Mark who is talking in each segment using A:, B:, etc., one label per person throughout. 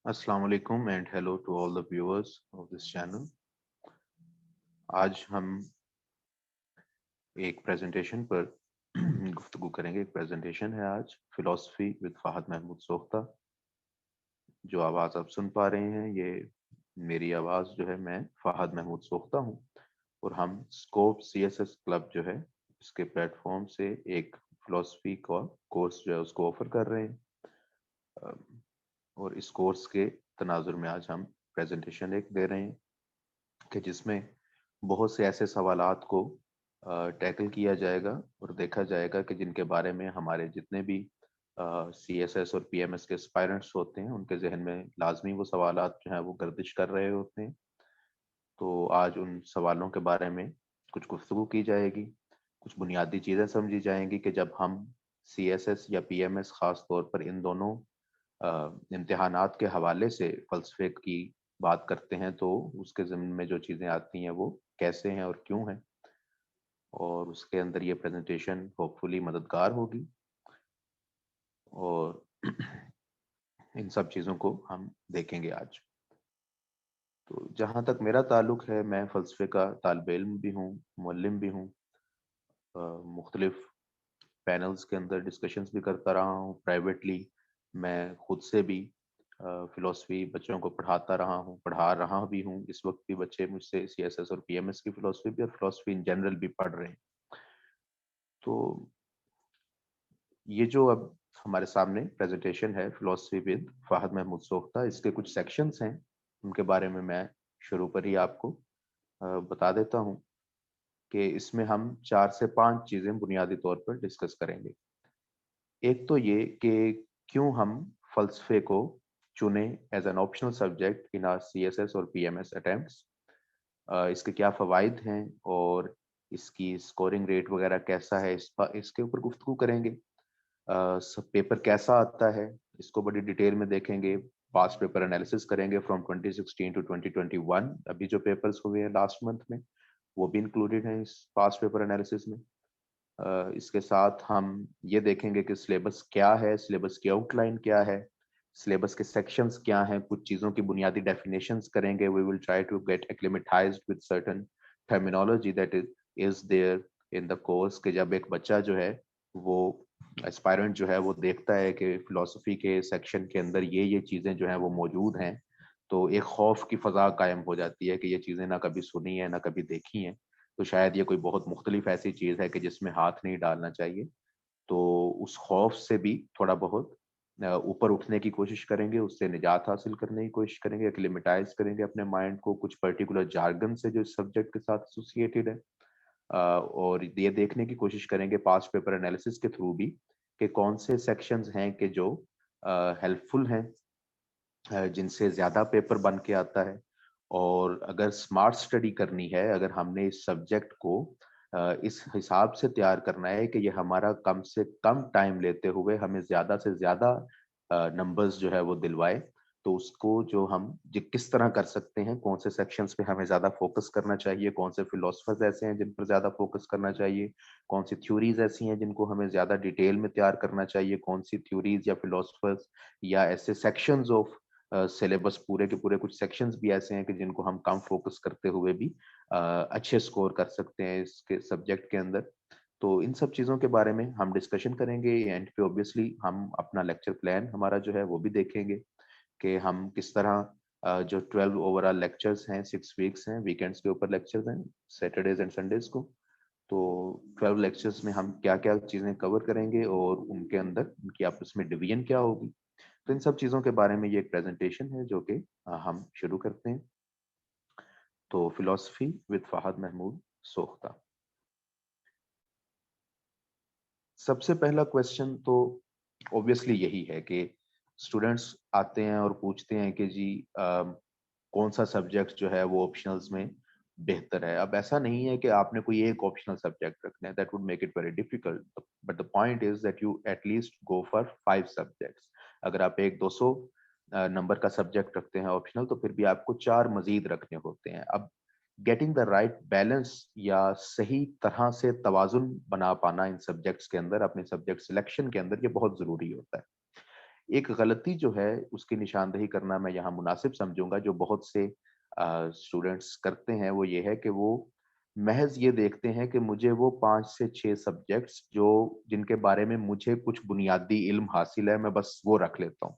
A: Assalamu alaikum and hello to all the viewers of this channel. आज हम एक presentation पर गुफ्तगू करेंगे। एक प्रेजेंटेशन है आज फिलॉसफी विद फहद महमूद सोख्ता। जो आवाज़ आप सुन पा रहे हैं ये मेरी आवाज़ जो है, मैं फहद महमूद सोख्ता हूँ और हम स्कोप CSS क्लब जो है इसके प्लेटफॉर्म से एक फिलॉसफी का कोर्स जो है उसको ऑफर कर रहे हैं। और इस कोर्स के तनाजुर में आज हम प्रेजेंटेशन एक दे रहे हैं कि जिसमें बहुत से ऐसे सवालात को टैकल किया जाएगा और देखा जाएगा कि जिनके बारे में हमारे जितने भी CSS और PMS के एस्पायरेंट्स होते हैं उनके जहन में लाजमी वो सवालात जो हैं वो गर्दिश कर रहे होते हैं। तो आज उन सवालों के बारे में कुछ गुफ्तगू की जाएगी, कुछ बुनियादी चीज़ें समझी जाएंगी कि जब हम CSS या PMS ख़ास तौर पर इन दोनों इम्तिहानात के हवाले से फ़लसफ़े की बात करते हैं तो उसके ज़िम्न में जो चीज़ें आती हैं वो कैसे हैं और क्यों हैं, और उसके अंदर ये प्रेजेंटेशन होपफुली मददगार होगी। और इन सब चीज़ों को हम देखेंगे आज। तो जहाँ तक मेरा ताल्लुक है, मैं फ़लसफ़े का तालिब इल्म भी हूँ, मुअल्लिम भी हूँ। मुख्तलिफ़ पैनल्स के अंदर डिस्कशंस भी करता रहा हूँ। प्राइवेटली मैं खुद से भी फ़िलॉसफ़ी बच्चों को पढ़ाता रहा हूँ, पढ़ा रहा भी हूँ। इस वक़्त भी बच्चे मुझसे CSS और PMS की फ़िलॉसफ़ी भी और फ़िलॉसफ़ी इन जनरल भी पढ़ रहे हैं। तो ये जो अब हमारे सामने प्रेज़ेंटेशन है फ़िलॉसफ़ी विद फ़हद महमूद सोख्ता, इसके कुछ सेक्शंस हैं, उनके बारे में मैं शुरू पर ही आपको बता देता हूँ कि इसमें हम 4 से 5 चीज़ें बुनियादी तौर पर डिस्कस करेंगे। एक तो ये कि क्यों हम फ़लसफ़े को चुनें as an optional subject in our CSS और PMS अटेम्प्ट्स। इसके क्या फ़वाइद हैं और इसकी स्कोरिंग रेट वग़ैरह कैसा है, इसके ऊपर गुफ्तगू करेंगे। सब पेपर कैसा आता है, इसको बड़ी डिटेल में देखेंगे। पास्ट पेपर एनालिसिस करेंगे फ्रॉम 2016 टू 2021। अभी जो पेपर्स हुए हैं लास्ट मंथ में, वो भी इंक्लूडेड हैं इस पास्ट पेपर एनालिसिस में। इसके साथ हम ये देखेंगे कि सिलेबस क्या है, सिलेबस की आउटलाइन क्या है, सिलेबस के सेक्शंस क्या हैं, कुछ चीज़ों की बुनियादी डेफिनेशंस करेंगे। We will try to get acclimatised with certain terminology that is there in the course. कि जब एक बच्चा जो है वो एस्पायरेंट जो है वो देखता है कि फिलॉसफी के सेक्शन के अंदर ये चीज़ें जो हैं वो मौजूद हैं, तो एक खौफ की फ़ज़ा कायम हो जाती है कि ये चीज़ें ना कभी सुनी है, ना कभी देखी हैं। तो शायद ये कोई बहुत मुख्तलिफ ऐसी चीज़ है कि जिसमें हाथ नहीं डालना चाहिए। तो उस खौफ से भी थोड़ा बहुत ऊपर उठने की कोशिश करेंगे, उससे निजात हासिल करने की कोशिश करेंगे, एक्लिमेटाइज़ करेंगे अपने माइंड को कुछ पर्टिकुलर जार्गन से जो इस सब्जेक्ट के साथ एसोसिएटेड है। और ये देखने की कोशिश करेंगे पास्ट पेपर एनालिसिस के थ्रू भी कि कौन से सेक्शंस हैं कि जो हेल्पफुल हैं, जिनसे ज़्यादा पेपर बन के आता है। और अगर स्मार्ट स्टडी करनी है, अगर हमने इस सब्जेक्ट को इस हिसाब से तैयार करना है कि ये हमारा कम से कम टाइम लेते हुए हमें ज़्यादा से ज़्यादा नंबर्स जो है वो दिलवाए, तो उसको जो हम किस तरह कर सकते हैं, कौन से सेक्शंस पे हमें ज़्यादा फोकस करना चाहिए, कौन से फिलोसफर्स ऐसे हैं जिन पर ज़्यादा फोकस करना चाहिए, कौन सी थ्योरीज ऐसी हैं जिनको हमें ज़्यादा डिटेल में तैयार करना चाहिए, कौन सी थ्योरीज या फिलोसफर्स या ऐसे सेक्शंस ऑफ सिलेबस पूरे के पूरे कुछ सेक्शंस भी ऐसे हैं कि जिनको हम कम फोकस करते हुए भी अच्छे स्कोर कर सकते हैं इसके सब्जेक्ट के अंदर। तो इन सब चीज़ों के बारे में हम डिस्कशन करेंगे। एंड पे ऑब्वियसली हम अपना लेक्चर प्लान हमारा जो है वो भी देखेंगे कि हम किस तरह जो 12 ओवरऑल लेक्चर्स हैं, 6 वीक्स हैं, वीकेंड्स के ऊपर लेक्चर्स हैं, सैटरडेज एंड संडेज को। तो 12 लेक्चर्स में हम क्या-क्या चीज़ें कवर करेंगे और उनके अंदर उनकी आपस में डिवीजन क्या होगी। तो इन सब चीज़ों के बारे में ये एक प्रेज़ेंटेशन है जो कि हम शुरू करते हैं। तो फिलॉसफी विद फहद महमूद सोख्ता। सबसे पहला क्वेश्चन तो ऑब्वियसली यही है कि स्टूडेंट्स आते हैं और पूछते हैं कि जी कौन सा सब्जेक्ट जो है वो ऑप्शनल्स में बेहतर है। अब ऐसा नहीं है कि आपने कोई एक ऑप्शनल सब्जेक्ट रखना है, that would make it very difficult, but the point is that you at least go for 5 subjects. अगर आप एक 200 नंबर का सब्जेक्ट रखते हैं ऑप्शनल, तो फिर भी आपको 4 मजीद रखने होते हैं। अब गेटिंग द राइट बैलेंस या सही तरह से तवाज़ुन बना पाना इन सब्जेक्ट्स के अंदर, अपने सब्जेक्ट सिलेक्शन के अंदर, ये बहुत ज़रूरी होता है। एक गलती जो है उसकी निशानदेही करना मैं यहाँ मुनासिब समझूंगा, जो बहुत से स्टूडेंट्स करते हैं, वो ये है कि वो महज ये देखते हैं कि मुझे वो 5 से 6 सब्जेक्ट्स जो जिनके बारे में मुझे कुछ बुनियादी इल्म हासिल है, मैं बस वो रख लेता हूँ।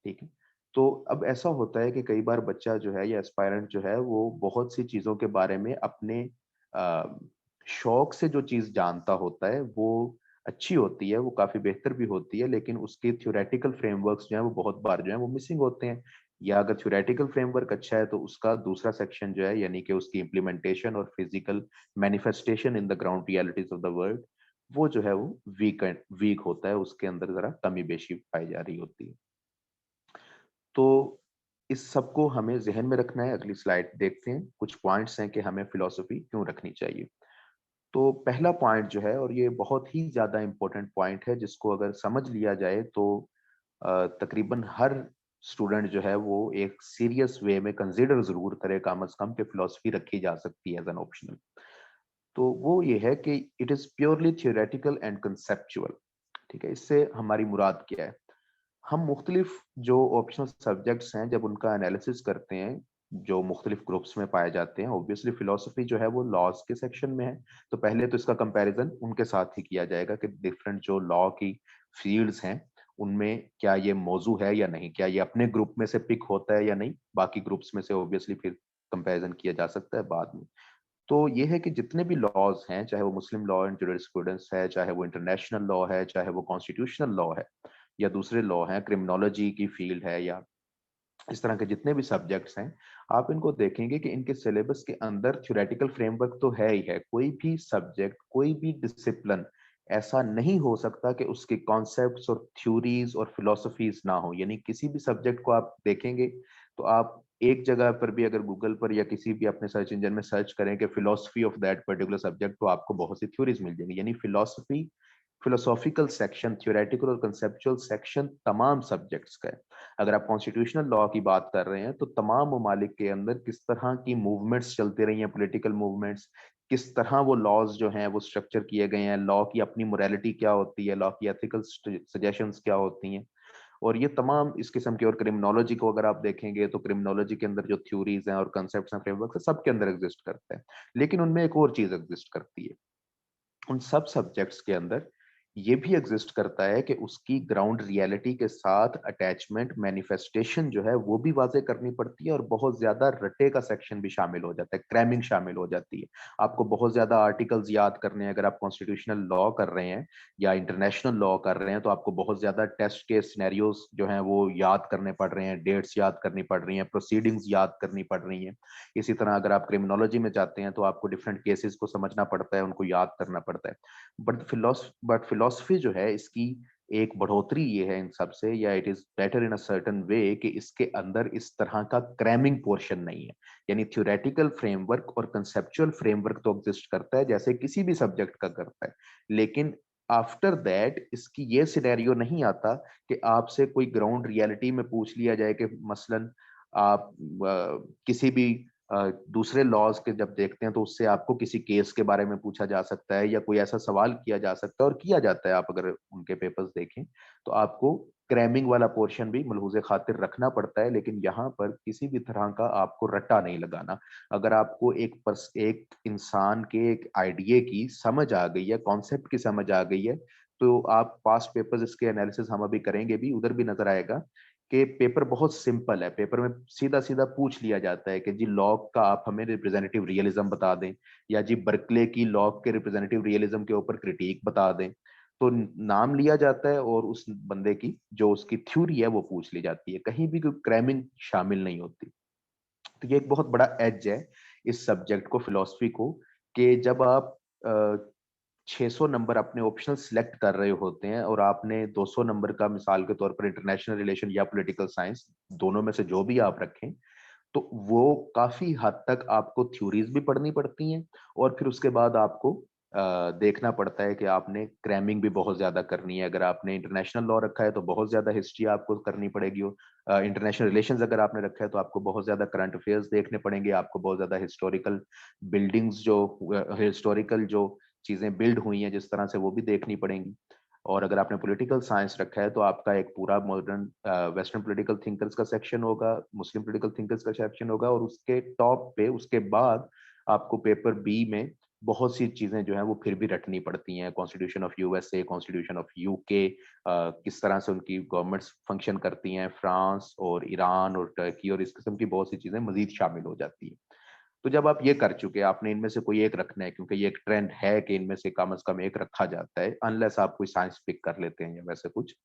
A: ठीक है? तो अब ऐसा होता है कि कई बार बच्चा जो है या एस्पायरेंट जो है वो बहुत सी चीज़ों के बारे में अपने अ, शौक से जो चीज़ जानता होता है वो अच्छी होती है, वो काफ़ी बेहतर भी होती है, लेकिन उसके थ्योरेटिकल फ्रेमवर्क्स जो हैं वो बहुत बार जो हैं वो मिसिंग होते हैं। या अगर थ्योरेटिकल फ्रेमवर्क अच्छा है तो उसका दूसरा सेक्शन जो है, यानी कि उसकी इम्प्लीमेंटेशन और physical manifestation in the ground realities of the world, वो जो है वो वीक होता है, उसके अंदर जरा कमी बेशी पाई जा रही होती है। तो इस सबको हमें ज़हन में रखना है। अगली स्लाइड देखते हैं, कुछ पॉइंट्स हैं कि हमें फिलॉसफी क्यों रखनी चाहिए। तो पहला पॉइंट जो है, और ये बहुत ही ज़्यादा इम्पोर्टेंट पॉइंट है, जिसको अगर समझ लिया जाए तो तकरीबन हर स्टूडेंट जो है वो एक सीरियस वे में कंसीडर ज़रूर करे कम अज़ कम कि फिलॉसफी रखी जा सकती है एज़ एन ऑप्शनल। तो वो ये है कि it is purely theoretical and conceptual. ठीक है? इससे हमारी मुराद क्या है? हम मुख्तलिफ जो ऑप्शनल सब्जेक्ट्स हैं, जब उनका एनालिसिस करते हैं, जो मुख्तलिफ ग्रुप्स में पाए जाते हैं, ऑब्वियसली फिलॉसफी जो है वो लॉज के सेक्शन में है, तो पहले तो इसका कंपैरिजन उनके साथ ही किया जाएगा कि डिफरेंट जो लॉ की फील्ड्स हैं, उनमें क्या ये मौजू है या नहीं, क्या ये अपने ग्रुप में से पिक होता है या नहीं, बाकी ग्रुप्स में से ऑब्वियसली फिर कंपैरिजन किया जा सकता है बाद में। तो ये है कि जितने भी लॉज हैं, चाहे वो मुस्लिम लॉ एंड जुरिस्प्रूडेंस है, चाहे वो इंटरनेशनल लॉ है, चाहे वो कॉन्स्टिट्यूशनल लॉ है, या दूसरे लॉ हैं, क्रिमिनोलॉजी की फील्ड है, या इस तरह के जितने भी सब्जेक्ट्स हैं, आप इनको देखेंगे कि इनके सिलेबस के अंदर थ्योरेटिकल फ्रेमवर्क तो है ही है। कोई भी सब्जेक्ट, कोई भी डिसिप्लिन ऐसा नहीं हो सकता कि उसके कॉन्सेप्ट्स और थ्योरीज और फिलोसफीज ना हो। यानी किसी भी सब्जेक्ट को आप देखेंगे तो आप एक जगह पर भी अगर गूगल पर या किसी भी अपने सर्च इंजन में सर्च करें कि philosophy of that particular subject, तो आपको बहुत सी थ्योरीज मिल जाएंगी। यानी फिलोसफी, फिलोसॉफिकल सेक्शन, थ्योरेटिकल और कंसेप्चुअल सेक्शन तमाम सब्जेक्ट्स का है। अगर आप कॉन्स्टिट्यूशनल लॉ की बात कर रहे हैं, तो तमाम ममालिक के अंदर किस तरह की मूवमेंट्स चलती रही हैं, पॉलिटिकल मूवमेंट्स, किस तरह वो लॉज जो हैं वो स्ट्रक्चर किए गए हैं, लॉ की अपनी मोरालिटी क्या होती है, लॉ की एथिकल सजेशंस क्या होती हैं, और ये तमाम इस किस्म की। और क्रिमिनोलॉजी को अगर आप देखेंगे तो क्रिमिनोलॉजी के अंदर जो थ्योरीज हैं और कंसेप्ट्स हैं, फ्रेमवर्क है, सबके अंदर एग्जिस्ट करता है। लेकिन उनमें एक और चीज एग्जिस्ट करती है, उन सब सब्जेक्ट्स के अंदर ये भी एग्जिस्ट करता है कि उसकी ग्राउंड रियलिटी के साथ अटैचमेंट, मैनिफेस्टेशन जो है वो भी वाज़ेह करनी पड़ती है, और बहुत ज्यादा रटे का सेक्शन भी शामिल हो जाता है, क्रैमिंग शामिल हो जाती है। आपको बहुत ज्यादा आर्टिकल्स याद करने हैं, अगर आप कॉन्स्टिट्यूशनल लॉ कर रहे हैं या इंटरनेशनल लॉ कर रहे हैं, तो आपको बहुत ज्यादा टेस्ट के सिनेरियोज जो हैं वो याद करने पड़ रहे हैं, डेट्स याद करनी पड़ रही हैं, प्रोसीडिंग्स याद करनी पड़ रही हैं। इसी तरह अगर आप क्रिमिनोलॉजी में जाते हैं तो आपको डिफरेंट केसेस को समझना पड़ता है, उनको याद करना पड़ता है। बट फिलोसफी जो है, इसकी एक बढ़ोतरी ये है इन सब से, या it is better in a certain way, कि इसके अंदर इस तरह का क्रैमिंग पोर्शन नहीं है। यानी थ्योरेटिकल फ्रेमवर्क और कंसेप्चुअल फ्रेमवर्क तो एग्जिस्ट करता है जैसे किसी भी सब्जेक्ट का करता है, लेकिन आफ्टर दैट इसकी ये सिनेरियो नहीं आता कि आपसे कोई ग्राउंड रियलिटी में पूछ लिया जाए कि मसलन आप किसी भी दूसरे लॉज के जब देखते हैं तो उससे आपको किसी केस के बारे में पूछा जा सकता है, या कोई ऐसा सवाल किया जा सकता है, और किया जाता है। आप अगर उनके पेपर्स देखें तो आपको क्रैमिंग वाला पोर्शन भी मलहूज़े खातिर रखना पड़ता है, लेकिन यहाँ पर किसी भी तरह का आपको रट्टा नहीं लगाना। अगर आपको एक इंसान के एक आइडिया की समझ आ गई है, कॉन्सेप्ट की समझ आ गई है, तो आप पास्ट पेपर्स, इसके एनालिसिस हम अभी करेंगे भी, उधर भी नजर आएगा कि पेपर बहुत सिंपल है। पेपर में सीधा सीधा पूछ लिया जाता है कि जी लॉक का आप हमें रिप्रेजेंटेटिव रियलिज्म बता दें, या जी बर्कले की लॉक के रिप्रेजेंटेटिव रियलिज्म के ऊपर क्रिटिक बता दें। तो नाम लिया जाता है और उस बंदे की जो उसकी थ्योरी है वो पूछ ली जाती है, कहीं भी कोई क्रैमिंग शामिल नहीं होती। तो ये एक बहुत बड़ा एज है इस सब्जेक्ट को, फिलोसफी को, कि जब आप 600 नंबर अपने ऑप्शनल सिलेक्ट कर रहे होते हैं और आपने 200 नंबर का मिसाल के तौर पर इंटरनेशनल रिलेशन या पॉलिटिकल साइंस, दोनों में से जो भी आप रखें, तो वो काफी हद तक आपको थ्योरीज भी पढ़नी पड़ती हैं, और फिर उसके बाद आपको देखना पड़ता है कि आपने क्रैमिंग भी बहुत ज्यादा करनी है। अगर आपने इंटरनेशनल लॉ रखा है तो बहुत ज्यादा हिस्ट्री आपको करनी पड़ेगी, इंटरनेशनल रिलेशंस अगर आपने रखा है तो आपको बहुत ज्यादा करंट अफेयर्स देखने पड़ेंगे, आपको बहुत ज्यादा हिस्टोरिकल बिल्डिंग्स जो हिस्टोरिकल जो चीजें बिल्ड हुई हैं जिस तरह से, वो भी देखनी पड़ेंगी। और अगर आपने पॉलिटिकल साइंस रखा है तो आपका एक पूरा मॉडर्न वेस्टर्न पॉलिटिकल थिंकर्स का सेक्शन होगा, मुस्लिम पॉलिटिकल थिंकर्स का सेक्शन होगा, और उसके टॉप पे उसके बाद आपको पेपर बी में बहुत सी चीजें जो है वो फिर भी रटनी पड़ती हैं। Constitution of USA, constitution of UK, किस तरह से उनकी गवर्नमेंट्स फंक्शन करती हैं, फ्रांस और ईरान और टर्की, और इस किस्म की बहुत सी चीजें मजीद शामिल हो जाती हैं। तो जब आप ये कर चुके, आपने इनमें से कोई एक रखना है, क्योंकि ये एक ट्रेंड है कि इनमें से कम से कम एक रखा जाता है, अनलेस आप कोई साइंस पिक कर लेते हैं या वैसे कुछ।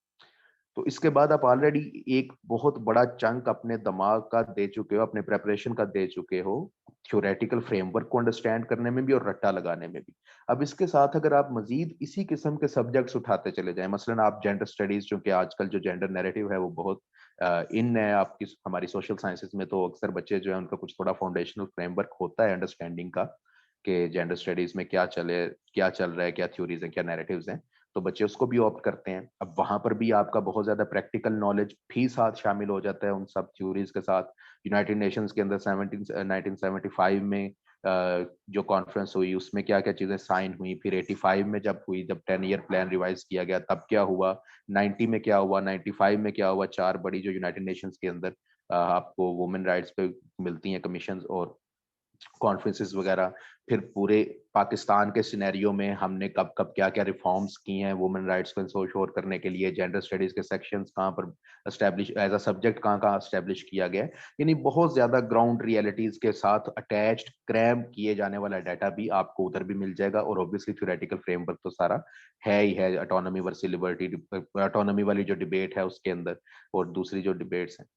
A: तो इसके बाद आप ऑलरेडी एक बहुत बड़ा चंक अपने दिमाग का दे चुके हो, अपने प्रेपरेशन का दे चुके हो, थ्योरेटिकल फ्रेमवर्क को अंडरस्टैंड करने में भी और रट्टा लगाने में भी। अब इसके साथ अगर आप मजीद इसी किस्म के सब्जेक्ट्स उठाते चले जाएं, मसलन आप जेंडर स्टडीज, चूंकि आजकल जो जेंडर नैरेटिव है वो बहुत इन है आपकी हमारी सोशल साइंसेज में, तो अक्सर बच्चे जो है उनका कुछ थोड़ा फाउंडेशनल फ्रेमवर्क होता है अंडरस्टैंडिंग का कि जेंडर स्टडीज में क्या चल रहा है, क्या थ्योरीज हैं, क्या नैरेटिव्स हैं, तो बच्चे उसको भी ऑप्ट करते हैं। अब वहां पर भी आपका बहुत ज्यादा प्रैक्टिकल नॉलेज भी साथ शामिल हो जाता है उन सब थ्योरीज के साथ। यूनाइटेड नेशंस के अंदर 1975 में जो कॉन्फ्रेंस हुई उसमें क्या क्या चीजें साइन हुई, फिर 85 में जब हुई, जब 10 ईयर प्लान रिवाइज किया गया तब क्या हुआ, 90 में क्या हुआ, 95 में क्या हुआ, चार बड़ी जो यूनाइटेड नेशंस के अंदर आपको वुमेन राइट्स पे मिलती हैं कमीशन और कॉन्फ्रेंसेस वगैरह, फिर पूरे पाकिस्तान के सिनेरियो में हमने कब कब क्या क्या रिफॉर्म्स की हैं वुमेन राइट्स को इंश्योर करने के लिए, जेंडर स्टडीज के सेक्शंस कहाँ पर एस्टेब्लिश एज अ सब्जेक्ट कहाँ कहाँ एस्टेब्लिश किया गया है। यानी बहुत ज्यादा ग्राउंड रियलिटीज के साथ अटैच्ड क्रैम किए जाने वाला डाटा भी आपको उधर भी मिल जाएगा। और ऑब्वियसली थ्योरेटिकल फ्रेमवर्क तो सारा है ही है, ऑटोनॉमी वर्सेस लिबर्टी, ऑटोनॉमी वाली जो डिबेट है उसके अंदर, और दूसरी जो डिबेट्स हैं,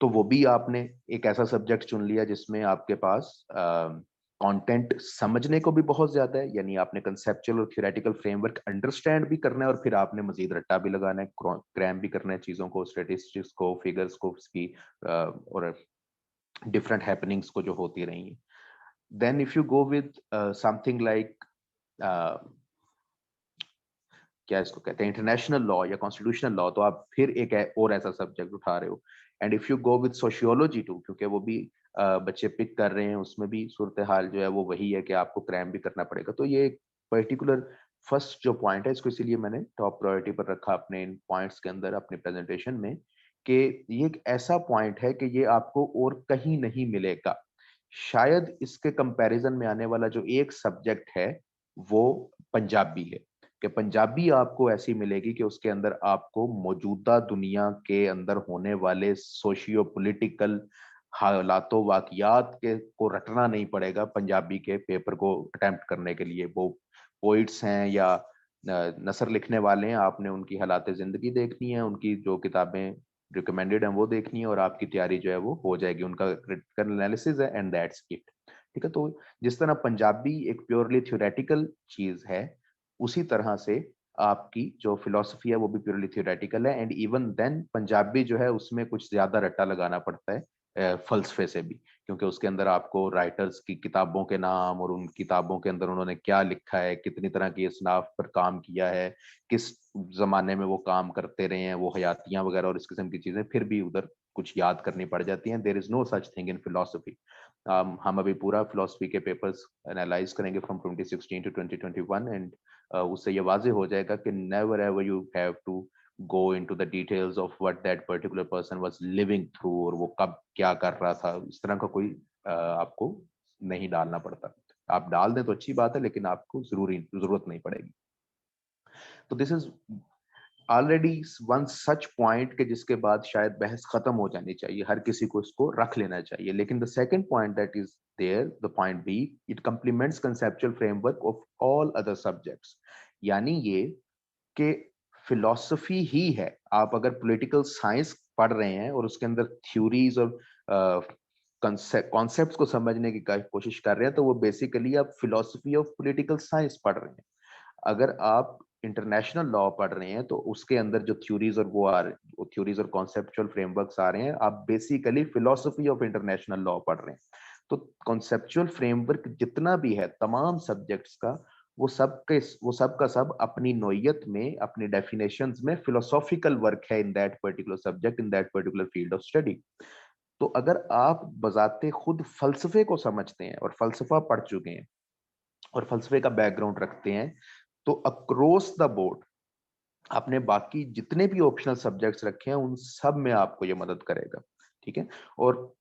A: तो वो भी आपने एक ऐसा सब्जेक्ट चुन लिया जिसमें आपके पास कंटेंट समझने को भी बहुत ज्यादा है, यानी आपने कंसेप्चुअल और थ्योरेटिकल फ्रेमवर्क अंडरस्टैंड भी करना है, और फिर आपने मजीद रट्टा भी लगाना है, क्रैम भी करना है चीजों को, स्टेटिस्टिक्स को, फिगर्स को, उसकी और डिफरेंट हैपनिंग्स को जो होती रही हैं। Then if you go with something like क्या इसको कहते हैं, इंटरनेशनल लॉ या कॉन्स्टिट्यूशनल लॉ, तो आप फिर एक और ऐसा सब्जेक्ट उठा रहे हो। And if you go with sociology too, क्योंकि वो भी बच्चे पिक कर रहे हैं, उसमें भी सूरत हाल जो है वो वही है कि आपको क्रैम भी करना पड़ेगा। तो ये एक पर्टिकुलर फर्स्ट जो पॉइंट है, इसको इसीलिए मैंने टॉप प्रायोरिटी पर रखा अपने इन पॉइंट्स के अंदर अपने प्रेजेंटेशन में, कि ये एक ऐसा पॉइंट है कि ये आपको और कहीं नहीं मिलेगा। शायद इसके कंपैरिजन में आने वाला जो एक सब्जेक्ट है वो पंजाबी है, कि पंजाबी आपको ऐसी मिलेगी कि उसके अंदर आपको मौजूदा दुनिया के अंदर होने वाले सोशियो पॉलिटिकल हालातों वाकयात के को रटना नहीं पड़ेगा पंजाबी के पेपर को अटेम्प्ट करने के लिए। वो पोइट्स हैं या नसर लिखने वाले हैं, आपने उनकी हालात जिंदगी देखनी है, उनकी जो किताबें रिकमेंडेड हैं वो देखनी है, और आपकी तैयारी जो है वो हो जाएगी, उनका क्रिटिकल एनालिसिस है, एंड दैट्स इट। ठीक है, तो जिस तरह पंजाबी एक प्योरली थ्योरेटिकल चीज है, उसी तरह से आपकी जो फिलोसफी है वो भी प्योरली थियोरेटिकल है। एंड इवन देन पंजाबी जो है उसमें कुछ ज्यादा रट्टा लगाना पड़ता है फलसफे से भी, क्योंकि उसके अंदर आपको राइटर्स की किताबों के नाम और उन किताबों के अंदर उन्होंने क्या लिखा है, कितनी तरह की असनाफ पर काम किया है, किस जमाने में वो काम करते रहे हैं, वो हयातियां वगैरह और इस किस्म की चीजें फिर भी उधर कुछ याद करनी पड़ जाती हैं। There is no such thing in philosophy. हम अभी पूरा फिलोसफी के पेपर्स एनालाइज करेंगे फ्रॉम 2016 टू 2021, एंड उससे ये वाजे हो जाएगा कि never ever you have to go into the details of what that particular person was living through, और वो कब क्या कर रहा था, इस तरह का कोई आपको नहीं डालना पड़ता। आप डाल दें तो अच्छी बात है, लेकिन आपको जरूरत नहीं पड़ेगी। तो this is already one such point के जिसके बाद शायद बहस खत्म हो जानी चाहिए, हर किसी को इसको रख लेना चाहिए। लेकिन the second point that is there, the point B, it complements conceptual framework of all other subjects. यानी ये कि फिलॉसफी ही है, आप अगर पॉलिटिकल साइंस पढ़ रहे हैं और उसके अंदर थ्योरीज और कॉन्सेप्ट्स को समझने की कोशिश कर रहे हैं, तो वो बेसिकली आप फिलॉसफी ऑफ पॉलिटिकल साइंस पढ़ रहे हैं। अगर आप इंटरनेशनल लॉ पढ़ रहे हैं तो उसके अंदर जो थ्योरीज और वो थ्योरीज और कॉन्सेप्चुअल फ्रेमवर्क्स आ रहे हैं, आप basically philosophy of international law पढ़ रहे हैं। तो कॉन्सेप्चुअल फ्रेमवर्क जितना भी है तमाम सब्जेक्ट्स का, वो सब का सब अपनी नोयत में, अपनी डेफिनेशंस में फिलोसॉफिकल वर्क है in that particular subject, in that particular field of study. तो अगर आप बजाते खुद फलसफे को समझते हैं और फलसफा पढ़ चुके हैं और फलसफे का बैकग्राउंड रखते हैं, तो अक्रॉस द बोर्ड आपने बाकी जितने भी ऑप्शनल सब्जेक्ट्स रखे हैं उन सब में आपको ये मदद करेगा, ठीक है। और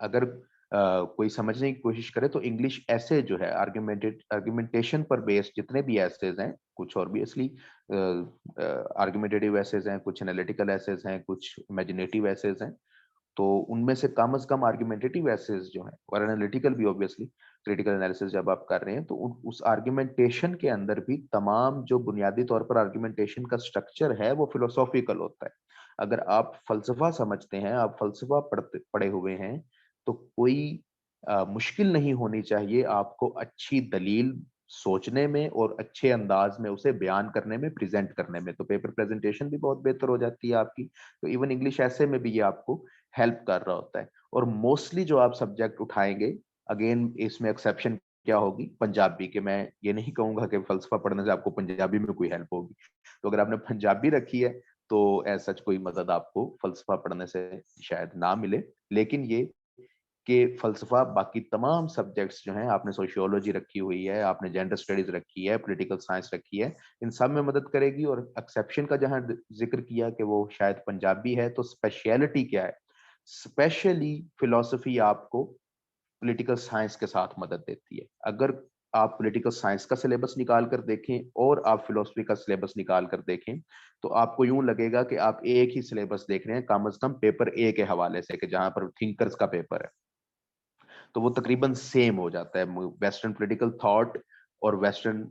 A: अगर कोई समझने की कोशिश करे तो इंग्लिश ऐसे जो है आर्गुमेंटेशन पर बेस्ड जितने भी एसेज हैं, कुछ ऑब्वियसली आर्गुमेंटेटिव एसेज हैं, कुछ एनालिटिकल एसेज हैं, कुछ इमेजिनेटिव एसेज हैं, तो उनमें से कम आर्गुमेंटेटिव एसेज जो हैं और एनालिटिकल भी ऑब्वियसली, क्रिटिकल एनालिसिस जब आप कर रहे हैं तो उस आर्गुमेंटेशन के अंदर भी तमाम जो बुनियादी तौर पर आर्गुमेंटेशन का स्ट्रक्चर है वो फिलोसॉफिकल होता है। अगर आप फलसफा समझते हैं, आप फलसफा पढ़े हुए हैं, तो कोई मुश्किल नहीं होनी चाहिए आपको अच्छी दलील सोचने में और अच्छे अंदाज में उसे बयान करने में, प्रेजेंट करने में, तो पेपर प्रेजेंटेशन भी बहुत बेहतर हो जाती है आपकी। तो इवन इंग्लिश ऐसे में भी ये आपको हेल्प कर रहा होता है। और मोस्टली जो आप सब्जेक्ट उठाएंगे, अगेन इसमें एक्सेप्शन क्या होगी, पंजाबी के। मैं ये नहीं कहूंगा कि फलसफा पढ़ने से आपको पंजाबी में कोई हेल्प होगी, तो अगर आपने पंजाबी रखी है तो ऐसा सच कोई मदद आपको फलसफा पढ़ने से शायद ना मिले। लेकिन ये कि फलसफा बाकी तमाम सब्जेक्ट्स जो हैं, आपने सोशियोलॉजी रखी हुई है, आपने जेंडर स्टडीज रखी है, पॉलिटिकल साइंस रखी है, इन सब में मदद करेगी। और एक्सेप्शन का जहां जिक्र किया कि वो शायद पंजाबी है, तो स्पेशलिटी क्या है, स्पेशली फिलोसफी आपको पॉलिटिकल साइंस के साथ मदद देती है। अगर आप पॉलिटिकल साइंस का सिलेबस निकाल कर देखें और आप फिलोसफी का सिलेबस निकाल कर देखें, तो आपको यूं लगेगा कि आप एक ही सिलेबस देख रहे हैं, कम से कम पेपर ए के हवाले से, कि जहां पर थिंकर्स का पेपर है, तो वो तकरीबन सेम हो जाता है। वेस्टर्न पॉलिटिकल थॉट और वेस्टर्न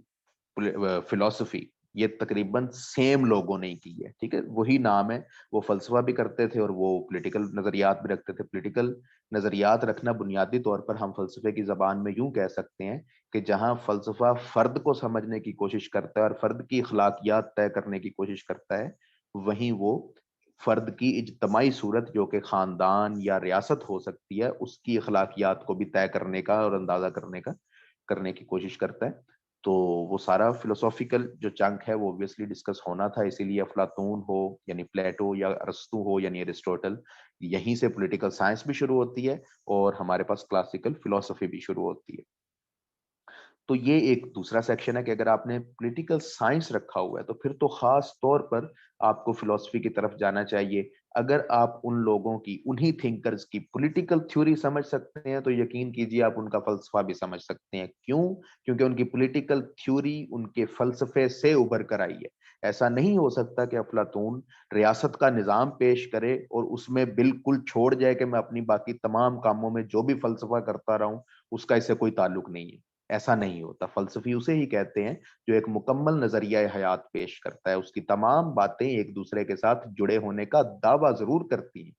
A: फिलोसफी ये तकरीबन सेम लोगों ने की है, ठीक है, वही नाम है। वो फलसफा भी करते थे और वो पॉलिटिकल नजरियात भी रखते थे। पॉलिटिकल नजरियात रखना बुनियादी तौर पर हम फलसफे की जबान में यूं कह सकते हैं कि जहां फलसफा फर्द को समझने की कोशिश करता है और फर्द की अखलाकियात तय करने की कोशिश करता है, वहीं वो फर्द की इज्तमाई सूरत जो कि खानदान या रियासत हो सकती है, उसकी अखलाकियात को भी तय करने का और अंदाजा करने की कोशिश करता है। तो वो सारा फिलोसॉफिकल जो चंक है वो ऑब्वियसली डिस्कस होना था, इसीलिए अफलातून हो यानी प्लेटो या अरस्तू हो यानी एरिस्टोटल, यहीं से पॉलिटिकल साइंस भी शुरू होती है और हमारे पास क्लासिकल फिलोसफी भी शुरू होती है। तो ये एक दूसरा सेक्शन है कि अगर आपने पॉलिटिकल साइंस रखा हुआ है तो फिर तो खास तौर पर आपको फिलोसफी की तरफ जाना चाहिए। अगर आप उन लोगों की, उन्हीं थिंकर्स की पॉलिटिकल थ्योरी समझ सकते हैं तो यकीन कीजिए आप उनका फलसफा भी समझ सकते हैं। क्यों? क्योंकि उनकी पॉलिटिकल थ्योरी उनके फलसफे से उभर कर आई है। ऐसा नहीं हो सकता कि अफलातून रियासत का निजाम पेश करे और उसमें बिल्कुल छोड़ जाए कि मैं अपनी बाकी तमाम कामों में जो भी फलसफा करता रहूं उसका इससे कोई ताल्लुक नहीं है। ऐसा नहीं होता। फलसफी उसे ही कहते हैं जो एक मुकम्मल नजरिया हयात पेश करता है, उसकी तमाम बातें एक दूसरे के साथ जुड़े होने का दावा जरूर करती हैं,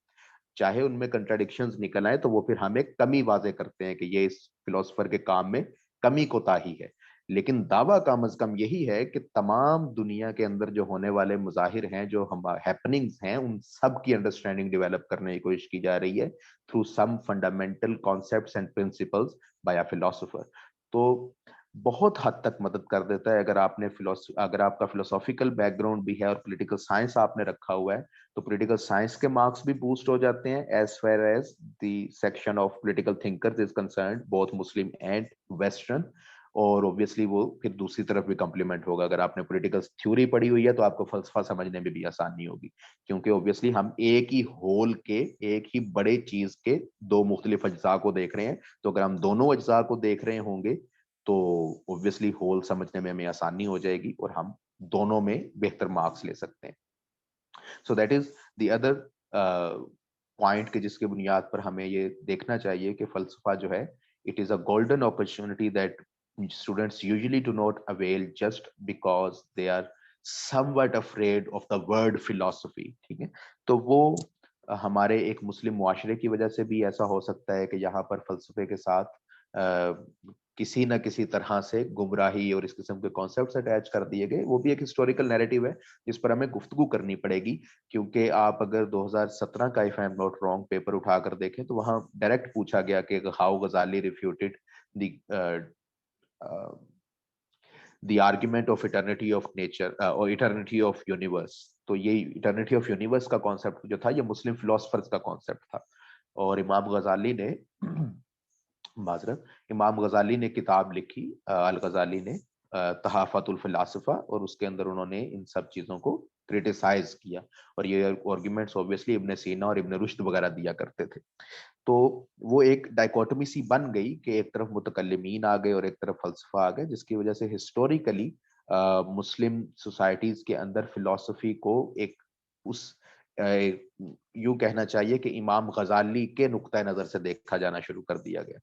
A: चाहे उनमें कंट्राडिक्शंस निकल आए तो वो फिर हमें कमी वाजे करते हैं कि ये इस फिलोसफर के काम में कमी कोताही है। लेकिन दावा कम अज कम यही है कि तमाम दुनिया के अंदर जो होने वाले मुजाहिर हैं, जो हम हैपनिंग्स हैं, उन सब की अंडरस्टैंडिंग डेवलप करने की कोशिश की जा रही है through some fundamental concepts and principles by a philosopher. तो बहुत हद तक मदद कर देता है। अगर आपका फिलोसॉफिकल बैकग्राउंड भी है और पॉलिटिकल साइंस आपने रखा हुआ है, तो पॉलिटिकल साइंस के मार्क्स भी बूस्ट हो जाते हैं as far as the section of political thinkers is concerned, both Muslim and western. और ऑब्वियसली वो फिर दूसरी तरफ भी कम्प्लीमेंट होगा। अगर आपने पॉलिटिकल थ्योरी पढ़ी हुई है तो आपको फलसफा समझने में भी आसानी होगी, क्योंकि ऑब्वियसली हम एक ही होल के, एक ही बड़े चीज के दो मुख्तलिफ अज्जा को देख रहे हैं। तो अगर हम दोनों अज्जा को देख रहे होंगे तो ऑब्वियसली होल समझने में हमें आसानी हो जाएगी और हम दोनों में बेहतर मार्क्स ले सकते हैं। So that is the other point के जिसके बुनियाद पर हमें ये देखना चाहिए कि फलसफा जो है, it is a golden opportunity that students usually do not avail just because they are somewhat afraid of the word philosophy, ठीक है। तो वो हमारे एक मुस्लिम मुआशरे की वजह से भी ऐसा हो सकता है कि यहाँ पर फलसफे के साथ किसी न किसी तरह से गुमराही और इस किस्म के कॉन्सेप्ट्स अटैच कर दिए गए। वो भी एक हिस्टोरिकल नैरेटिव है जिस पर हमें गुफ्तगू करनी पड़ेगी, क्योंकि आप अगर 2017 का, if I am not wrong, paper उठाकर देखें तो वहां डायरेक्ट पूछा गया कि हाउ गजाली refuted the argument of eternity of nature और इटर्निटी ऑफ यूनिवर्स। तो ये इटर्निटी ऑफ यूनिवर्स का कॉन्सेप्ट जो था, ये मुस्लिम फिलोसफर्स का कॉन्सेप्ट था। और इमाम गजाली ने माजरत इमाम गजाली ने किताब लिखी, अल गजाली ने, तहाफतुल फिलासफा, और उसके अंदर उन्होंने इन सब चीजों को क्रिटिसाइज किया, और ये आर्गुमेंट्स ऑब्वियसली इब्न सीना और इब्न रुश्द वगैरह दिया करते थे। तो वो एक डाइकोटमी सी बन गई कि एक तरफ मुतकल्लिमीन आ गए और एक तरफ फलसफा आ गए, जिसकी वजह से हिस्टोरिकली मुस्लिम सोसाइटीज के अंदर फिलॉसफी को एक उस यूं कहना चाहिए कि इमाम गजाली के नुक्ता नजर से देखा जाना शुरू कर दिया गया।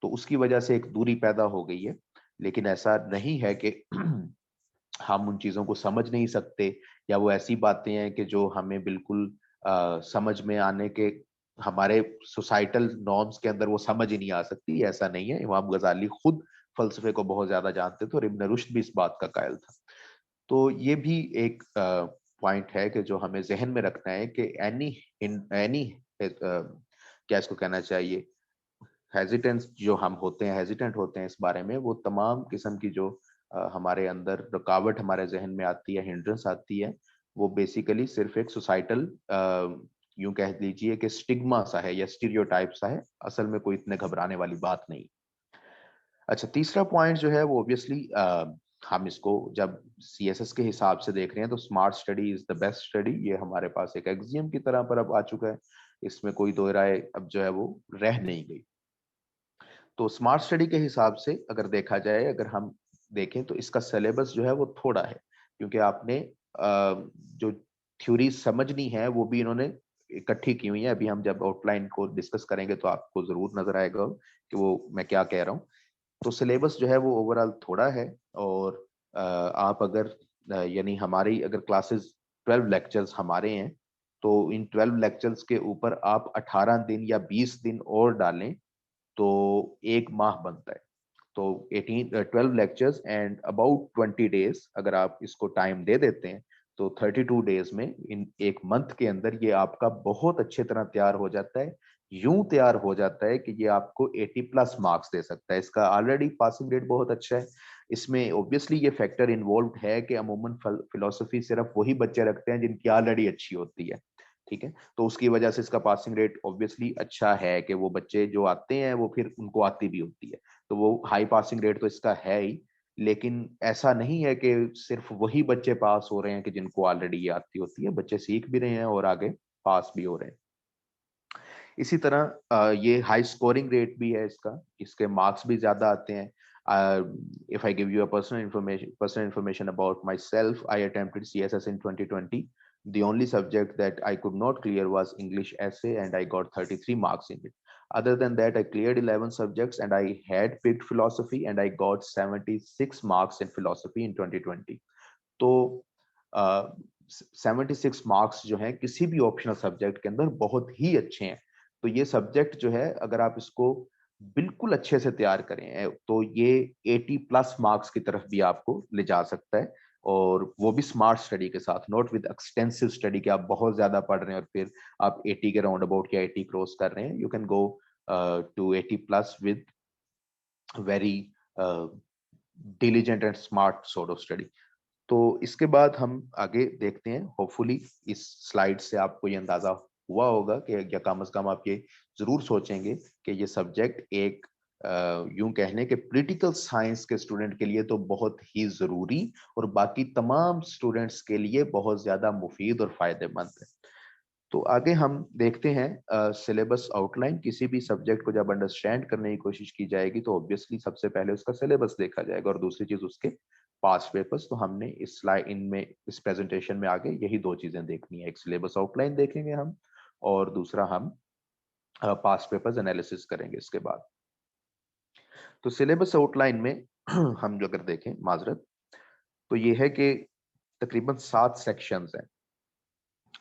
A: तो उसकी वजह से एक दूरी पैदा हो गई है, लेकिन ऐसा नहीं है कि हम उन चीजों को समझ नहीं सकते, या वो ऐसी बातें हैं कि जो हमें बिल्कुल समझ में आने के, हमारे सोसाइटल नॉर्म्स के अंदर वो समझ ही नहीं आ सकती। ऐसा नहीं है, इमाम गजाली खुद फलसफे को बहुत ज्यादा जानते थे और इब्न रुश्द भी इस बात का कायल था। तो ये भी एक पॉइंट है कि जो हमें जहन में रखना है कि एनी क्या इसको कहना चाहिए, हेजिटेंस जो हम होते हैं, हेजिटेंट होते हैं इस बारे में, वो तमाम किस्म की जो हमारे अंदर रुकावट हमारे जहन में आती है, हिंड्रेंस आती है, वो बेसिकली सिर्फ एक सोसाइटल यूं कह लीजिए कि स्टिग्मा सा है या स्टीरियोटाइप सा है, असल में कोई इतने घबराने वाली बात नहीं। अच्छा, तीसरा पॉइंट जो है वो ऑब्वियसली हम इसको जब सीएसएस के हिसाब से देख रहे हैं तो smart study is the best study, ये हमारे पास एक एक्सियम की तरह पर अब आ चुका है, इसमें कोई दो राय अब जो है वो रह नहीं गई। तो स्मार्ट स्टडी के हिसाब से अगर देखा जाए, अगर हम देखें तो इसका सिलेबस जो है वो थोड़ा है, क्योंकि आपने जो थ्योरी समझनी है वो भी इन्होंने इकट्ठी की हुई है। अभी हम जब आउटलाइन को डिस्कस करेंगे तो आपको जरूर नजर आएगा कि वो मैं क्या कह रहा हूँ। तो सिलेबस जो है वो ओवरऑल थोड़ा है, और आप अगर यानी हमारी अगर क्लासेस 12 लेक्चर्स हमारे हैं, तो इन 12 लेक्चर्स के ऊपर आप 18 दिन या 20 दिन और डालें तो एक माह बनता है। तो 12 लेक्चर्स एंड अबाउट 20 डेज अगर आप इसको टाइम दे देते हैं, तो 32 डेज में, इन एक मंथ के अंदर ये आपका बहुत अच्छे तरह तैयार हो जाता है। यूं तैयार हो जाता है कि ये आपको 80 प्लस मार्क्स दे सकता है। इसका ऑलरेडी पासिंग रेट बहुत अच्छा है। इसमें ऑब्वियसली ये फैक्टर इन्वॉल्व है कि अमूमन फिलोसफी सिर्फ वही बच्चे रखते हैं जिनकी ऑलरेडी अच्छी होती है, ठीक है। तो उसकी वजह से इसका पासिंग रेट ऑब्वियसली अच्छा है कि वो बच्चे जो आते हैं वो फिर उनको आती भी होती है, तो वो हाई पासिंग रेट तो इसका है ही। लेकिन ऐसा नहीं है कि सिर्फ वही बच्चे पास हो रहे हैं कि जिनको ऑलरेडी ये आती होती है, बच्चे सीख भी रहे हैं और आगे पास भी हो रहे हैं। इसी तरह ये हाई स्कोरिंग रेट भी है इसका, इसके मार्क्स भी ज्यादा आते हैं। If I give you a personal information about myself, I attempted CSS in 2020. The only subject that I could not clear was English essay, and I got 33 marks in it. Other than that, I cleared 11 subjects, and I had picked philosophy, and I got 76 marks in philosophy in 2020. तो 76 marks जो हैं किसी भी optional subject के अंदर बहुत ही अच्छे हैं। तो ये सब्जेक्ट जो है अगर आप इसको बिल्कुल अच्छे से तैयार करें तो ये 80 प्लस मार्क्स की तरफ भी आपको ले जा सकता है, और वो भी स्मार्ट स्टडी के साथ, नॉट विद एक्सटेंसिव स्टडी कि आप बहुत ज्यादा पढ़ रहे हैं और फिर आप 80 के राउंड अबाउट या 80 क्रॉस कर रहे हैं। You can go to 80 plus with very diligent and smart sort of study. तो इसके बाद हम आगे देखते हैं। होपफुली इस स्लाइड से आपको ये अंदाजा हुआ होगा कि या कम से कम आप ये जरूर सोचेंगे कि ये सब्जेक्ट एक यूं कहने के पॉलिटिकल साइंस के स्टूडेंट के लिए तो बहुत ही जरूरी और बाकी तमाम स्टूडेंट्स के लिए बहुत ज्यादा मुफीद और फायदेमंद है। तो आगे हम देखते हैं सिलेबस आउटलाइन। किसी भी सब्जेक्ट को जब अंडरस्टैंड करने की कोशिश की जाएगी तो ऑब्वियसली सबसे पहले उसका सिलेबस देखा जाएगा और दूसरी चीज उसके पास्ट पेपर्स। तो हमने इस स्लाइड इनमें इस प्रेजेंटेशन में आगे यही दो चीजें देखनी है, एक सिलेबस आउटलाइन देखेंगे हम और दूसरा हम पास्ट पेपर्स एनालिसिस करेंगे इसके बाद। तो सिलेबस आउटलाइन में हम जो अगर देखें माजरत, तो ये है कि तकरीबन 7 सेक्शंस हैं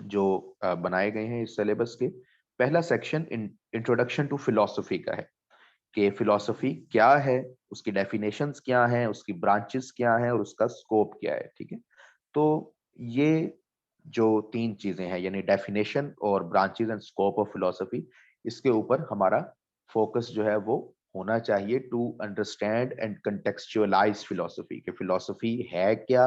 A: जो बनाए गए हैं इस सिलेबस के। पहला सेक्शन इंट्रोडक्शन टू फिलोसफी का है कि फिलोसफी क्या है, उसकी डेफिनेशंस क्या हैं, उसकी ब्रांचेस क्या हैं और उसका स्कोप क्या है, ठीक है। तो ये जो 3 चीजें हैं यानी डेफिनेशन और branches and scope of philosophy, इसके ऊपर हमारा फोकस जो है वो होना चाहिए to understand and contextualize philosophy कि फिलोसफी है क्या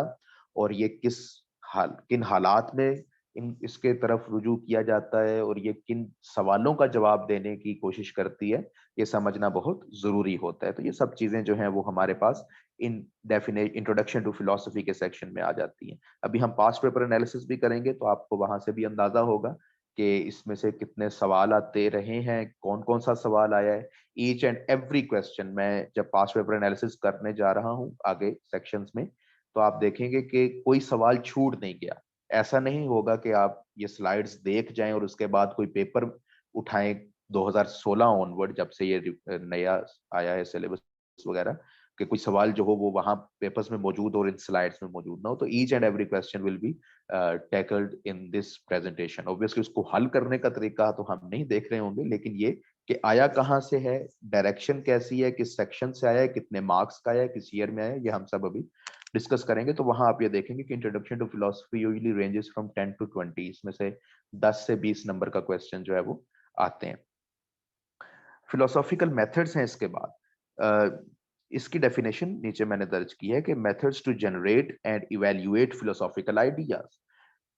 A: और ये किन हालात में इसके तरफ रुजू किया जाता है और ये किन सवालों का जवाब देने की कोशिश करती है, ये समझना बहुत जरूरी होता है। तो ये सब चीजें जो हैं वो हमारे पास in definite introduction to philosophy के सेक्शन में आ जाती हैं। अभी हम पास्ट पेपर एनालिसिस भी करेंगे तो आपको वहां से भी अंदाजा होगा कि इसमें से कितने सवाल आते रहे हैं, कौन कौन सा सवाल आया है। ईच एंड एवरी क्वेश्चन मैं जब पास्ट पेपर एनालिसिस करने जा रहा हूँ आगे सेक्शंस में, तो आप देखेंगे कि कोई सवाल छूट नहीं गया। ऐसा नहीं होगा कि आप ये स्लाइड्स देख जाएं और उसके बाद कोई पेपर उठाएं 2016 ऑनवर्ड, जब से ये नया आया है सिलेबस वगैरह, कि कोई सवाल जो हो वो वहां पेपर्स में मौजूद और इन स्लाइड्स में मौजूद ना हो। तो each and every question will be tackled in this presentation. Obviously उसको हल करने का तरीका तो हम नहीं देख रहे होंगे, लेकिन ये कि आया कहाँ से है, डायरेक्शन कैसी है, किस सेक्शन से आया है, कितने मार्क्स का आया है, किस ईयर में आया है, ये हम सब अभी डिस्कस करेंगे। तो वहां आप ये देखेंगे कि introduction to philosophy usually ranges from 10 to 20, इसमें से 10 से 20 नंबर का क्वेश्चन जो है वो आते हैं। फिलोसॉफिकल मेथड्स हैं इसके बाद। इसकी डेफिनेशन नीचे मैंने दर्ज की है कि methods to generate and evaluate philosophical ideas.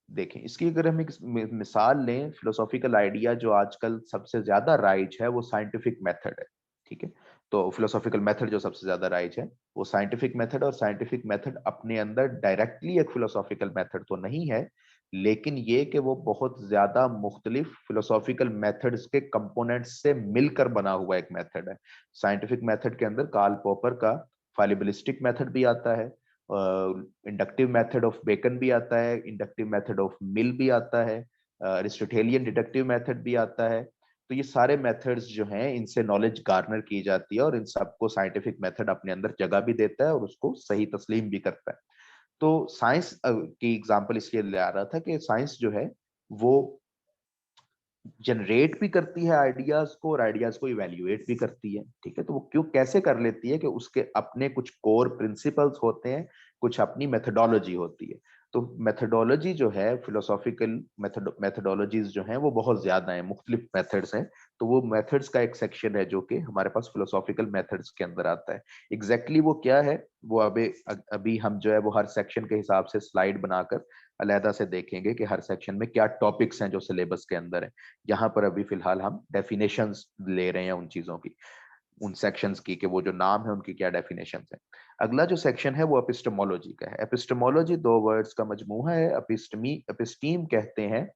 A: देखें, इसकी अगर हम एक मिसाल लें, फिलोसॉफिकल आइडिया जो आजकल सबसे ज्यादा राइज है वो साइंटिफिक मेथड है। ठीक है, तो फिलोसॉफिकल मेथड जो सबसे ज्यादा राइज है वो साइंटिफिक मेथड, और साइंटिफिक मेथड अपने अंदर डायरेक्टली एक फिलोसॉफिकल मेथड तो नहीं है, लेकिन ये कि वो बहुत ज्यादा मुख्तलिफ फिलोसॉफिकल मेथड्स के कंपोनेंट्स से मिलकर बना हुआ एक मेथड है। साइंटिफिक मेथड के अंदर कार्ल पॉपर का फाइलिबलिस्टिक मेथड भी आता है, इंडक्टिव मेथड ऑफ बेकन भी आता है, इंडक्टिव मेथड ऑफ मिल भी आता है, अरिस्टोटेलियन डिडक्टिव मेथड भी आता है। तो ये सारे मेथड्स जो हैं इनसे नॉलेज गार्नर की जाती है और इन सबको साइंटिफिक मेथड अपने अंदर जगह भी देता है और उसको सही तस्लीम भी करता है। तो साइंस की एग्जांपल इसलिए ले आ रहा था कि साइंस जो है वो जनरेट भी करती है आइडियाज को और आइडियाज को इवेल्युएट भी करती है। ठीक है, तो वो क्यों कैसे कर लेती है कि उसके अपने कुछ कोर प्रिंसिपल्स होते हैं, कुछ अपनी मेथडोलॉजी होती है। तो मेथडोलॉजी जो है, फिलोसॉफिकल मेथडोलॉजीज जो हैं वो बहुत ज्यादा हैं, मुख्तलिफ मेथड्स हैं। तो वो मेथड्स का एक सेक्शन है जो कि हमारे पास फिलोसॉफिकल मेथड्स के अंदर आता है। एग्जैक्टली वो क्या है वो अभी हम जो है वो हर सेक्शन के हिसाब से स्लाइड बनाकर अलहदा से देखेंगे कि हर सेक्शन में क्या टॉपिक्स हैं जो सिलेबस के अंदर है। यहाँ पर अभी फिलहाल हम डेफिनेशंस ले रहे हैं उन चीजों की, उन सेक्शंस की, कि वो जो नाम है उनकी क्या डेफिनेशंस है। अगला जो सेक्शन है वो एपिस्टेमोलॉजी का है। एपिस्टेमोलॉजी दो वर्ड्स का मजमूआ है। एपिस्टीम कहते हैं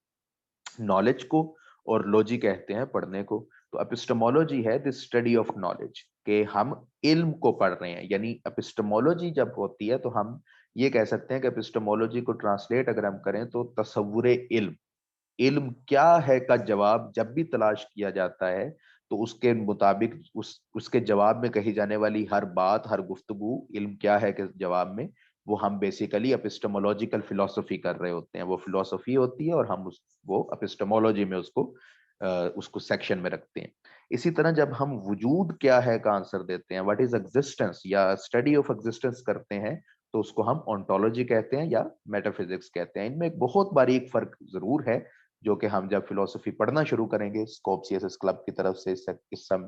A: नॉलेज को और लॉजी कहते हैं पढ़ने को। तो एपिस्टेमोलॉजी है द स्टडी ऑफ नॉलेज, कि हम इल्म को पढ़ रहे हैं। यानी एपिस्टेमोलॉजी जब होती है तो हम ये कह सकते हैं कि एपिस्टेमोलॉजी को ट्रांसलेट अगर हम करें तो तसव्वुर इल्म, इल्म क्या है का जवाब जब भी तलाश किया जाता है तो उसके मुताबिक उसके जवाब में कही जाने वाली हर बात, हर गुफ्तगू इल्म क्या है के जवाब में, वो हम बेसिकली एपिस्टेमोलॉजिकल फिलोसफी कर रहे होते हैं। वो फिलोसफी होती है और हम वो एपिस्टेमोलॉजी में उसको सेक्शन में रखते हैं। इसी तरह जब हम वजूद क्या है का आंसर देते हैं, व्हाट इज एग्जिस्टेंस, या स्टडी ऑफ एग्जिस्टेंस करते हैं, तो उसको हम ओंटोलॉजी कहते हैं या मेटाफिजिक्स कहते हैं। इनमें एक बहुत बारीक फर्क जरूर है जो कि हम जब फिलोसफी पढ़ना शुरू करेंगे स्कोप सीएसएस क्लब की तरफ से इस सम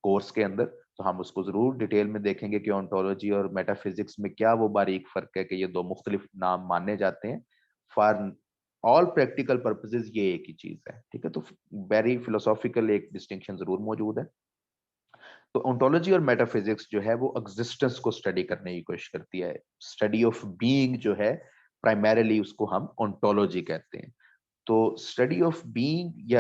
A: कोर्स के अंदर, तो हम उसको जरूर डिटेल में देखेंगे कि ओंटोलॉजी और मेटाफिजिक्स में क्या वो बारीक फर्क है कि ये दो मुख्तलिफ नाम माने जाते हैं। फॉर ऑल प्रैक्टिकल पर्पसेस ये एक ही चीज है। ठीक है, तो वेरी फिलोसॉफिकल एक डिस्टिंक्शन जरूर मौजूद है। तो ओंटोलॉजी और मेटाफिजिक्स जो है वो एग्जिस्टेंस को स्टडी करने की कोशिश करती है। स्टडी ऑफ बीइंग जो है प्राइमरीली उसको हम ओंटोलॉजी कहते हैं। तो स्टडी ऑफ बीइंग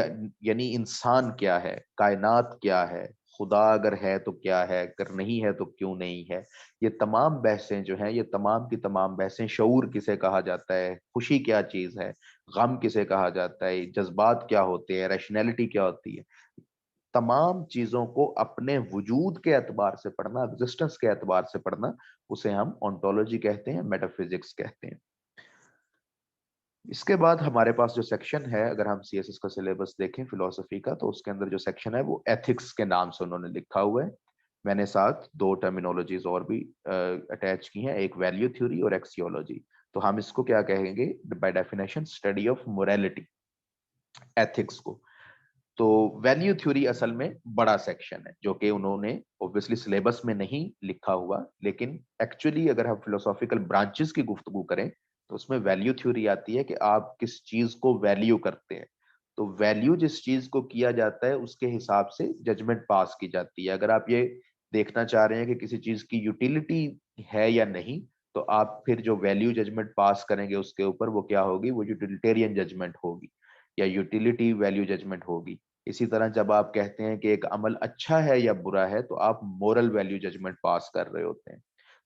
A: यानी इंसान क्या है, कायनात क्या है, खुदा अगर है तो क्या है, अगर नहीं है तो क्यों नहीं है। ये तमाम बहसें जो हैं, ये तमाम की तमाम बहसें, शऊर किसे कहा जाता है, खुशी क्या चीज है, गम किसे कहा जाता है, जज्बात क्या होते हैं, रैशनैलिटी क्या होती है, तमाम चीजों को अपने वजूद के एतबार से पढ़ना, एग्जिस्टेंस के एतबार से पढ़ना, उसे हम ओंटोलॉजी कहते हैं, मेटाफिजिक्स कहते हैं। इसके बाद हमारे पास जो सेक्शन है, अगर हम सीएसएस का सिलेबस देखें फिलोसफी का, तो उसके अंदर जो सेक्शन है वो एथिक्स के नाम से उन्होंने लिखा हुआ है। मैंने साथ दो टर्मिनोलॉजीज और भी अटैच की हैं, एक वैल्यू थ्योरी और एक्सियोलॉजी। तो हम इसको क्या कहेंगे, by definition study of morality, ethics को। तो वैल्यू थ्योरी असल में बड़ा सेक्शन है जो कि उन्होंने ऑब्वियसली सिलेबस में नहीं लिखा हुआ, लेकिन एक्चुअली अगर हम फिलोसॉफिकल ब्रांचेस की गुफ्तगू करें तो उसमें वैल्यू थ्योरी आती है कि आप किस चीज को वैल्यू करते हैं। तो वैल्यू जिस चीज को किया जाता है उसके हिसाब से जजमेंट पास की जाती है। अगर आप ये देखना चाह रहे हैं कि किसी चीज की यूटिलिटी है या नहीं, तो आप फिर जो वैल्यू जजमेंट पास करेंगे उसके ऊपर, वो क्या होगी, वो यूटिलिटेरियन जजमेंट होगी या यूटिलिटी वैल्यू जजमेंट होगी। इसी तरह जब आप कहते हैं कि एक अमल अच्छा है या बुरा है, तो आप मोरल वैल्यू जजमेंट पास कर रहे होते हैं।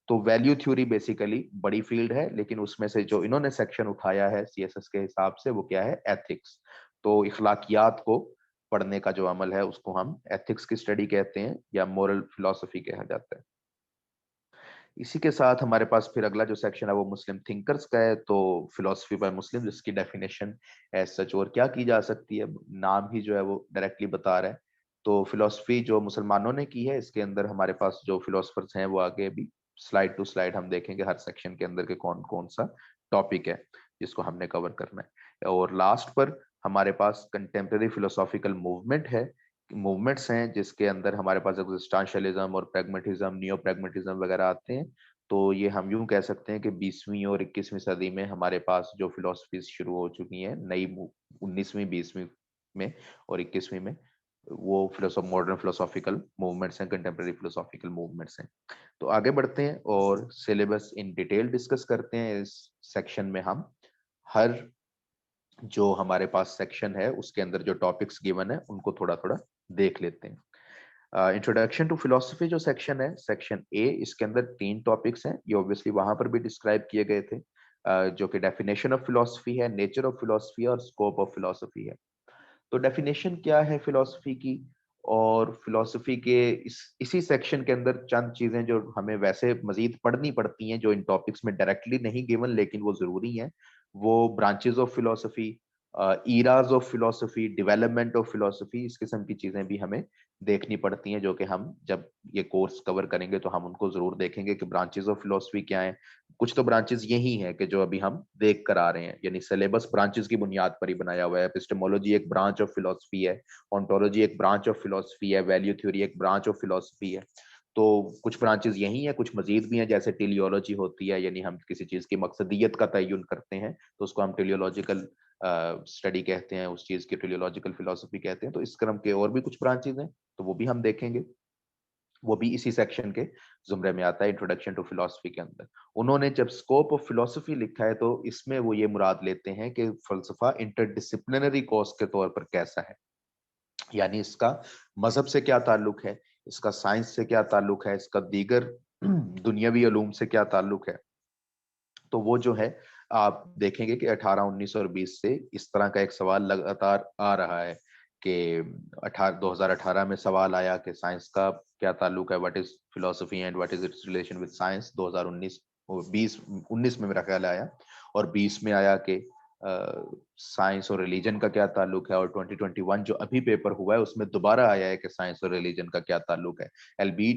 A: तो वैल्यू थ्योरी बेसिकली बड़ी फील्ड है, लेकिन उसमें से जो इन्होंने सेक्शन उठाया है सीएसएस के हिसाब से, वो क्या है, एथिक्स। तो इखलाकियात को पढ़ने का जो अमल है उसको हम एथिक्स की स्टडी कहते हैं या मोरल फिलोसफी कहा जाता है। इसी के साथ हमारे पास फिर अगला जो सेक्शन है वो मुस्लिम थिंकर्स का है। तो फिलोसफी बाय मुस्लिम, जिसकी डेफिनेशन एज सच और क्या की जा सकती है, नाम ही जो है वो डायरेक्टली बता रहा है। तो फिलोसफी जो मुसलमानों ने की है, इसके अंदर हमारे पास जो फिलोसफर्स हैं वो आगे भी स्लाइड टू स्लाइड हम देखेंगे हर सेक्शन के अंदर के कौन कौन सा टॉपिक है जिसको हमने कवर करना है। और लास्ट पर हमारे पास कंटेम्प्रेरी फिलोसॉफिकल मूवमेंट है, मूवमेंट्स हैं जिसके अंदर हमारे पास एग्जिस्टेंशियलिज्म और प्रैग्मेटिज्म, नियो प्रैग्मेटिज्म वगैरह आते हैं। तो ये हम यूं कह सकते हैं कि 20वीं और 21वीं सदी में हमारे पास जो फिलोसफीज शुरू हो चुकी हैं नई, 19वीं 20वीं में और 21वीं में, वो मॉडर्न फिलोसॉफिकल मूवमेंट्स हैं, कंटेम्प्रेरी फिलोसॉफिकल मूवमेंट्स हैं। तो आगे बढ़ते हैं और सिलेबस इन डिटेल डिस्कस करते हैं। इस सेक्शन में हम हर जो हमारे पास सेक्शन है उसके अंदर जो टॉपिक्स गिवन है उनको थोड़ा थोड़ा देख लेते हैं। इंट्रोडक्शन टू फिलोसफी जो सेक्शन है, सेक्शन ए, इसके अंदर 3 टॉपिक्स हैं। ये ऑब्वियसली वहां पर भी डिस्क्राइब किए गए थे, जो कि डेफिनेशन ऑफ फिलोसफी है, नेचर ऑफ फिलोसफी और स्कोप ऑफ फिलोसफी है। तो डेफिनेशन क्या है फिलोसफी की, और फिलोसफी के इसी सेक्शन के अंदर चंद चीजें जो हमें वैसे मजीद पढ़नी पड़ती हैं, जो इन टॉपिक्स में डायरेक्टली नहीं गिवन लेकिन वो जरूरी हैं, वो branches of philosophy, ईराज of philosophy, development of philosophy, इस किस्म की चीजें भी हमें देखनी पड़ती हैं, जो कि हम जब ये कोर्स कवर करेंगे तो हम उनको जरूर देखेंगे कि ब्रांचेस ऑफ फिलोसफी क्या है। कुछ तो ब्रांचेस यही हैं कि जो अभी हम देख कर आ रहे हैं, यानी सिलेबस ब्रांचेस की बुनियाद पर ही बनाया हुआ है। एपिस्टेमोलॉजी एक ब्रांच ऑफ फिलोसफी है, ओंटोलॉजी एक ब्रांच ऑफ फिलोसफी है, वैल्यू थ्योरी एक ब्रांच ऑफ फिलोसफी है। तो कुछ ब्रांचेस यही है, कुछ मजीद भी हैं, जैसे टेलियोलॉजी होती है, यानी हम किसी चीज की मकसदियत का तयन करते हैं तो उसको हम टेलियोलॉजिकल स्टडी कहते हैं, उस चीज की टेलियोलॉजिकल फिलोसफी कहते हैं। तो इस क्रम के और भी कुछ ब्रांचेस हैं, तो वो भी हम देखेंगे। वो भी इसी सेक्शन के जुमरे में आता है, इंट्रोडक्शन टू फिलोसफी के अंदर। उन्होंने जब स्कोप ऑफ फिलोसफी लिखा है तो इसमें वो ये मुराद लेते हैं कि फलसफा इंटरडिसिप्लिनरी कोर्स के तौर पर कैसा है, यानी इसका मजहब से क्या ताल्लुक है, इसका साइंस से क्या ताल्लुक है, इसका दीगर दुनियावी उलूम से क्या ताल्लुक है। तो वो जो है, आप देखेंगे कि 18, 19 और 20 से इस तरह का एक सवाल लगातार आ रहा है कि 2018 में सवाल आया कि साइंस का क्या ताल्लुक है, what is philosophy and what is it's relation with science. 2019 और 20, 19 में मेरा ख्याल आया, और 20 में आया कि साइंस और रिलीजन का क्या ताल्लुक है, और 2021 जो अभी पेपर हुआ है उसमें दोबारा आया है कि साइंस और रिलीजन का क्या ताल्लुक है। एलबी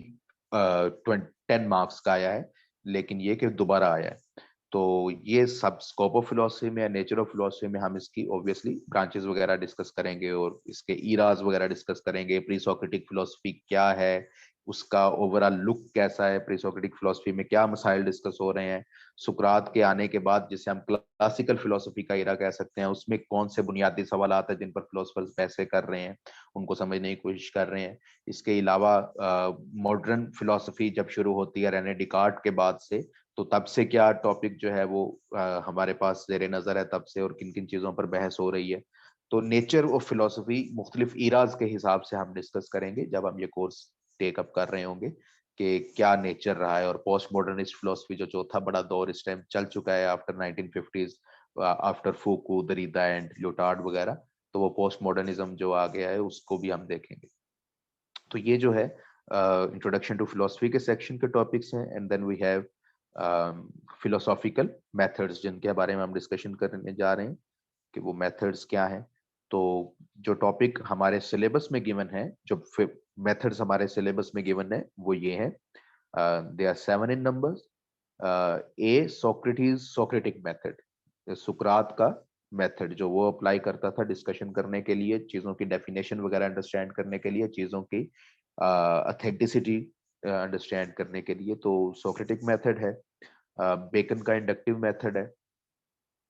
A: 10 मार्क्स का आया है, लेकिन ये कि दोबारा आया है। तो ये सब स्कोप ऑफ फिलोसफी में, नेचर ऑफ फिलोसफी में हम इसकी ऑब्वियसली ब्रांचेस वगैरह डिस्कस करेंगे और इसके ईराज वगैरह डिस्कस करेंगे। प्री सोक्रेटिक फिलोसफी क्या है, उसका ओवरऑल लुक कैसा है, प्री सोक्रेटिक फिलोसफी में क्या मसाइल डिस्कस हो रहे हैं, सुकरात के आने के बाद जिसे हम क्लासिकल फिलोसफी का ईरा कह सकते हैं, उसमें कौन से बुनियादी सवाल आते हैं जिन पर फिलोसफर्स बहसें कर रहे हैं, उनको समझने की कोशिश कर रहे हैं। इसके अलावा मॉडर्न फिलोसफी जब शुरू होती है रेने डिकार्ट के बाद से, तो तब से क्या टॉपिक जो है वो हमारे पास जेर नजर है तब से, और किन किन चीजों पर बहस हो रही है। तो नेचर ऑफ फिलोसफी मुख्तलिफ ईराज के हिसाब से हम डिस्कस करेंगे जब हम ये कोर्स टेकअप कर रहे होंगे कि क्या नेचर रहा है। और पोस्ट मॉडर्निस्ट फिलोसफी जो चौथा बड़ा दौर इस टाइम चल चुका है after 1950s, after Foucault, Derrida and Lyotard वगैरह, तो वो पोस्ट मॉडर्निज्म जो आ गया है उसको भी हम देखेंगे। तो ये जो है इंट्रोडक्शन टू फिलोसफी के सेक्शन के टॉपिक्स हैं। And then we have philosophical methods, जिनके बारे में हम डिस्कशन करने जा रहे हैं कि वो मेथड्स क्या हैं। तो जो टॉपिक हमारे सिलेबस में गिवन है, जो मेथड्स हमारे सिलेबस में गिवन है, वो ये है, they are 7 in numbers. A, Socrates Socratic method, सुकरात का मेथड जो वो अप्लाई करता था डिस्कशन करने के लिए, चीजों की डेफिनेशन वगैरह अंडरस्टैंड करने के लिए, चीजों की ऑथेंटिसिटी अंडरस्टैंड करने के लिए, तो सोक्रेटिक मेथड है। बेकन का इंडक्टिव मेथड है,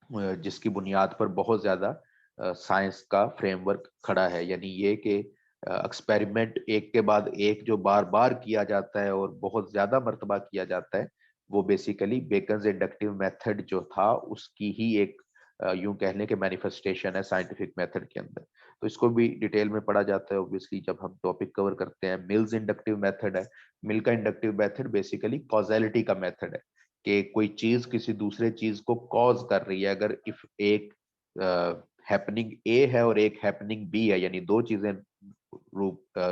A: जिसकी बुनियाद पर बहुत ज्यादा साइंस का फ्रेमवर्क खड़ा है। यानी ये कि एक्सपेरिमेंट एक के बाद एक जो बार बार किया जाता है और बहुत ज्यादा मर्तबा किया जाता है, वो बेसिकली बेकन्स इंडक्टिव मेथड जो था उसकी ही एक यूं कह लें कि मैनिफेस्टेशन है साइंटिफिक मेथड के अंदर। तो इसको भी डिटेल में पढ़ा जाता है ऑब्वियसली जब हम टॉपिक कवर करते हैं। मिल्स इंडक्टिव मेथड है। मिल का इंडक्टिव मेथड बेसिकली कॉजेलिटी का मेथड है कि कोई चीज किसी दूसरे चीज को कॉज कर रही है। अगर इफ एक हैपनिंग ए है और एक हैपनिंग बी है, यानी दो चीजें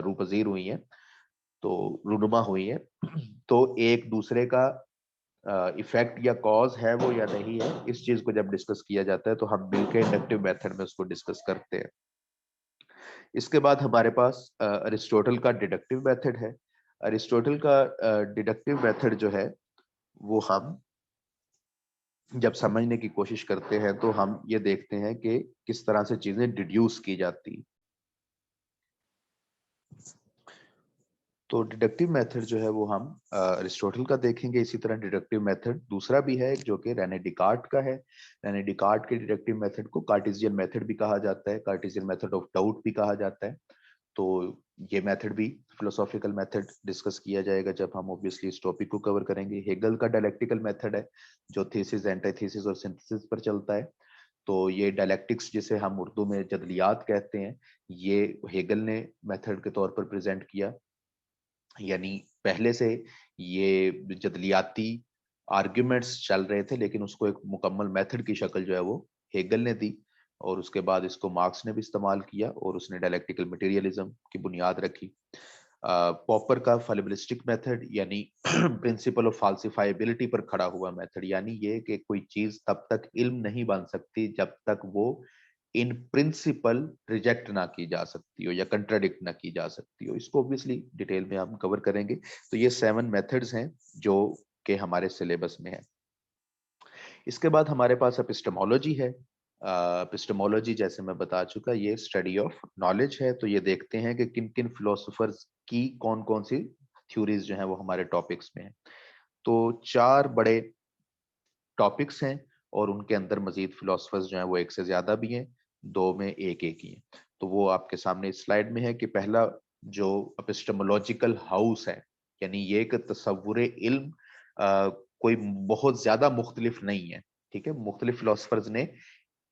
A: रूपजीर हुई हैं, तो रूनुमा हुई है, तो एक दूसरे का इफेक्ट या कॉज है वो या नहीं है, इस चीज को जब डिस्कस किया जाता है तो हम मिलकर इंडक्टिव मेथड में उसको डिस्कस करते हैं। इसके बाद हमारे पास अरिस्टोटल का डिडक्टिव मेथड है। अरिस्टोटल का डिडक्टिव मेथड जो है वो हम जब समझने की कोशिश करते हैं तो हम ये देखते हैं कि किस तरह से चीजें डिड्यूस की जाती। तो डिडक्टिव मेथड जो है वो हम अरिस्टोटल का देखेंगे। इसी तरह डिडक्टिव मेथड दूसरा भी है जो कि रेने डिकार्ट का है। रेने डिकार्ट के डिडक्टिव मेथड को कार्टेशियन मेथड भी कहा जाता है, कार्टेशियन मेथड ऑफ डाउट भी कहा जाता है। तो ये मेथड भी फिलोसॉफिकल मेथड डिस्कस किया जाएगा जब हम ऑब्वियसली इस टॉपिक को कवर करेंगे। हेगल का डायलेक्टिकल मेथड है जो थीसिस, एंटीथीसिस और सिंथेसिस पर चलता है। तो ये डायलेक्टिक्स जिसे हम उर्दू में जदलियात कहते हैं, ये हेगल ने मेथड के तौर पर प्रेजेंट किया। यानी पहले से ये जदलियाती आर्ग्यूमेंट्स चल रहे थे लेकिन उसको एक मुकम्मल मेथड की शक्ल जो है वो हेगल ने दी, और उसके बाद इसको मार्क्स ने भी इस्तेमाल किया और उसने डायलेक्टिकल मटेरियलिज्म की बुनियाद रखी। पॉपर का फलिबिलिस्टिक मेथड यानी प्रिंसिपल ऑफ फाल्सिफाइबिलिटी पर खड़ा हुआ मेथड, यानी ये कि कोई चीज तब तक इल्म नहीं बन सकती जब तक वो इन प्रिंसिपल रिजेक्ट ना की जा सकती हो या कंट्राडिक्ट ना की जा सकती हो। इसको ऑब्वियसली डिटेल में हम कवर करेंगे। तो ये 7 मेथड्स हैं जो कि हमारे सिलेबस में है। इसके बाद हमारे पास एपिस्टेमोलॉजी है। एपिस्टेमोलॉजी जैसे मैं बता चुका, ये स्टडी ऑफ नॉलेज है। तो ये देखते हैं कि किन किन फिलोसोफर्स की कौन कौन सी थ्योरीज जो हैं वो हमारे टॉपिक्स में है। तो 4 बड़े टॉपिक्स हैं और उनके अंदर मजीद फिलोसफर्स जो हैं वो एक से ज्यादा भी हैं, दो में एक एक ही हैं। तो वो आपके सामने इस स्लाइड में है कि पहला जो एपिस्टेमोलॉजिकल हाउस है, यानी ये एक तस्वुर इल्म कोई बहुत ज्यादा मुख्तलिफ नहीं है। ठीक है, मुख्तलिफ फिलोसफर्स ने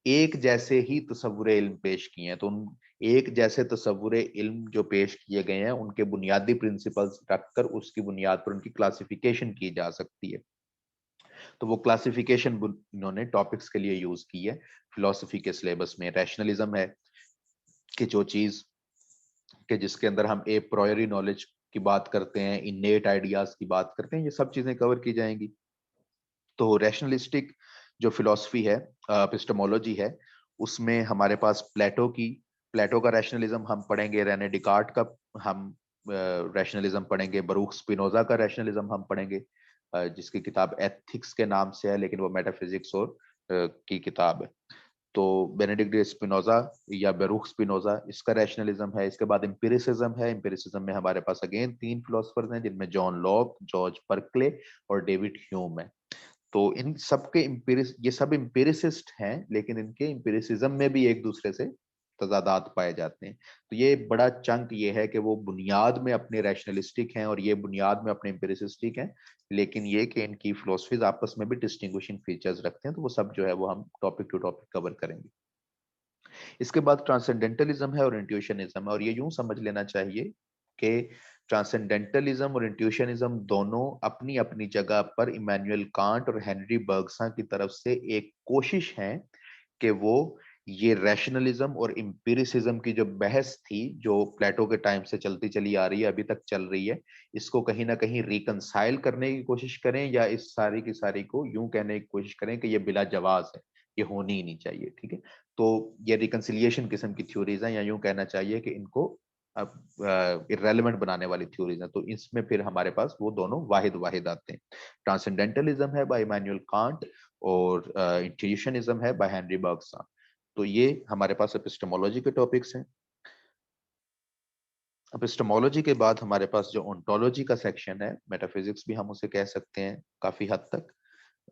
A: एक जैसे ही तस्वुर इल्म पेश किए हैं। तो उन एक जैसे तस्वुर इल्म जो पेश किए गए हैं उनके बुनियादी प्रिंसिपल्स रखकर उसकी बुनियाद पर उनकी क्लासिफिकेशन की जा सकती है। तो वो क्लासिफिकेशन इन्होंने टॉपिक्स के लिए यूज की है फिलोसफी के सिलेबस में। रैशनलिज्म है कि जो चीज के जिसके अंदर हम ए प्रायोरी नॉलेज की बात करते हैं, इनेट आइडियाज की बात करते हैं, ये सब चीजें कवर की जाएंगी। तो रैशनलिस्टिक जो फिलोसफी है, एपिस्टेमोलॉजी है, उसमें हमारे पास प्लेटो का रैशनलिज्म हम पढ़ेंगे, रेने डिकार्ट का हम रैशनलिज्म पढ़ेंगे, बरूख स्पिनोजा का रैशनलिज्म हम पढ़ेंगे, जिसकी किताब एथिक्स के नाम से है लेकिन वो मेटाफिजिक्स और की किताब है। तो बेनेडिक्ट डे स्पिनोजा या बरूख स्पिनोजा, इसका रैशनलिज्म है। इसके बाद एम्पिरिसिज्म है। एम्पिरिसिज्म में हमारे पास अगेन 3 फिलोसफर्स हैं जिनमें जॉन लॉक, जॉर्ज बर्कले और डेविड ह्यूम है। तो इन सबके ये सब एम्पिरिसिस्ट हैं लेकिन इनके एम्पिरिसिज्म में भी एक दूसरे से तजादात पाए जाते हैं। तो ये बड़ा चंक ये है कि वो बुनियाद में अपने रैशनलिस्टिक हैं और ये बुनियाद में अपने एम्पिरिसिस्टिक हैं, लेकिन ये कि इनकी फिलोसफीज आपस में भी डिस्टिंग्विशिंग फीचर्स रखते हैं। तो वो सब जो है वो हम टॉपिक टू टॉपिक कवर करेंगे। इसके बाद ट्रांसेंडेंटलिज्म है और इंट्यूशनिज्म है, और ये यूं समझ लेना चाहिए कि ट्रांसेंडेंटलिज्म और इंट्यूशनिज्म दोनों अपनी अपनी जगह पर इमैनुअल कांट और हेनरी बर्गसन की तरफ से एक कोशिश है कि वो ये रैशनलिज्म और एम्पिरिसिज्म की जो बहस थी जो प्लेटो के टाइम से चलती चली आ रही है, अभी तक चल रही है, इसको कहीं ना कहीं रिकंसाइल करने की कोशिश करें या इस सारी की सारी को यूं कहने की कोशिश करें कि ये बिला जवाज है, ये होनी ही नहीं चाहिए। ठीक है, तो ये रिकंसिलिएशन किस्म की थ्योरीज हैं, या यूं कहना चाहिए कि इनको अब इरेलीवेंट बनाने वाली थ्योरीज हैं। तो इसमें फिर हमारे पास वो दोनों वाहिद वाहिद आते हैं। ट्रांसेंडेंटलिज्म है बाय इमैनुअल कांट और इंट्यूशनिज्म है बाय हेनरी बर्गसन। तो ये हमारे पास एपिस्टेमोलॉजी के टॉपिक्स हैं। एपिस्टेमोलॉजी के बाद हमारे पास जो ओंटोलॉजी का सेक्शन है, मेटाफिजिक्स भी हम उसे कह सकते हैं काफी हद तक।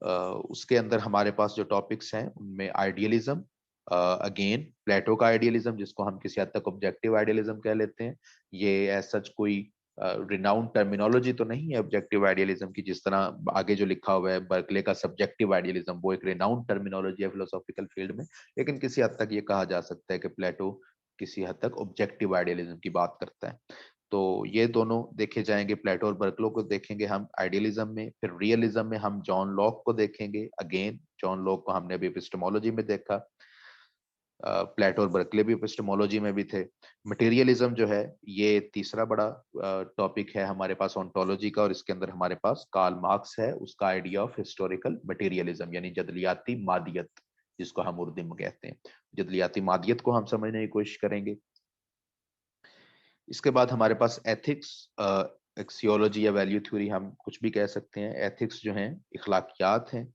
A: उसके अंदर हमारे पास जो टॉपिक्स हैं उनमें आइडियलिज्म, अगेन प्लेटो का आइडियलिज्म जिसको हम किसी हद तक ऑब्जेक्टिव आइडियलिज्म कह लेते हैं। ये एज सच कोई रिनाउंड टर्मिनोलॉजी तो नहीं है ऑब्जेक्टिव आइडियलिज्म की, जिस तरह आगे जो लिखा हुआ है बर्कले का सब्जेक्टिव आइडियलिज्म, वो एक रिनाउंड टर्मिनोलॉजी है फिलोसॉफिकल फील्ड में। लेकिन किसी हद तक ये कहा जा सकता है कि प्लेटो किसी हद तक ऑब्जेक्टिव आइडियलिज्म की बात करता है। तो ये दोनों देखे जाएंगे, प्लेटो और बर्कलो को देखेंगे हम आइडियलिज्म में। फिर रियलिज्म में हम जॉन लॉक को देखेंगे। अगेन जॉन लॉक को हमने अभी एपिस्टेमोलॉजी में देखा, प्लेटो और बर्कले भी एपिस्टेमोलॉजी में भी थे। मटेरियलिज्म जो है ये तीसरा बड़ा टॉपिक है हमारे पास ओंटोलॉजी का, और इसके अंदर हमारे पास कार्ल मार्क्स है, उसका आइडिया ऑफ हिस्टोरिकल मटेरियलिज्म यानी जदलियाती मादियत, जिसको हम उर्दू में कहते हैं। जदलियाती मादियत को हम समझने की कोशिश करेंगे। इसके बाद हमारे पास एथिक्स, एक्सियोलॉजी या वैल्यू थ्योरी हम कुछ भी कह सकते हैं। एथिक्स जो हैं इखलाकियात हैं,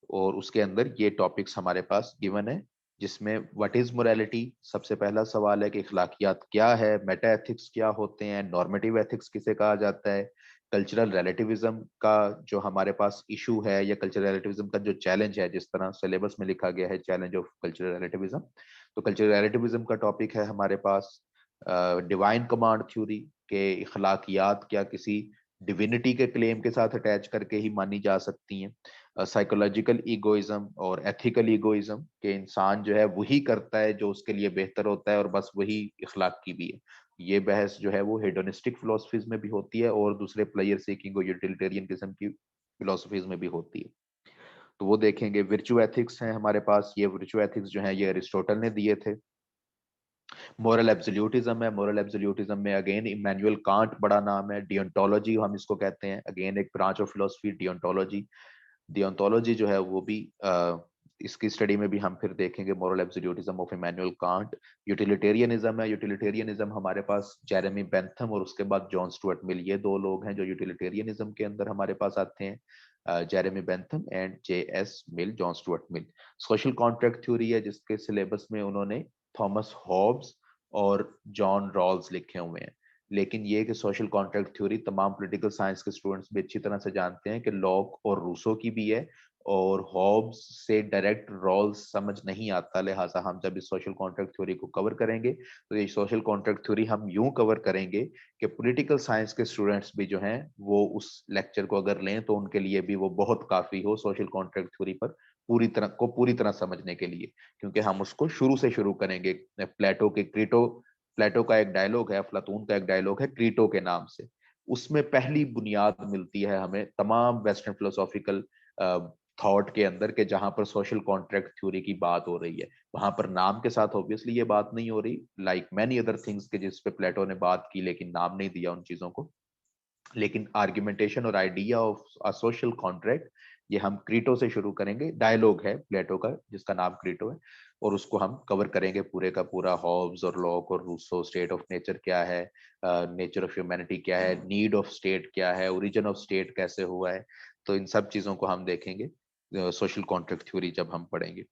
A: और उसके अंदर ये टॉपिक्स हमारे पास गिवन है, जिसमें व्हाट इज मोरालिटी सबसे पहला सवाल है कि इखलाकियात क्या है, मेटा एथिक्स क्या होते हैं, नॉर्मेटिव एथिक्स किसे कहा जाता है, कल्चरल रिलेटिविज्म का जो हमारे पास इशू है या कल्चरल रिलेटिविज्म का जो चैलेंज है, जिस तरह सिलेबस में लिखा गया है चैलेंज ऑफ कल्चरल रिलेटिविज्म, तो कल्चरल रिलेटिविज्म का टॉपिक है हमारे पास। डिवाइन कमांड थ्योरी के इखलाकियात क्या किसी डिविनिटी के क्लेम के साथ अटैच करके ही मानी जा सकती हैं। साइकोलॉजिकल ईगोइज्म और एथिकल ईगोइज्म के इंसान जो है वही करता है जो उसके लिए बेहतर होता है, और बस वही इखलाक की भी है। ये बहस जो है वो हेडोनिस्टिक फिलोसफीज में भी होती है और दूसरे प्लेयर सीकिंग और यूटिलिटेरियन किस्म की फिलोसफीज में भी होती है। तो वो देखेंगे। विर्चू एथिक्स हैं हमारे पास। ये विर्चू एथिक्स जो है ये अरिस्टोटल ने दिए थे। मोरल एब्सोल्यूटिज्म है। मोरल एब्सोल्यूटिज्म में अगेन इमैनुअल कांट बड़ा नाम है। डियोंटोलॉजी हम इसको कहते हैं, अगेन एक ब्रांच ऑफ फिलोसफी डियोंटोलॉजी। डियोंटोलॉजी जो है वो भी इसकी स्टडी में भी हम फिर देखेंगे moral absolutism of Immanuel Kant. Utilitarianism है। यूटिलिटेरियनिज्म हमारे पास जेरेमी बेंथम और उसके बाद जॉन स्टुअर्ट मिल, ये दो लोग हैं जो यूटिलिटेरियनिज्म के अंदर हमारे पास आते हैं, Jeremy Bentham and J S mill, John Stuart Mill. Social contract theory है जिसके सिलेबस में उन्होंने थॉमस हॉब्स और जॉन रॉल्स लिखे हुए हैं। लेकिन ये कि सोशल कॉन्ट्रैक्ट थ्योरी तमाम पॉलिटिकल साइंस के स्टूडेंट्स भी अच्छी तरह से जानते हैं कि लॉक और रूसो की भी है, और हॉब्स से डायरेक्ट रॉल्स समझ नहीं आता। लिहाजा हम जब इस सोशल कॉन्ट्रैक्ट थ्योरी को कवर करेंगे तो ये सोशल कॉन्ट्रैक्ट थ्योरी हम यूं कवर करेंगे कि पॉलिटिकल साइंस के स्टूडेंट्स भी जो हैं वो उस लेक्चर को अगर लें तो उनके लिए भी वो बहुत काफी हो सोशल कॉन्ट्रैक्ट थ्योरी पर पूरी तरह समझने के लिए, क्योंकि हम उसको शुरू से शुरू करेंगे। प्लेटो का एक डायलॉग है, अफलातून का एक डायलॉग है क्रीटो के नाम से, उसमें पहली बुनियाद मिलती है हमें तमाम वेस्टर्न फिलोसॉफिकल थॉट के अंदर के जहां पर सोशल कॉन्ट्रैक्ट थ्योरी की बात हो रही है। वहां पर नाम के साथ ऑब्वियसली ये बात नहीं हो रही, लाइक मैनी अदर थिंग्स के जिस पे प्लेटो ने बात की लेकिन नाम नहीं दिया उन चीजों को। लेकिन आर्ग्यूमेंटेशन और idea of a social contract ये हम क्रीटो से शुरू करेंगे। डायलॉग है प्लेटो का जिसका नाम क्रीटो है, और उसको हम कवर करेंगे पूरे का पूरा। हॉब्स और लॉक और रूसो, स्टेट ऑफ नेचर क्या है, नेचर ऑफ ह्यूमैनिटी क्या है, नीड ऑफ स्टेट क्या है, ओरिजिन ऑफ स्टेट कैसे हुआ है, तो इन सब चीजों को हम देखेंगे सोशल कॉन्ट्रैक्ट थ्योरी जब हम पढ़ेंगे।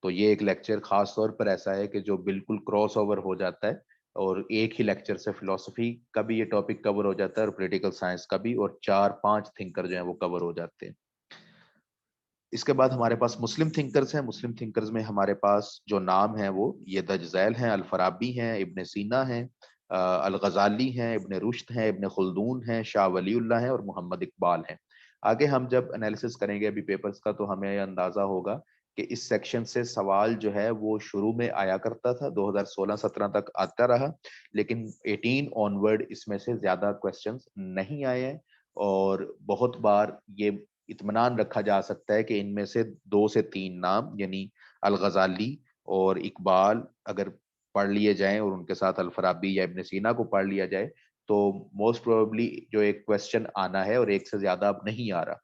A: तो ये एक लेक्चर खास तौर पर ऐसा है कि जो बिल्कुल क्रॉस ओवर हो जाता है, और एक ही लेक्चर से फिलोसफी का भी ये टॉपिक कवर हो जाता है और पॉलिटिकल साइंस का भी, और 4-5 थिंकर जो है वो कवर हो जाते हैं। इसके बाद हमारे पास मुस्लिम थिंकर्स हैं। मुस्लिम थिंकर्स में हमारे पास जो नाम है वो ये दजैल हैं, अल फराबी हैं, इब्न सीना हैं, अल गजाली हैं, इब्न रुश्द हैं, इब्न खुल्दून हैं, शाह वलीउल्लाह हैं और मोहम्मद इकबाल हैं। आगे हम जब एनालिसिस करेंगे अभी पेपर्स का तो हमें अंदाजा होगा कि इस सेक्शन से सवाल जो है वो शुरू में आया करता था, 2016-17 तक आता रहा, लेकिन 18 ऑनवर्ड इसमें से ज्यादा क्वेश्चंस नहीं आए हैं। और बहुत बार ये इत्मीनान रखा जा सकता है कि इनमें से 2 से 3 नाम यानी अल गजाली और इकबाल अगर पढ़ लिए जाएं और उनके साथ अल फराबी या इब्न सीना को पढ़ लिया जाए तो मोस्ट प्रोबेबली जो एक क्वेश्चन आना है, और एक से ज्यादा अब नहीं आ रहा,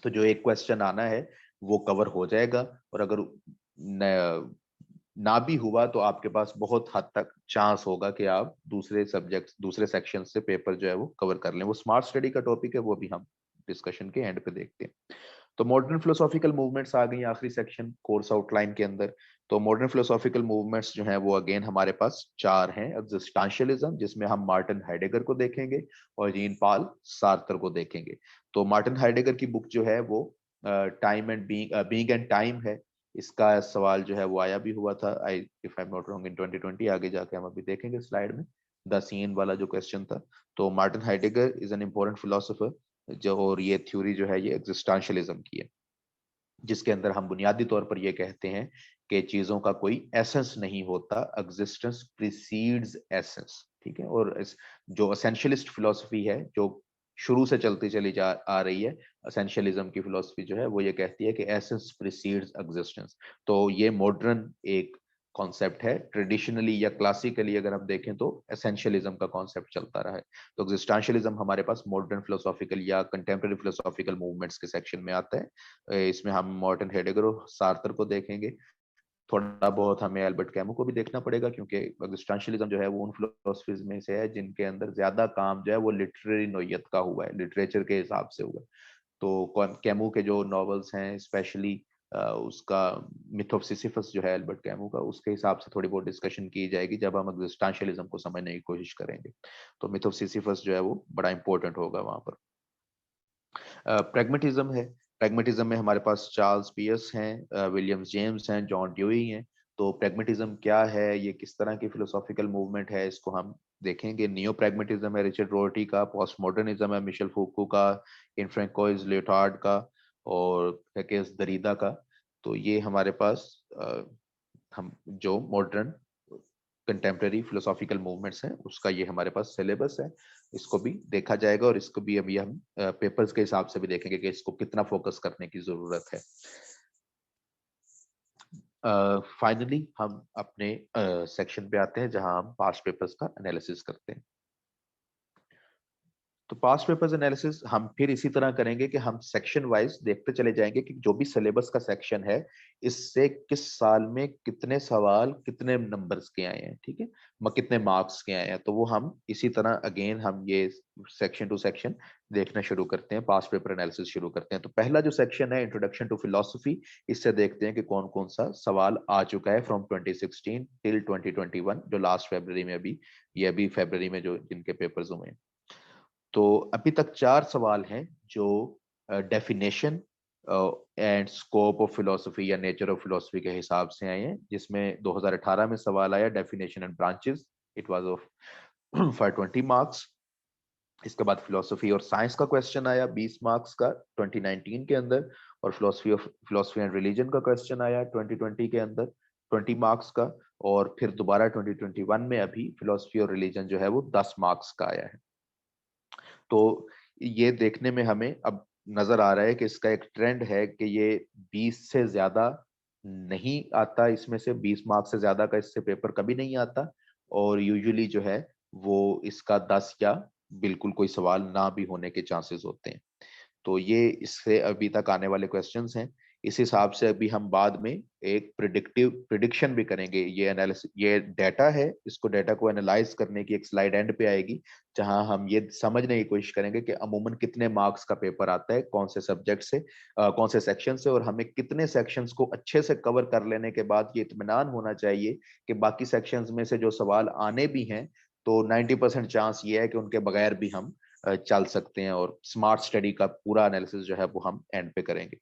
A: तो जो एक क्वेश्चन आना है वो कवर हो जाएगा। और अगर ना भी हुआ तो आपके पास बहुत हद तक चांस होगा कि आप दूसरे सब्जेक्ट दूसरे सेक्शन से पेपर जो है वो कवर कर लें। वो स्मार्ट स्टडी का टॉपिक है, वो भी हम डिस्कशन के एंड पे देखते हैं। तो मॉडर्न फिलोसॉफिकल मूवमेंट्स आ गई आखिरी सेक्शन कोर्स आउटलाइन के अंदर। तो मॉडर्न फिलोसॉफिकल मूवमेंट्स जो हैं वो अगेन हमारे पास 4 हैं। एग्जिस्टेंशियलिज्म जिसमें हम मार्टिन हाइडेगर को देखेंगे और जीन पॉल सार्त्र को देखेंगे। तो मार्टिन हाइडेगर की बुक जो है वो time and being and time है, इसका सवाल जो है वो आया भी हुआ था, I if I am not wrong in 2020। आगे जाके हम अभी देखेंगे स्लाइड में द सीन वाला जो क्वेश्चन था। तो Martin Heidegger is an important philosopher जो, और ये थ्योरी जो है ये एग्जिस्टेंशियलिज्म की है, जिसके अंदर हम बुनियादी तौर पर ये कहते हैं कि चीजों का कोई एसेंस नहीं होता, एग्जिस्टेंस प्रीसीड्स एसेंस। ठीक है, और जो एसेंशियलिस्ट फिलोसफी है जो शुरू से चलती चली जा आ रही है, एसेंशियलिज्म की फिलोसफी जो है वो ये कहती है कि एसेंस प्रीसीड्स एग्जिस्टेंस। तो ये मॉडर्न एक कॉन्सेप्ट है। ट्रेडिशनली या क्लासिकली अगर हम देखें तो एसेंशियलिज्म का कॉन्सेप्ट चलता रहा है। तो एग्जिस्टेंशियलिज्म हमारे पास मॉडर्न फिलोसॉफिकल या कंटेम्प्रेरी फिलोसॉफिकल मूवमेंट्स के सेक्शन में आता है। इसमें हम मार्टिन हेडेगर और सार्थर को देखेंगे, थोड़ा बहुत हमें एल्बर्ट कैमू को भी देखना पड़ेगा, क्योंकि एग्जिस्टेंशियलिज्म जो है वो उन फिलोसफीज में से है जिनके अंदर ज्यादा काम जो है वो लिटरेरी नोयत का हुआ है, लिटरेचर के हिसाब से हुआ है। तो कैमू के जो नॉवेल्स हैं, स्पेशली उसका मिथ ऑफ सिसिफस जो है एल्बर्ट कैमू का, उसके हिसाब से थोड़ी बहुत डिस्कशन की जाएगी जब हम एग्जिस्टेंशियलिज्म को समझने की कोशिश करेंगे। तो मिथ ऑफ सिसिफस जो है वो बड़ा इंपॉर्टेंट होगा वहां पर। प्रैग्मेटिज्म है। प्रैग्मेटिज्म में हमारे पास चार्ल्स पियर्स हैं, विलियम्स जेम्स हैं, जॉन ड्यूई हैं। तो प्रैग्मेटिज्म क्या है, ये किस तरह की फिलोसॉफिकल मूवमेंट है, इसको हम देखेंगे। नियो प्रैग्मेटिज्म है रिचर्ड रोटी का, पोस्ट मॉडर्निज्म है मिशेल फूको का, इनफ्रेंकोइज लियोटार्ड का, और हैकेस दरीदा का। तो ये हमारे पास हम जो मॉडर्न कंटेम्प्रेरी फिलोसॉफिकल मूवमेंट्स हैं उसका ये हमारे पास सिलेबस है, इसको भी देखा जाएगा, और इसको भी अभी हम पेपर्स के हिसाब से भी देखेंगे कि इसको कितना फोकस करने की जरूरत है। फाइनली हम अपने सेक्शन पे आते हैं जहां हम पास्ट पेपर्स का एनालिसिस करते हैं। तो पास्ट पेपर्स एनालिसिस हम फिर इसी तरह करेंगे कि हम सेक्शन वाइज देखते चले जाएंगे कि जो भी सिलेबस का सेक्शन है इससे किस साल में कितने सवाल कितने नंबर्स के आए हैं, ठीक है, कितने मार्क्स के आए हैं। तो वो हम इसी तरह अगेन हम ये सेक्शन टू सेक्शन देखना शुरू करते हैं, पास्ट पेपर एनालिसिस शुरू करते हैं। तो पहला जो सेक्शन है इंट्रोडक्शन टू फिलोसफी, इससे देखते हैं कि कौन कौन सा सवाल आ चुका है फ्रॉम 2016 टिल 2021, जो लास्ट फरवरी में अभी, ये अभी फरवरी में जो जिनके पेपर्स हुए हैं। तो अभी तक 4 सवाल हैं जो definition and scope of philosophy या नेचर ऑफ फिलोसफी के हिसाब से आए हैं, जिसमें 2018 में सवाल आया definition and branches, it was of for 20 marks. इसके बाद फिलोसफी और साइंस का क्वेश्चन आया 20 मार्क्स का 2019 के अंदर, और फिलोसफी एंड रिलीजन का क्वेश्चन आया 2020 के अंदर 20 मार्क्स का, और फिर दोबारा 2021 में अभी फिलोसफी और रिलीजन जो है वो 10 मार्क्स का आया है। तो ये देखने में हमें अब नजर आ रहा है कि इसका एक ट्रेंड है कि ये 20 से ज्यादा नहीं आता, इसमें से 20 मार्क्स से ज्यादा का इससे पेपर कभी नहीं आता, और यूजुअली जो है वो इसका 10 या बिल्कुल कोई सवाल ना भी होने के चांसेस होते हैं। तो ये इससे अभी तक आने वाले क्वेश्चंस हैं। इस हिसाब से अभी हम बाद में एक प्रिडिक्शन भी करेंगे। ये एनालिसिस, ये डाटा है, इसको डाटा को एनालाइज करने की एक स्लाइड एंड पे आएगी, जहां हम ये समझने की कोशिश करेंगे कि अमूमन कितने मार्क्स का पेपर आता है, कौन से सब्जेक्ट से, कौन से सेक्शन से, और हमें कितने सेक्शंस को अच्छे से कवर कर लेने के बाद ये इत्मीनान होना चाहिए कि बाकी सेक्शंस में से जो सवाल आने भी हैं तो 90% चांस ये है कि उनके बगैर भी हम चल सकते हैं, और स्मार्ट स्टडी का पूरा एनालिसिस जो है वो हम एंड पे करेंगे।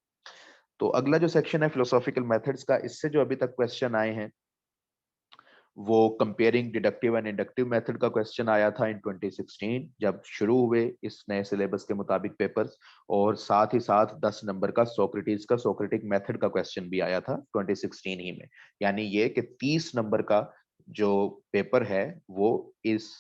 A: तो अगला जो सेक्शन है फिलोसॉफिकल मेथड्स का, इससे जो अभी तक क्वेश्चन आए हैं वो comparing deductive and inductive method का क्वेश्चन आया था इन 2016 जब शुरू हुए इस नए सिलेबस के मुताबिक पेपर्स, और साथ ही साथ 10 नंबर का सोक्रेटिस का सोक्रेटिक मेथड का क्वेश्चन भी आया था 2016 ही में। यानी ये कि 30 नंबर का जो पेपर है वो इस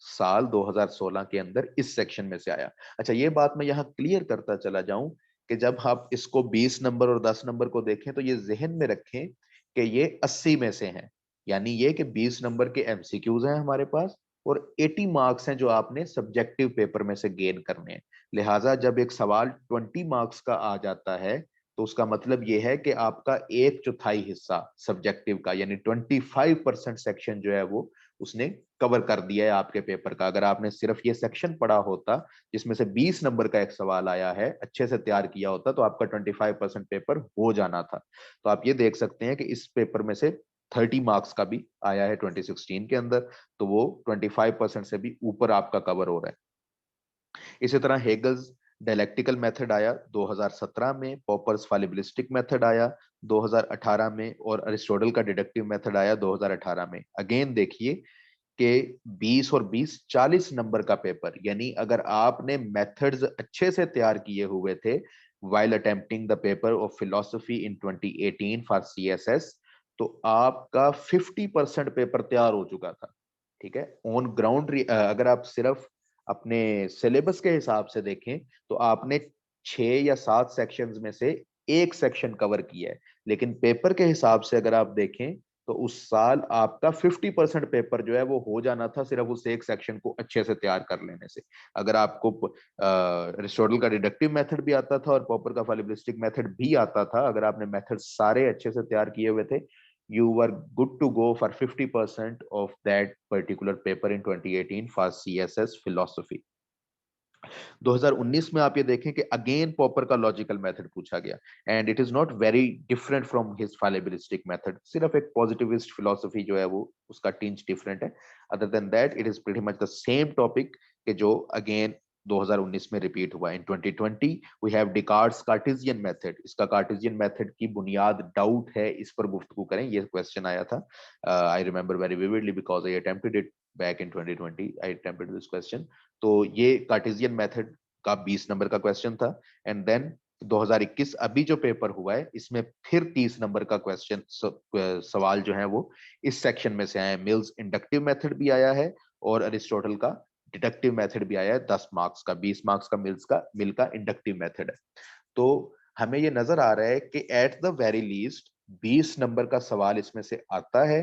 A: साल 2016 के अंदर इस सेक्शन में से आया। अच्छा, ये बात मैं यहाँ क्लियर करता चला जाऊं कि जब आप इसको 20 नंबर और 10 नंबर को देखें तो ये जहन में रखें कि ये 80 में से हैं। यानी ये कि 20 नंबर के एमसीक्यूज हैं हमारे पास, और 80 मार्क्स हैं जो आपने सब्जेक्टिव पेपर में से गेन करने हैं। लिहाजा जब एक सवाल 20 मार्क्स का आ जाता है तो उसका मतलब ये है कि आपका 1/4 हिस्सा सब्जेक्टिव का यानी 25% सेक्शन जो है वो उसने कवर कर दिया है आपके पेपर का। अगर आपने सिर्फ ये सेक्शन पढ़ा होता जिसमें से 20 नंबर का एक सवाल आया है, अच्छे से तैयार किया होता, तो आपका 25% पेपर हो जाना था। तो आप ये देख सकते हैं कि इस पेपर में से 30 मार्क्स का भी आया है 2016 के अंदर, तो वो 25% से भी ऊपर आपका कवर हो रहा है। इसी तरह हेगल्स डायलेक्टिकल मेथड आया 2017 में, पॉपर्स फैलिबिलिस्टिक मेथड आया 2018 में, और अरिस्टोटल का डिडक्टिव मेथड आया 2018 में। अगेन देखिए कि 20 और 20 40 नंबर का पेपर, यानी अगर आपने मेथड्स अच्छे से तैयार किए हुए थे while attempting the paper of philosophy in 2018 for CSS, तो आपका 50% पेपर तैयार हो चुका था। ठीक है, ऑन ग्राउंड अगर आप सिर्फ अपने सिलेबस के हिसाब से देखें तो आपने 6 या 7 सेक्शंस में से एक सेक्शन कवर किया है, लेकिन पेपर के हिसाब से अगर आप देखें तो उस साल आपका 50% पेपर जो है वो हो जाना था सिर्फ उस एक सेक्शन को अच्छे से तैयार कर लेने से। अगर आपको अरिस्टोटल का डिडक्टिव मेथड भी आता था और पॉपर का फैलिबिलिस्टिक मेथड भी आता था, अगर आपने मेथड सारे अच्छे से तैयार किए हुए थे, you were good to go for 50% of that particular paper in 2018 for CSS philosophy। 2019 में आप ये देखें कि अगेन पॉपर का लॉजिकल मेथड पूछा गया, and it is not very different from his fallibilistic method, सिर्फ एक पॉजिटिविस्ट फिलोसफी जो है वो उसका टिंच डिफरेंट है। Other than that it is pretty much the same topic के जो अगेन 2019 में रिपीट हुआ। In 2020 we have Descartes Cartesian method. इसका कार्टेशियन मेथड की बुनियाद डाउट है, इस पर गुफ्तगू करें, ये क्वेश्चन आया था। I remember very vividly because I attempted it back in 2020, I attempted this question. तो ये कार्टेशियन मेथड का 20 नंबर का क्वेश्चन था। एंड देन 2021 अभी जो पेपर हुआ है इसमें फिर 30 नंबर का क्वेश्चन सवाल जो है वो इस सेक्शन में से आए। मिल्स इंडक्टिव मेथड भी आया है और अरिस्टोटल का डिडक्टिव मेथड भी आया है 10 मार्क्स का। 20 मार्क्स का मिल का इंडक्टिव मेथड है। तो हमें ये नजर आ रहा है कि at the very least 20 number का सवाल इसमें से आता है,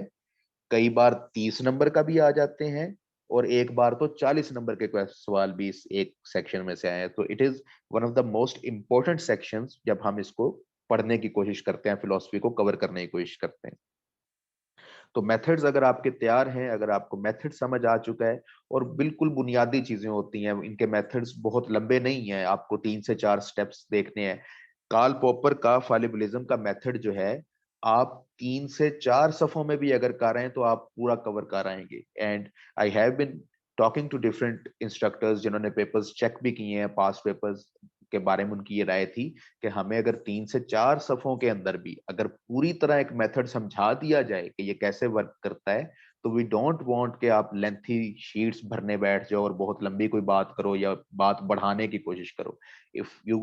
A: कई बार 30 नंबर का भी आ जाते हैं, और एक बार तो 40 नंबर के सवाल भी इस एक सेक्शन में से आए हैं। तो it is one of the most important sections जब हम इसको पढ़ने की कोशिश करते हैं, फिलोसफी को कवर करने की कोशिश करते हैं। तो मेथड्स अगर आपके तैयार हैं, अगर आपको मेथड समझ आ चुका है, और बिल्कुल बुनियादी चीजें होती हैं, इनके मेथड्स बहुत लंबे नहीं हैं, आपको 3 से 4 स्टेप्स देखने हैं। कार्ल पॉपर का फैलिबिलिज्म का मेथड जो है, आप 3 से 4 सफों में भी अगर कर रहे हैं तो आप पूरा कवर कर आएंगे। And I have been talking to different instructors जिन्होंने पेपर्स चेक भी किए हैं, पास्ट पेपर्स के बारे में उनकी ये राय थी कि हमें अगर 3 से 4 सफों के अंदर भी अगर पूरी तरह एक मेथड समझा दिया जाए कि ये कैसे वर्क करता है, तो वी डोंट वांट कि आप लेंथी शीट्स भरने बैठ जाओ और बहुत लंबी कोई बात करो या बात बढ़ाने की कोशिश करो। If you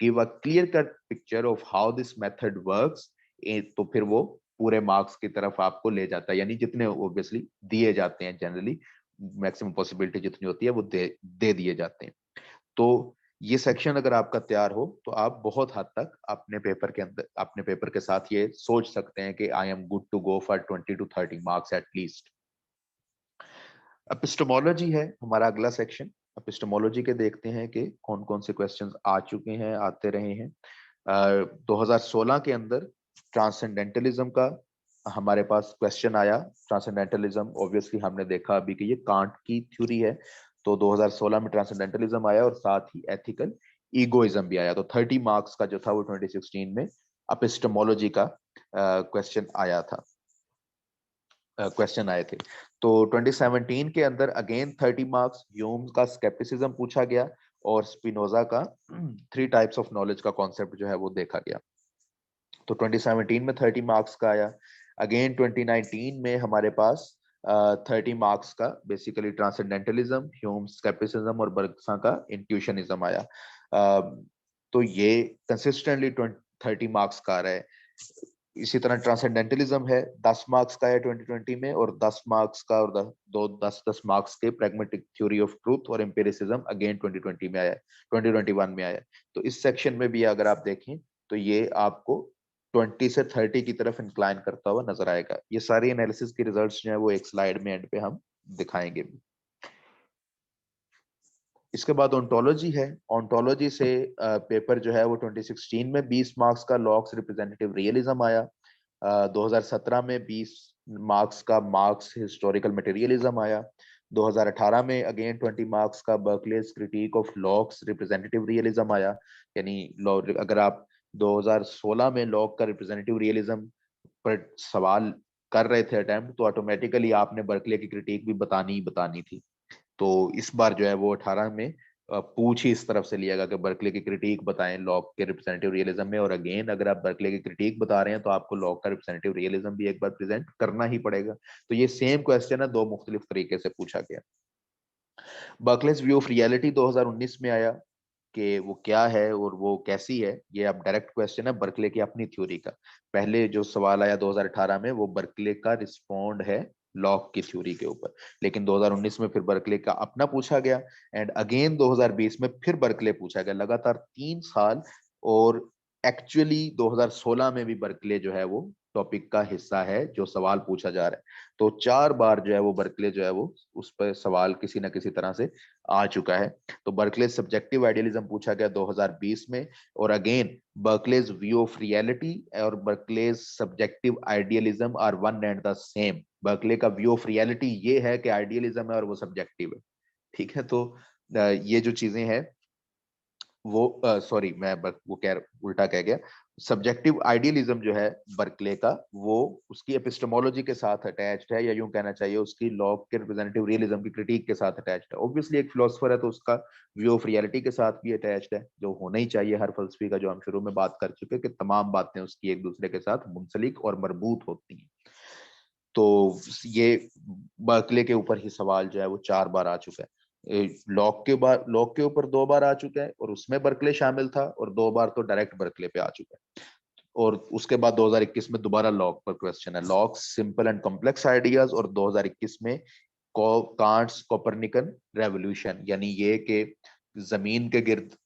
A: give a clear cut picture of how this method works, तो फिर वो पूरे मार्क्स की तरफ आपको ले जाता है, यानी जितने ऑब्वियसली दिए जाते हैं, जनरली मैक्सिमम पॉसिबिलिटी जितनी होती है वो दे दिए जाते हैं। तो ये सेक्शन अगर आपका तैयार हो तो आप बहुत हद तक अपने पेपर के अंदर, अपने पेपर के साथ ये सोच सकते हैं कि I am good to go for 20 to 30 marks at least. Epistemology है हमारा अगला सेक्शन। एपिस्टेमोलॉजी के देखते हैं कि कौन कौन से क्वेश्चंस आ चुके हैं, आते रहे हैं। 2016 के अंदर ट्रांसेंडेंटलिज्म का हमारे पास क्वेश्चन आया। ट्रांसेंडेंटलिज्म ऑब्वियसली हमने देखा अभी कि ये कांट की थ्योरी है, तो 2016 में ट्रांसेंडेंटलिज्म आया और साथ ही एथिकल ईगोइज्म भी आया। तो 30 मार्क्स का जो था वो 2016 में एपिस्टेमोलॉजी का क्वेश्चन आया था, क्वेश्चन आए थे। तो 2017 के अंदर अगेन 30 मार्क्स, ह्यूम का स्केप्टिसिज्म पूछा गया और स्पिनोजा का 3 टाइप्स ऑफ नॉलेज का कॉन्सेप्ट जो है वो देखा गया। तो 2017 में 30 मार्क्स का आया। अगेन 2019 में हमारे पास 30 मार्क्स का बेसिकली ट्रांसेंडेंटलिज्म, ह्यूम स्केप्टिसिज्म और बर्गसा का इंट्यूशनिज्म आया। तो ये कंसिस्टेंटली 30 मार्क्स का आ रहा है। इसी तरह ट्रांसेंडेंटलिज्म है 10 मार्क्स का है 2020 में, और 10 मार्क्स का और दो 10 मार्क्स के प्रैग्मेटिक थ्योरी ऑफ ट्रूथ और एम्पिरिसिज्म अगेन 2020 में आया, 2021 में आया। तो इस सेक्शन में भी अगर आप देखें तो ये आपको 20 से 30 की तरफ इंक्लाइन करता हुआ नजर आएगा। ये सारी एनालिसिस के रिजल्ट्स जो है वो एक स्लाइड में एंड पे हम दिखाएंगे भी। इसके बाद ओंटोलॉजी है। ओंटोलॉजी से पेपर जो है वो 2016 में 20 मार्क्स का लॉक्स रिप्रेजेंटेटिव रियलिज्म आया। 2017 में 20 मार्क्स का मार्क्स हिस्टोरिकल मटेरियलिज्म आया। 2018 में अगेन 20 मार्क्स का Berkeley's critique of Locke's representative realism आया। यानी अगर आप 2016 में लॉक का रिप्रेजेंटेटिव रियलिज्म पर सवाल कर रहे थे अटेम्प्ट, तो ऑटोमेटिकली आपने बर्कले की क्रिटिक भी बतानी ही बतानी थी। तो इस बार जो है वो 18 में पूछ ही इस तरफ से लिया गया कि बर्कले की क्रिटिक बताएं लॉक के रिप्रेजेंटेटिव रियलिज्म में, और अगेन अगर आप बर्कले की क्रिटिक बता रहे हैं तो आपको लॉक का रिप्रेजेंटेटिव रियलिज्म भी एक बार प्रेजेंट करना ही पड़ेगा। तो ये सेम क्वेश्चन है, दो मुख्तलिफ तरीके से पूछा गया। बर्कलेस व्यू ऑफ रियलिटी 2019 में आया कि वो क्या है और वो कैसी है। ये अब डायरेक्ट क्वेश्चन है बर्कले की अपनी थ्योरी का। पहले जो सवाल आया 2018 में वो बर्कले का रिस्पॉन्ड है लॉक की थ्योरी के ऊपर, लेकिन 2019 में फिर बर्कले का अपना पूछा गया, एंड अगेन 2020 में फिर बर्कले पूछा गया, लगातार 3 साल। और एक्चुअली 2016 में भी बर्कले जो है वो टॉपिक का हिस्सा है जो सवाल पूछा जा रहा है। तो 4 बार जो है वो बर्कले जो है वो उस पर सवाल किसी ना किसी तरह से आ चुका है। तो बर्कले सब्जेक्टिव आइडियलिज्म पूछा गया 2020 में, और again Berkeley's view of reality और Berkeley's subjective idealism are one and the same. Berkeley का व्यू ऑफ रियलिटी ये है कि आइडियलिज्म है और वो सब्जेक्टिव है। ठीक है, तो ये जो चीजें हैं वो सॉरी मैं वो कह उल्टा कह गया। सब्जेक्टिव आइडियलिज्म जो है बर्कले का, वो उसकी एपिस्टेमोलॉजी के साथ अटैच्ड है, या यूं कहना चाहिए उसकी लॉक के रिप्रेजेंटेटिव रियलिज्म की क्रिटिक के साथ अटैच्ड है। ऑब्वियसली एक फिलोसफर है तो उसका व्यू ऑफ रियलिटी के साथ भी अटैच्ड है, जो होना ही चाहिए हर फलसफी का, जो हम शुरू में बात कर चुके कि तमाम बातें उसकी एक दूसरे के साथ मुंसलिक और मरबूत होती हैं। तो ये बर्कले के ऊपर ही सवाल जो है वो 4 बार आ चुका है। लॉक के ऊपर 2 बार आ चुका है और उसमें बर्कले शामिल था, और 2 बार तो डायरेक्ट बर्कले पे आ चुका है। और उसके बाद 2021 में दोबारा लॉक पर क्वेश्चन है, lock simple and complex ideas, और 2021 में कांट्स कोपरनिकन रेवोल्यूशन, यानी ये कि जमीन के गिर्द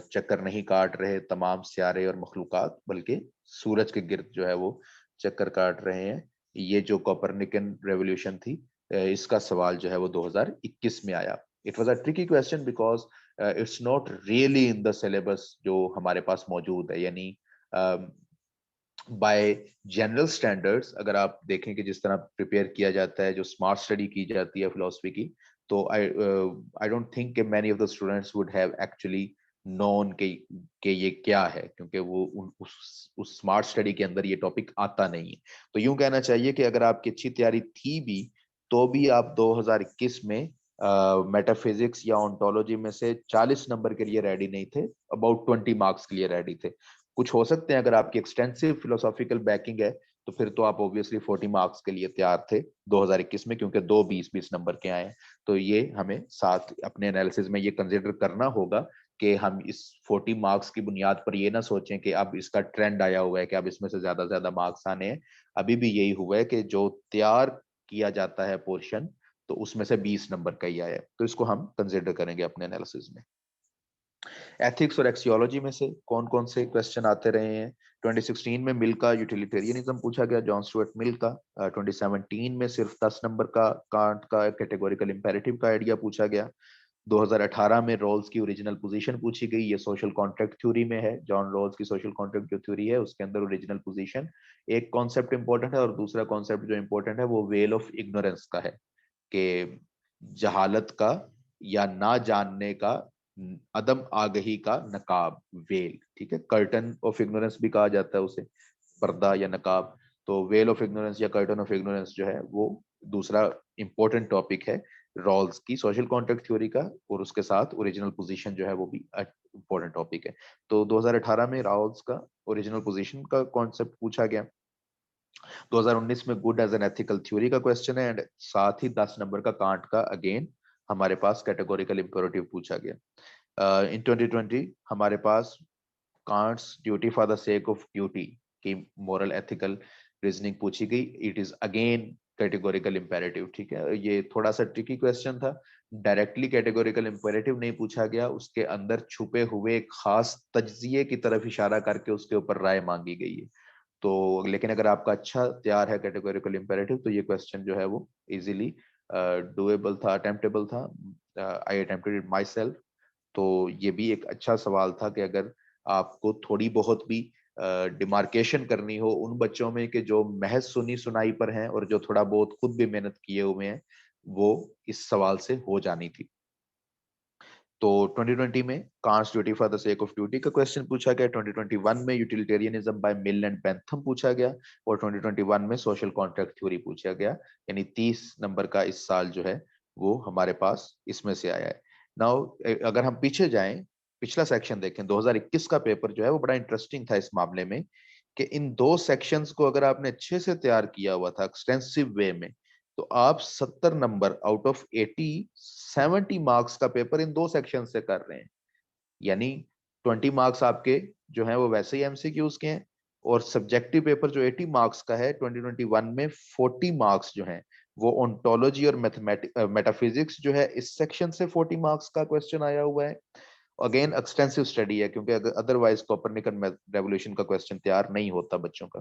A: चक्कर नहीं काट रहे तमाम सियारे और मखलूकात, बल्कि सूरज के गिर्द जो है वो चक्कर काट रहे हैं। ये जो कोपरनिकन रेवोल्यूशन थी, इसका सवाल जो है वो 2021 में आया। It was a tricky question because it's not really in the syllabus जो हमारे पास मौजूद है। यानी बाय जनरल स्टैंडर्ड्स अगर आप देखें कि जिस तरह प्रिपेयर किया जाता है, जो स्मार्ट स्टडी की जाती है फिलोसफी की, तो आई डोंट थिंक कि many of the students would have actually known कि ये क्या है, क्योंकि वो उस स्मार्ट स्टडी के अंदर ये टॉपिक आता नहीं है। तो यूं कहना चाहिए कि अगर आपकी अच्छी तैयारी थी भी, तो भी आप 2021 में मेटाफिजिक्स या ओंटोलॉजी में से 40 नंबर के लिए रेडी नहीं थे, अबाउट 20 मार्क्स के लिए रेडी थे। कुछ हो सकते हैं अगर आपकी एक्सटेंसिव फिलोसॉफिकल बैकिंग है, तो फिर तो आप ऑब्वियसली 40 मार्क्स के लिए तैयार थे 2021 में, क्योंकि 2 20 20 नंबर के आए हैं। तो ये हमें साथ अपने एनालिसिस में ये कंसिडर करना होगा कि हम इस 40 मार्क्स की बुनियाद पर ये ना सोचें कि अब इसका ट्रेंड आया हुआ है कि अब इसमें से ज्यादा मार्क्स आने हैं। अभी भी यही हुआ है कि जो तैयार किया जाता है पोर्शन, तो उसमें से 20 नंबर का ही आया है। तो इसको हम कंसिडर करेंगे अपने एनालिसिस में। एथिक्स और एक्सियोलॉजी में से कौन कौन से क्वेश्चन आते रहे हैं? 2016 में मिल का यूटिलिटेरियनिज्म पूछा गया, जॉन स्टुअर्ट मिल का। 2017 में सिर्फ 10 नंबर का कांट का कैटेगोरिकल इंपेरेटिव का आइडिया पूछा गया। 2018 में रॉल्स की ओरिजिनल पोजीशन पूछी गई, ये सोशल कॉन्ट्रैक्ट थ्योरी में है। जॉन रॉल्स की सोशल कॉन्ट्रैक्ट जो थ्योरी है उसके अंदर ओरिजिनल पोजीशन एक कॉन्सेप्ट इंपॉर्टेंट है, और दूसरा कॉन्सेप्ट जो इंपॉर्टेंट है वो वेल ऑफ इग्नोरेंस का है, कि जहालत का या ना जानने का, अदम आगही का नकाब, वेल। ठीक है, कर्टन ऑफ इग्नोरेंस भी कहा जाता है उसे, पर्दा या नकाब। तो वेल ऑफ इग्नोरेंस या कर्टन ऑफ इग्नोरेंस जो है वो दूसरा इंपॉर्टेंट टॉपिक है रॉल्स की सोशल कॉन्ट्रैक्ट थ्योरी का, और उसके साथ ओरिजिनल पोजीशन जो है वो भी इंपॉर्टेंट टॉपिक है। तो 2018 में रॉल्स का ओरिजिनल पोजीशन का कॉन्सेप्ट पूछा गया। 2019 में good as an ethical theory का क्वेश्चन है, एंड साथ ही 10 नंबर का कांट का अगेन हमारे पास कैटेगोरिकल इंपेरेटिव पूछा गया। इन 2020 हमारे पास Kant's duty for the sake of duty की मोरल एथिकल रीजनिंग पूछी गई। It is again categorical imperative. ठीक है, ये थोड़ा सा ट्रिकी क्वेश्चन था, डायरेक्टली कैटेगोरिकल इंपेरेटिव नहीं पूछा गया, उसके अंदर छुपे हुए खास तज्जिए की तरफ इशारा करके उसके ऊपर राय मांगी गई है। तो लेकिन अगर आपका अच्छा तैयार है कैटेगोरिकल इंपेरेटिव, तो ये क्वेश्चन जो है वो इजीली डुएबल था, अटेम्प्टेबल था। आई अटेम्प्टेड इट माई सेल्फ। तो ये भी एक अच्छा सवाल था कि अगर आपको थोड़ी बहुत भी डिमार्केशन करनी हो उन बच्चों में कि जो महज सुनी सुनाई पर हैं और जो थोड़ा बहुत खुद भी मेहनत किए हुए हैं, वो इस सवाल से हो जानी थी। तो 2020 में Kant's duty for the sake of duty का क्वेश्चन पूछा गया। 2021 में utilitarianism by Mill and Bentham पूछा गया, और 2021 में सोशल कॉन्ट्रैक्ट थ्योरी पूछा गया। यानी 30 नंबर का इस साल जो है वो हमारे पास इसमें से आया है। नाउ अगर हम पीछे जाएं, पिछला सेक्शन देखें, 2021 का पेपर जो है वो बड़ा इंटरेस्टिंग था इस मामले में कि इन दो सेक्शंस को अगर आपने अच्छे से तैयार किया हुआ था एक्सटेंसिव वे में, तो आप 70 नंबर आउट ऑफ 80, 70 मार्क्स का पेपर इन दो सेक्शन से कर रहे हैं। यानी 20 मार्क्स आपके जो हैं वो वैसे ही एमसीक्यूज के हैं, और सब्जेक्टिव पेपर जो 80 मार्क्स का है 2021 में 40 मार्क्स जो हैं वो ओंटोलॉजी और मैथमेटिक्स मेटाफिजिक्स जो है इस सेक्शन से 40 मार्क्स का क्वेश्चन आया हुआ है। अगेन एक्सटेंसिव स्टडी है, क्योंकि अदरवाइज कोपरनिकन रेवोल्यूशन का क्वेश्चन तैयार नहीं होता बच्चों का।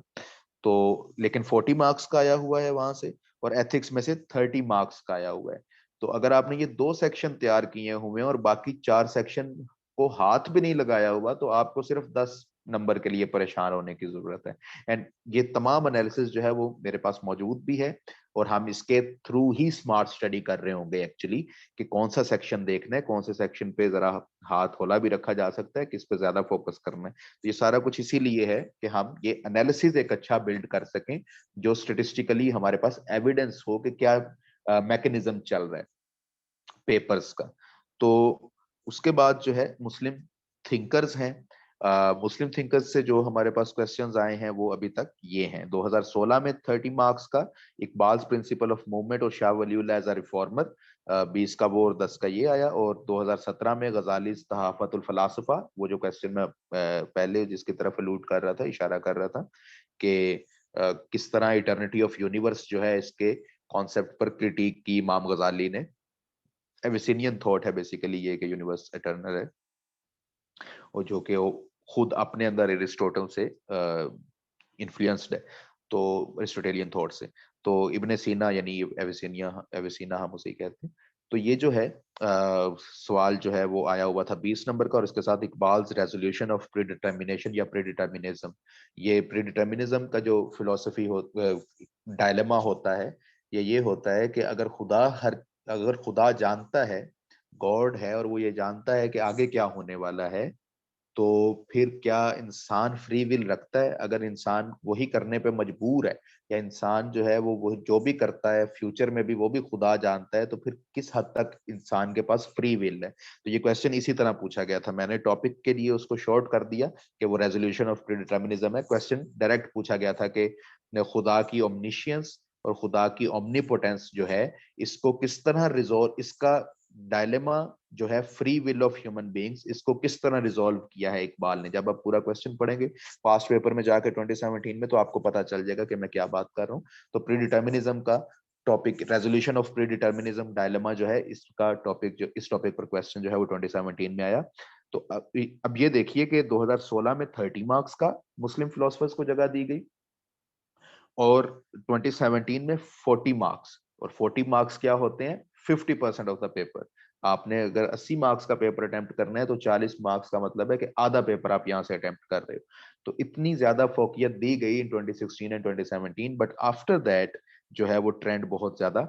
A: तो लेकिन 40 मार्क्स का आया हुआ है वहां से, और एथिक्स में से 30 मार्क्स का आया हुआ है। तो अगर आपने ये दो सेक्शन तैयार किए हुए हैं और बाकी 4 सेक्शन को हाथ भी नहीं लगाया हुआ, तो आपको सिर्फ 10 नंबर के लिए परेशान होने की जरूरत है। एंड ये तमाम एनालिसिस जो है वो मेरे पास मौजूद भी है, और हम इसके थ्रू ही स्मार्ट स्टडी कर रहे होंगे एक्चुअली, कि कौन सा सेक्शन देखना है, कौन से सेक्शन पे जरा हाथ होला भी रखा जा सकता है, किस पे ज्यादा फोकस करना है। तो ये सारा कुछ इसीलिए है कि हम ये एनालिसिस एक अच्छा बिल्ड कर सकें, जो स्टेटिस्टिकली हमारे पास एविडेंस हो कि क्या मैकेनिज्म चल रहा है पेपर्स का। तो उसके बाद जो है मुस्लिम थिंकर्स हैं। मुस्लिम थिंकर्स से जो हमारे पास क्वेश्चंस आए हैं वो अभी तक ये हैं। 2016 में 30 मार्क्स का इकबाल्स प्रिंसिपल ऑफ मूवमेंट और Shah Waliullah as a reformer, 20 का वो और 10 का ये आया। और 2017 में गजाली तहाफतुल फलासफा, वो जो क्वेश्चन मैं पहले जिसकी तरफ अलूड कर रहा था, इशारा कर रहा था कि किस तरह इटर्निटी ऑफ यूनिवर्स जो है इसके कॉन्सेप्ट पर क्रिटिक की इमाम गजाली ने। एविसिनियन थॉट है बेसिकली ये कि यूनिवर्स इटर्नल है, और जो कि वो खुद अपने अंदर एरिस्टोटल से इन्फ्लुएंस्ड है, तो एरिस्टोटेलियन थॉट से। तो इब्ने सीना यानी एविसिना हम उसे कहते हैं। तो ये जो है सवाल जो है वो आया हुआ था 20 नंबर का, और इसके साथ इकबाल्स रेजोल्यूशन ऑफ प्रीडिटर्मिनेशन या प्रीडिटर्मिनिज्म। ये प्रीडिटर्मिनिज्म का जो फिलोसफी हो डायलेमा होता है, ये होता है कि अगर खुदा जानता है, गॉड है, और वो ये जानता है कि आगे क्या होने वाला है, तो फिर क्या इंसान फ्री विल रखता है? अगर इंसान वही करने पे मजबूर है, या इंसान जो है वो जो भी करता है फ्यूचर में भी वो भी खुदा जानता है, तो फिर किस हद तक इंसान के पास फ्री विल है? तो ये क्वेश्चन इसी तरह पूछा गया था। मैंने टॉपिक के लिए उसको शॉर्ट कर दिया कि वो रेजोल्यूशन ऑफ प्रीडिटर्मिनिज्म है। क्वेश्चन डायरेक्ट पूछा गया था कि खुदा की ओमनिशियंस और खुदा की ओमनीपोटेंस जो है, इसको किस तरह रिजोल्व, इसका डायलेमा जो है free will of human beings, इसको किस तरह रिजॉल्व किया है इकबाल ने। जब आप पूरा क्वेश्चन पढ़ेंगे पास्ट पेपर में जाके 2017 में, तो आपको पता चल जाएगा कि मैं क्या बात कर रहा हूँ। तो प्रीडिटर्मिनिज्म का टॉपिक, रेजोल्यूशन ऑफ प्रीडिटर्मिनिज्म डायलेमा जो है, इसका टॉपिक, जो इस टॉपिक पर क्वेश्चन जो है वो 2017 में आया। तो अब ये देखिए कि 2016 में 30 मार्क्स का मुस्लिम फिलोसफर्स को जगह दी गई, और 2017 में 40 मार्क्स। और 40 मार्क्स क्या होते हैं? 50% ऑफ द पेपर। आपने अगर 80 मार्क्स का पेपर अटेम्प्ट करना है, तो 40 मार्क्स का मतलब है कि आधा पेपर आप यहां से अटेम्प्ट कर रहे हो। तो इतनी ज्यादा फोकियत दी गई इन 2016 एंड 2017, बट आफ्टर दैट जो है वो ट्रेंड बहुत ज्यादा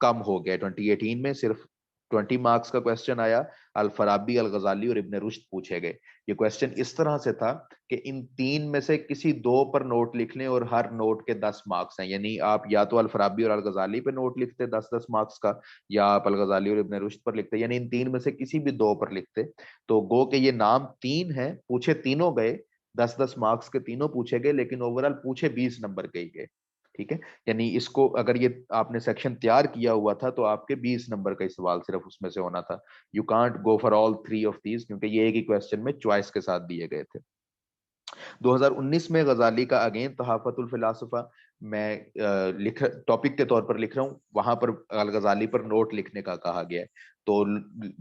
A: कम हो गया। 2018 में सिर्फ 20 मार्क्स का क्वेश्चन आया, अल फराबी, अल गजाली और इब्ने रुश्द पूछे गए। ये क्वेश्चन इस तरह से था कि इन तीन में से किसी दो पर नोट लिख लें, और हर नोट के 10 मार्क्स हैं। यानी आप या तो अल फराबी और अल गजाली पे नोट लिखते 10-10 मार्क्स का, या आप अल गजाली और इब्ने रुश्द पर लिखते, यानी इन तीन में से किसी भी दो पर लिखते। तो गो के ये नाम तीन हैं, पूछे तीनों गए, 10-10 मार्क्स के तीनों पूछे गए, लेकिन ओवरऑल पूछे 20 नंबर के ही गए। ठीक है, यानी इसको अगर ये आपने सेक्शन तैयार किया हुआ था, तो आपके 20 नंबर का ही सवाल सिर्फ उसमें से होना था। You can't go for all 3 of these, क्योंकि ये एक ही क्वेश्चन में चॉइस के साथ दिए गए थे। 2019 में गजाली का अगेन तहाफतुल फिलासफा, मैं लिख टॉपिक के तौर पर लिख रहा हूँ, वहां पर अल गजाली पर नोट लिखने का कहा गया है। तो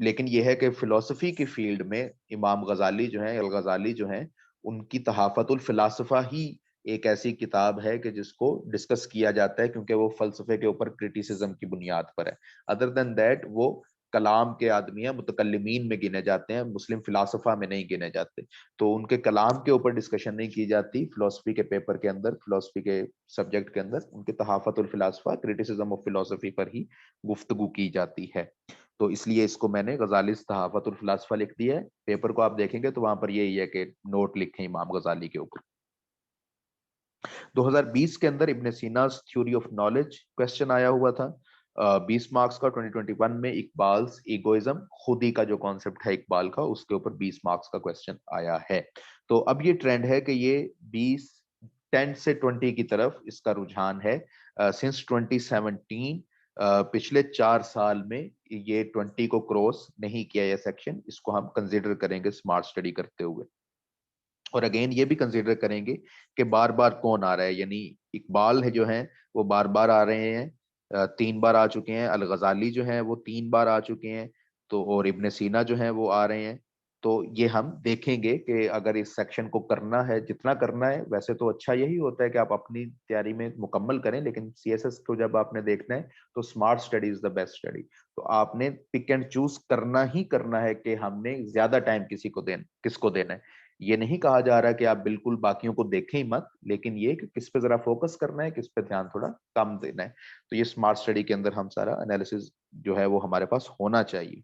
A: लेकिन यह है कि फिलोसफी की फील्ड में इमाम गजाली जो है, अल गजाली जो है, उनकी तहाफतुल फिलासफा ही एक ऐसी किताब है कि जिसको डिस्कस किया जाता है, क्योंकि वो फलसफे के ऊपर क्रिटिसिज्म की बुनियाद पर है। अदर देन दैट वो कलाम के आदमी है, मुतकल्लिमीन में गिने जाते हैं, मुस्लिम फिलासफा में नहीं गिने जाते। तो उनके कलाम के ऊपर डिस्कशन नहीं की जाती फिलोसफी के पेपर के अंदर, फिलोसफी के सब्जेक्ट के अंदर उनके तहाफतुल फिलासफा, क्रिटिसिज्म ऑफ फिलोसफी पर ही गुफ्तगू की जाती है। तो इसलिए इसको मैंने गजाली तहाफतुल फिलासफा लिख दिया है। पेपर को आप देखेंगे तो वहां पर यही है कि नोट लिखें इमाम गजाली के ऊपर। 2020 के अंदर इब्ने सीना थ्योरी ऑफ नॉलेज क्वेश्चन आया हुआ था। 20 मार्क्स का 2021 में इकबाल्स ईगोइज्म, खुदी का जो कॉन्सेप्ट है इकबाल का, उसके ऊपर 20 मार्क्स का क्वेश्चन आया है। तो अब ये ट्रेंड है कि ये 20 10 से 20 की तरफ इसका रुझान है। सिंस 2017 पिछले 4 साल में ये 20 को क्रॉस नहीं किया ये सेक्शन, इसको हम कंसीडर करेंगे स्मार्ट स्टडी करते हुए। और अगेन ये भी कंसीडर करेंगे कि बार बार कौन आ रहा है, यानी इकबाल है जो है वो बार बार आ रहे हैं, 3 बार आ चुके हैं, अल गजाली जो है वो 3 बार आ चुके हैं, तो और इब्ने सीना जो है वो आ रहे हैं। तो ये हम देखेंगे कि अगर इस सेक्शन को करना है, जितना करना है, वैसे तो अच्छा यही होता है कि आप अपनी तैयारी में मुकम्मल करें, लेकिन सीएसएस को जब आपने देखना है तो smart study is the best study. तो आपने पिक एंड चूज करना ही करना है कि हमने ज्यादा टाइम किसको देना है। ये नहीं कहा जा रहा कि आप बिल्कुल बाकियों को देखें ही मत, लेकिन ये कि किस पे जरा फोकस करना है, किस पे ध्यान थोड़ा कम देना है। तो ये स्मार्ट स्टडी के अंदर हम सारा एनालिसिस जो है वो हमारे पास होना चाहिए।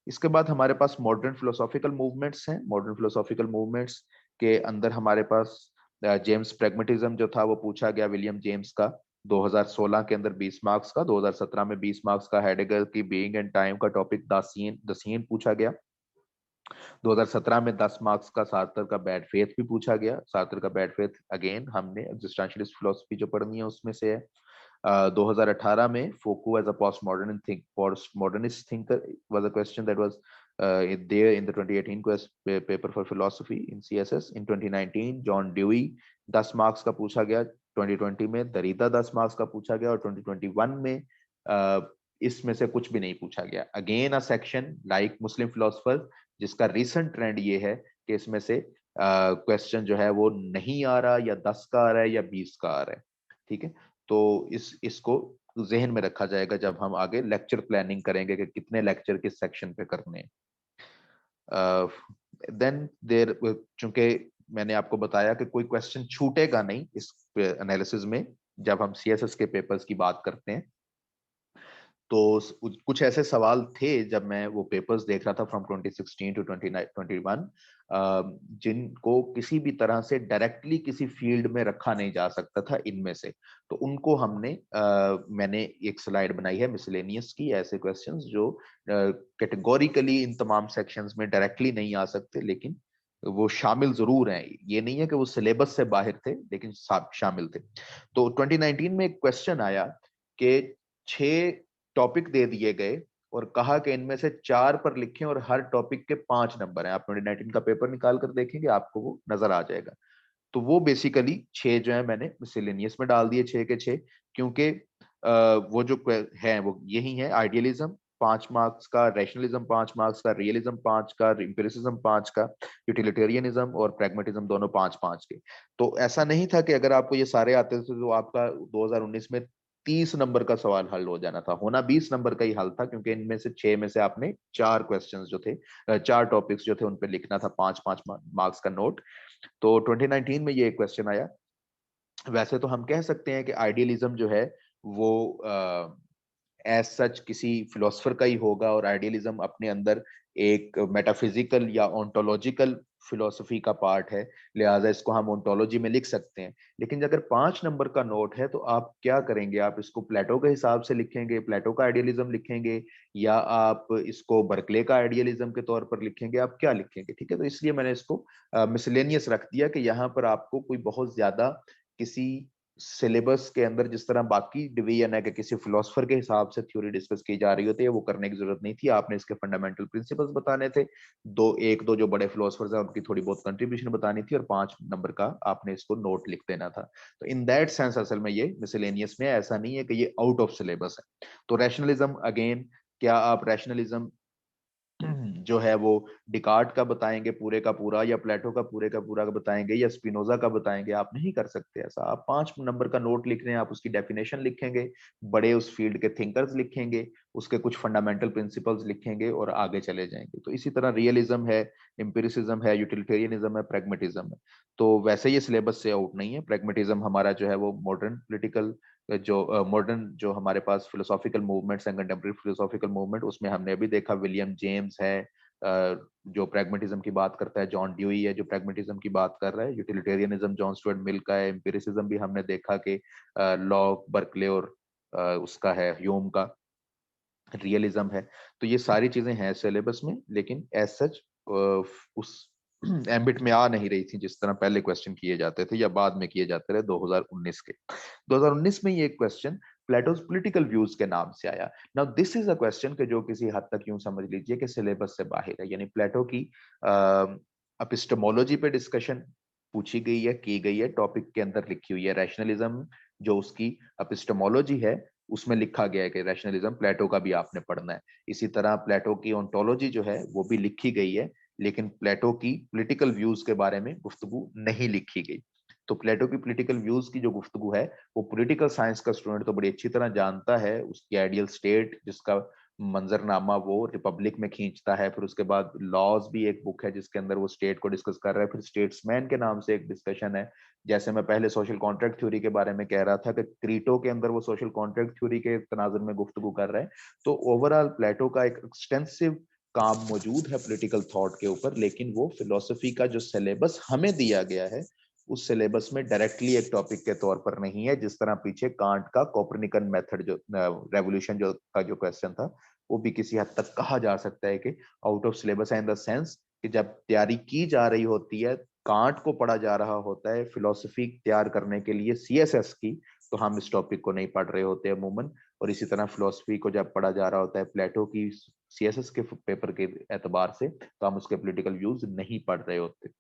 A: इसके बाद हमारे पास मॉडर्न फिलोसॉफिकल मूवमेंट्स हैं। मॉडर्न फिलोसॉफिकल मूवमेंट्स के अंदर हमारे पास जेम्स प्रेगमेटिज्म जो था वो पूछा गया, विलियम जेम्स का, 2016 के अंदर 20 मार्क्स का। 2017 में 20 मार्क्स का हेडेगर की बीइंग एंड टाइम का टॉपिक द सीन पूछा गया। 2017 में 10 मार्क्स का सार्थर का बैड फेथ भी पूछा गया। सार्थर का बैड फेथ अगेन हमने एग्जिस्टेंशियलिस्ट फिलोसफी जो पढ़नी है उसमें से है। 2018 में Foucault as a post modernist thinker was a question that was there in the 2018 paper for philosophy in CSS. In 2019 John dewy 10 marks का पूछा गया। 2020 में दरीदा 10 मार्क्स का पूछा गया, और 2021 में इसमें से कुछ भी नहीं पूछा गया। Again a section like Muslim philosopher, जिसका रिसेंट ट्रेंड ये है कि इसमें से क्वेश्चन जो है वो नहीं आ रहा, या 10 का आ रहा है या 20 का आ रहा है। ठीक है, तो इसको जहन में रखा जाएगा जब हम आगे लेक्चर प्लानिंग करेंगे कि कितने लेक्चर किस सेक्शन पे करने हैं। देन देर चूंकि मैंने आपको बताया कि कोई क्वेश्चन छूटेगा नहीं इस एनालिसिस में जब हम सीएसएस के पेपर्स की बात करते हैं। तो कुछ ऐसे सवाल थे जब मैं वो पेपर्स देख रहा था फ्रॉम 2016 टू 2021, जिनको किसी भी तरह से डायरेक्टली किसी फील्ड में रखा नहीं जा सकता था इनमें से। तो उनको मैंने एक स्लाइड बनाई है मिसलेनियस की, ऐसे क्वेश्चंस जो कैटेगोरिकली इन तमाम सेक्शंस में डायरेक्टली नहीं आ सकते, लेकिन वो शामिल जरूर हैं। ये नहीं है कि वो सिलेबस से बाहर थे, लेकिन शामिल थे। तो 2019 में एक क्वेश्चन आया कि 6 टॉपिक दे दिए गए और कहा कि इनमें से 4 पर लिखें और हर टॉपिक के 5 नंबर हैं। आप 2019 का पेपर निकाल कर देखेंगे, आपको वो नजर आ जाएगा। तो वो बेसिकली 6 जो है मैंने मिसलेनियस में डाल दिए, 6 के 6, क्योंकि वो जो है वो यही है। आइडियलिज्म 5 मार्क्स का, रैशनलिज्म 5 मार्क्स का, रियलिज्म 5 का, एम्पिरिसिज्म 5 का, यूटिलिटेरियनिज्म और प्रैग्मेटिज्म दोनों 5-5 के। तो ऐसा नहीं था कि अगर आपको ये सारे आते थे तो आपका 2019 में 30 नंबर का सवाल हल हो जाना था। होना 20 नंबर का ही हल था, क्योंकि इनमें से 6 में से आपने 4 क्वेश्चंस जो थे, 4 टॉपिक्स जो थे उन पे लिखना था 5-5 मार्क्स का नोट। तो 2019 में ये क्वेश्चन आया। वैसे तो हम कह सकते हैं कि आइडियलिज्म जो है वो एज सच किसी फिलोसफर का ही होगा, और आइडियलिज्म अपने अंदर एक मेटाफिजिकल या ओंटोलॉजिकल फिलोसफी का पार्ट है, लिहाजा इसको हम ओंटोलॉजी में लिख सकते हैं। लेकिन अगर 5 नंबर का नोट है तो आप क्या करेंगे? आप इसको प्लेटो के हिसाब से लिखेंगे, प्लेटो का आइडियलिज्म लिखेंगे, या आप इसको बर्कले का आइडियलिज्म के तौर पर लिखेंगे? आप क्या लिखेंगे? ठीक है, तो इसलिए मैंने इसको मिसलेनियस रख दिया कि यहाँ पर आपको कोई बहुत ज्यादा किसी सिलेबस के अंदर जिस तरह बाकी डिवीजन है कि किसी फिलोसफर के हिसाब से थ्योरी डिस्कस की जा रही होती है, वो करने की जरूरत नहीं थी। आपने इसके फंडामेंटल प्रिंसिपल्स बताने थे, एक दो जो बड़े फिलोसफर्स हैं उनकी थोड़ी बहुत कंट्रीब्यूशन बतानी थी, और 5 नंबर का आपने इसको नोट लिख देना था। तो इन दैट सेंस असल में ये मिसलेनियस में, ऐसा नहीं है कि ये आउट ऑफ सिलेबस है। तो रैशनलिज्म अगेन, क्या आप रैशनलिज्म जो है वो डिकार्ट का बताएंगे पूरे का पूरा, या प्लेटो का पूरे का पूरा बताएंगे, या स्पिनोजा का बताएंगे? आप नहीं कर सकते ऐसा। आप 5 नंबर का नोट लिख रहे हैं, आप उसकी डेफिनेशन लिखेंगे, बड़े उस फील्ड के थिंकर्स लिखेंगे, उसके कुछ फंडामेंटल प्रिंसिपल्स लिखेंगे और आगे चले जाएंगे। तो इसी तरह रियलिज्म है, एम्पिरिसिज्म है, यूटिलिटेरियनिज्म है, प्रैग्मेटिज्म है। तो वैसे ये सिलेबस से आउट नहीं है। प्रैग्मेटिज्म हमारा जो है वो मॉडर्न पॉलिटिकल मॉडर्न जो हमारे पास फिलोसॉफिकल मूवमेंट्स हैं, कंटेम्प्रेरी फिलोसॉफिकल मूवमेंट, उसमें हमने अभी देखा विलियम जेम्स है जो प्रैग्मेटिज्म की बात करता है, जॉन ड्यूई है जो प्रैग्मेटिज्म की बात कर रहा है, यूटिलिटेरियनिज्म जॉन स्टुअर्ट मिल का है, एम्पिरिसिज्म भी हमने देखा कि लॉक, बर्कले और उसका है ह्यूम का, रियलिज्म है। तो ये सारी चीजें हैं सिलेबस में, लेकिन एज सच उस एम्बिट में आ नहीं रही थी जिस तरह पहले क्वेश्चन किए जाते थे या बाद में किए जाते रहे 2019 के। 2019 में ये एक क्वेश्चन प्लेटोज पॉलिटिकल व्यूज के नाम से आया। Now this is a question के जो किसी हद तक यूं समझ लीजिए कि सिलेबस से बाहर है, यानी प्लेटो की एपिस्टेमोलॉजी पे डिस्कशन पूछी गई है, की गई है, टॉपिक के अंदर लिखी हुई है। रैशनलिज्म जो उसकी एपिस्टेमोलॉजी है उसमें लिखा गया है कि रैशनलिज्म प्लेटो का भी आपने पढ़ना है। इसी तरह प्लेटो की ओंटोलॉजी जो है वो भी लिखी गई है, लेकिन प्लेटो की पॉलिटिकल व्यूज के बारे में गुफ्तगू नहीं लिखी गई। तो प्लेटो की पॉलिटिकल व्यूज की जो गुफ्तगू है वो पॉलिटिकल साइंस का स्टूडेंट तो बड़ी अच्छी तरह जानता है। उसकी आइडियल स्टेट जिसका मंजरनामा वो रिपब्लिक में खींचता है, फिर उसके बाद लॉज भी एक बुक है जिसके अंदर वो स्टेट को डिस्कस कर रहा है, फिर स्टेट्समैन के नाम से एक डिस्कशन है। जैसे मैं पहले सोशल कॉन्ट्रैक्ट थ्योरी के बारे में कह रहा था कि क्रीटो के अंदर वो सोशल कॉन्ट्रैक्ट थ्योरी के तनाजुर में गुफ्तगू कर रहे हैं। तो ओवरऑल प्लेटो का एक एक्सटेंसिव काम मौजूद है पॉलिटिकल थॉट के ऊपर, लेकिन वो फिलोसफी का जो सिलेबस हमें दिया गया है उस सिलेबस में डायरेक्टली एक टॉपिक के तौर पर नहीं है। जिस तरह पीछे कांट का कोपरनिकन मेथड जो रेवोल्यूशन जो का जो क्वेश्चन था, वो भी किसी हद तक कहा जा सकता है कि आउट ऑफ सिलेबस है, इन द सेंस कि जब तैयारी की जा रही होती है, कांट को पढ़ा जा रहा होता है फिलोसफी तैयार करने के लिए सीएसएस की, तो हम इस टॉपिक को नहीं पढ़ रहे होते अमूमन। और इसी तरह फिलोसफी को जब पढ़ा जा रहा होता है प्लेटो की सीएसएस के पेपर के एतबार से, तो हम उसके पॉलिटिकल व्यूज नहीं पढ़ रहे होते।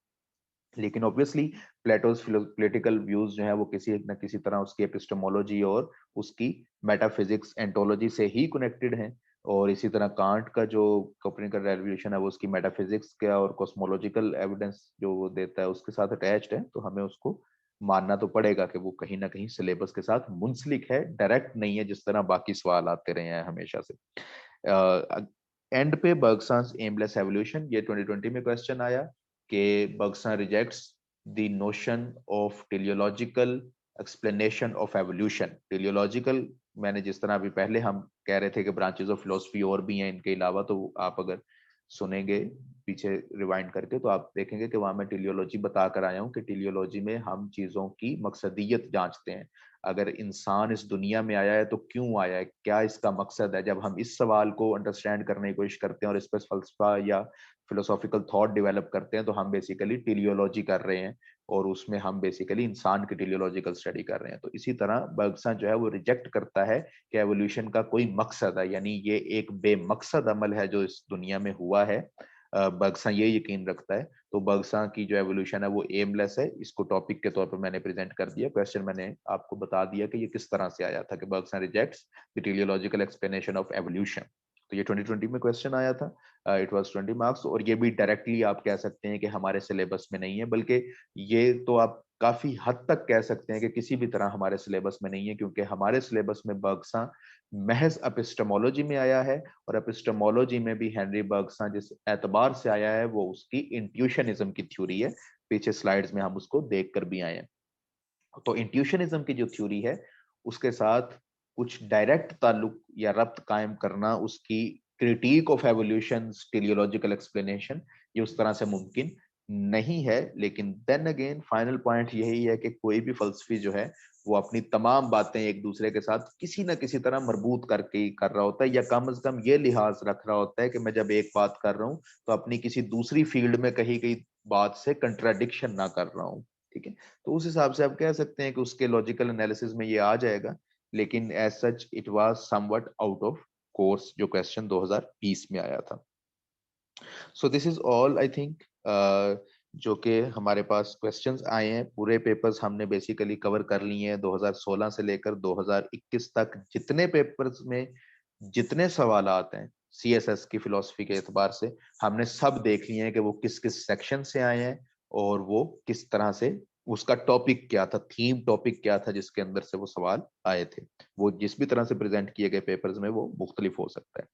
A: लेकिन ऑब्वियसली प्लेटोज पॉलिटिकल व्यूज जो है वो किसी न किसी तरह उसकी एपिस्टेमोलॉजी और उसकी मेटाफिजिक्स एंटोलॉजी से ही कनेक्टेड हैं। और इसी तरह कांट का जो कोपरनिकन रेवोल्यूशन है वो उसकी मेटाफिजिक्स का और कॉस्मोलॉजिकल एविडेंस जो वो देता है उसके साथ अटैच्ड है। तो हमें उसको मानना तो पड़ेगा कि वो कहीं ना कहीं सिलेबस के साथ मुंसलिक है, डायरेक्ट नहीं है जिस तरह बाकी सवाल आते रहे हैं हमेशा से। एंड पे बर्गसन्स एमलेस एवोल्यूशन, ये 2020 में क्वेश्चन आया कि Bergson rejects the notion of teleological explanation of evolution. Teleological, मैंने जिस तरह अभी पहले हम कह रहे थे कि ब्रांचेस ऑफ फिलोसफी और भी हैं इनके अलावा, तो आप अगर सुनेंगे पीछे रिवाइंड करके तो आप देखेंगे कि वहां मैं टेलियोलॉजी बता कर आया हूँ कि टेलियोलॉजी में हम चीजों की मकसदियत जांचते हैं। अगर इंसान इस दुनिया में आया है तो क्यों आया है, क्या इसका मकसद है। जब हम इस सवाल को अंडरस्टैंड करने की कोशिश करते हैं और इस पर फलसफा या फिलोसॉफिकल थॉट डेवलप करते हैं, तो हम बेसिकली टेलियोलॉजी कर रहे हैं और उसमें हम बेसिकली इंसान की टेलियोलॉजिकल स्टडी कर रहे हैं। तो इसी तरह बर्गसन जो है वो रिजेक्ट करता है कि एवोल्यूशन का कोई मकसद है, यानी ये एक बेमकसद अमल है जो इस दुनिया में हुआ है। बर्गसन ये यकीन रखता है। तो बर्गसन की जो एवोल्यूशन है वो एमलेस है। इसको टॉपिक के तौर पर मैंने प्रेजेंट कर दिया, क्वेश्चन मैंने आपको बता दिया कि ये किस तरह से आया था कि Bergson rejects the teleological explanation of evolution. तो ये 2020 में क्वेश्चन आया था, इट वाज 20 मार्क्स। और ये भी डायरेक्टली आप कह सकते हैं कि हमारे सिलेबस में नहीं है, बल्कि ये तो आप काफी हद तक कह सकते हैं कि किसी भी तरह हमारे सिलेबस में नहीं है, क्योंकि हमारे सिलेबस में बर्गसन महज एपिस्टेमोलॉजी में आया है। और एपिस्टेमोलॉजी में भी हेनरी बर्गसन जिस एतबार से आया है वो उसकी इंट्यूशनिज्म की थ्योरी है। पीछे स्लाइड्स में हम उसको देख कर भी आए हैं। तो इंट्यूशनिज्म की जो थ्योरी है उसके साथ कुछ डायरेक्ट ताल्लुक या रब्त कायम करना उसकी critic of evolution teleological explanation, ये उस तरह से मुमकिन नहीं है। लेकिन देन अगेन फाइनल पॉइंट यही है कि कोई भी फलसफी जो है वो अपनी तमाम बातें एक दूसरे के साथ किसी ना किसी तरह मरबूत करके ही कर रहा होता है, या कम से कम ये लिहाज रख रहा होता है कि मैं जब एक बात कर रहा हूँ तो अपनी किसी दूसरी फील्ड में कही गई बात से कंट्राडिक्शन ना कर रहा हूँ। ठीक है, तो उस हिसाब से आप कह सकते हैं कि उसके लॉजिकल एनालिसिस में ये आ जाएगा। लेकिन as such it was somewhat out of course जो क्वेश्चन 2020 में आया था। So this is all I think जो कि हमारे पास क्वेश्चंस आए हैं। पूरे पेपर्स हमने बेसिकली कवर कर लिए हैं 2016 से लेकर 2021 तक। जितने पेपर्स में जितने सवाल आते हैं सीएसएस की फिलोसफी के एतबार से हमने सब देख लिए हैं कि वो किस किस सेक्शन से आए हैं और वो किस तरह से, उसका टॉपिक क्या था, थीम टॉपिक क्या था जिसके अंदर से वो सवाल आए थे। वो जिस भी तरह से प्रेजेंट किए गए पेपर्स में वो मुख्तलिफ हो सकता है।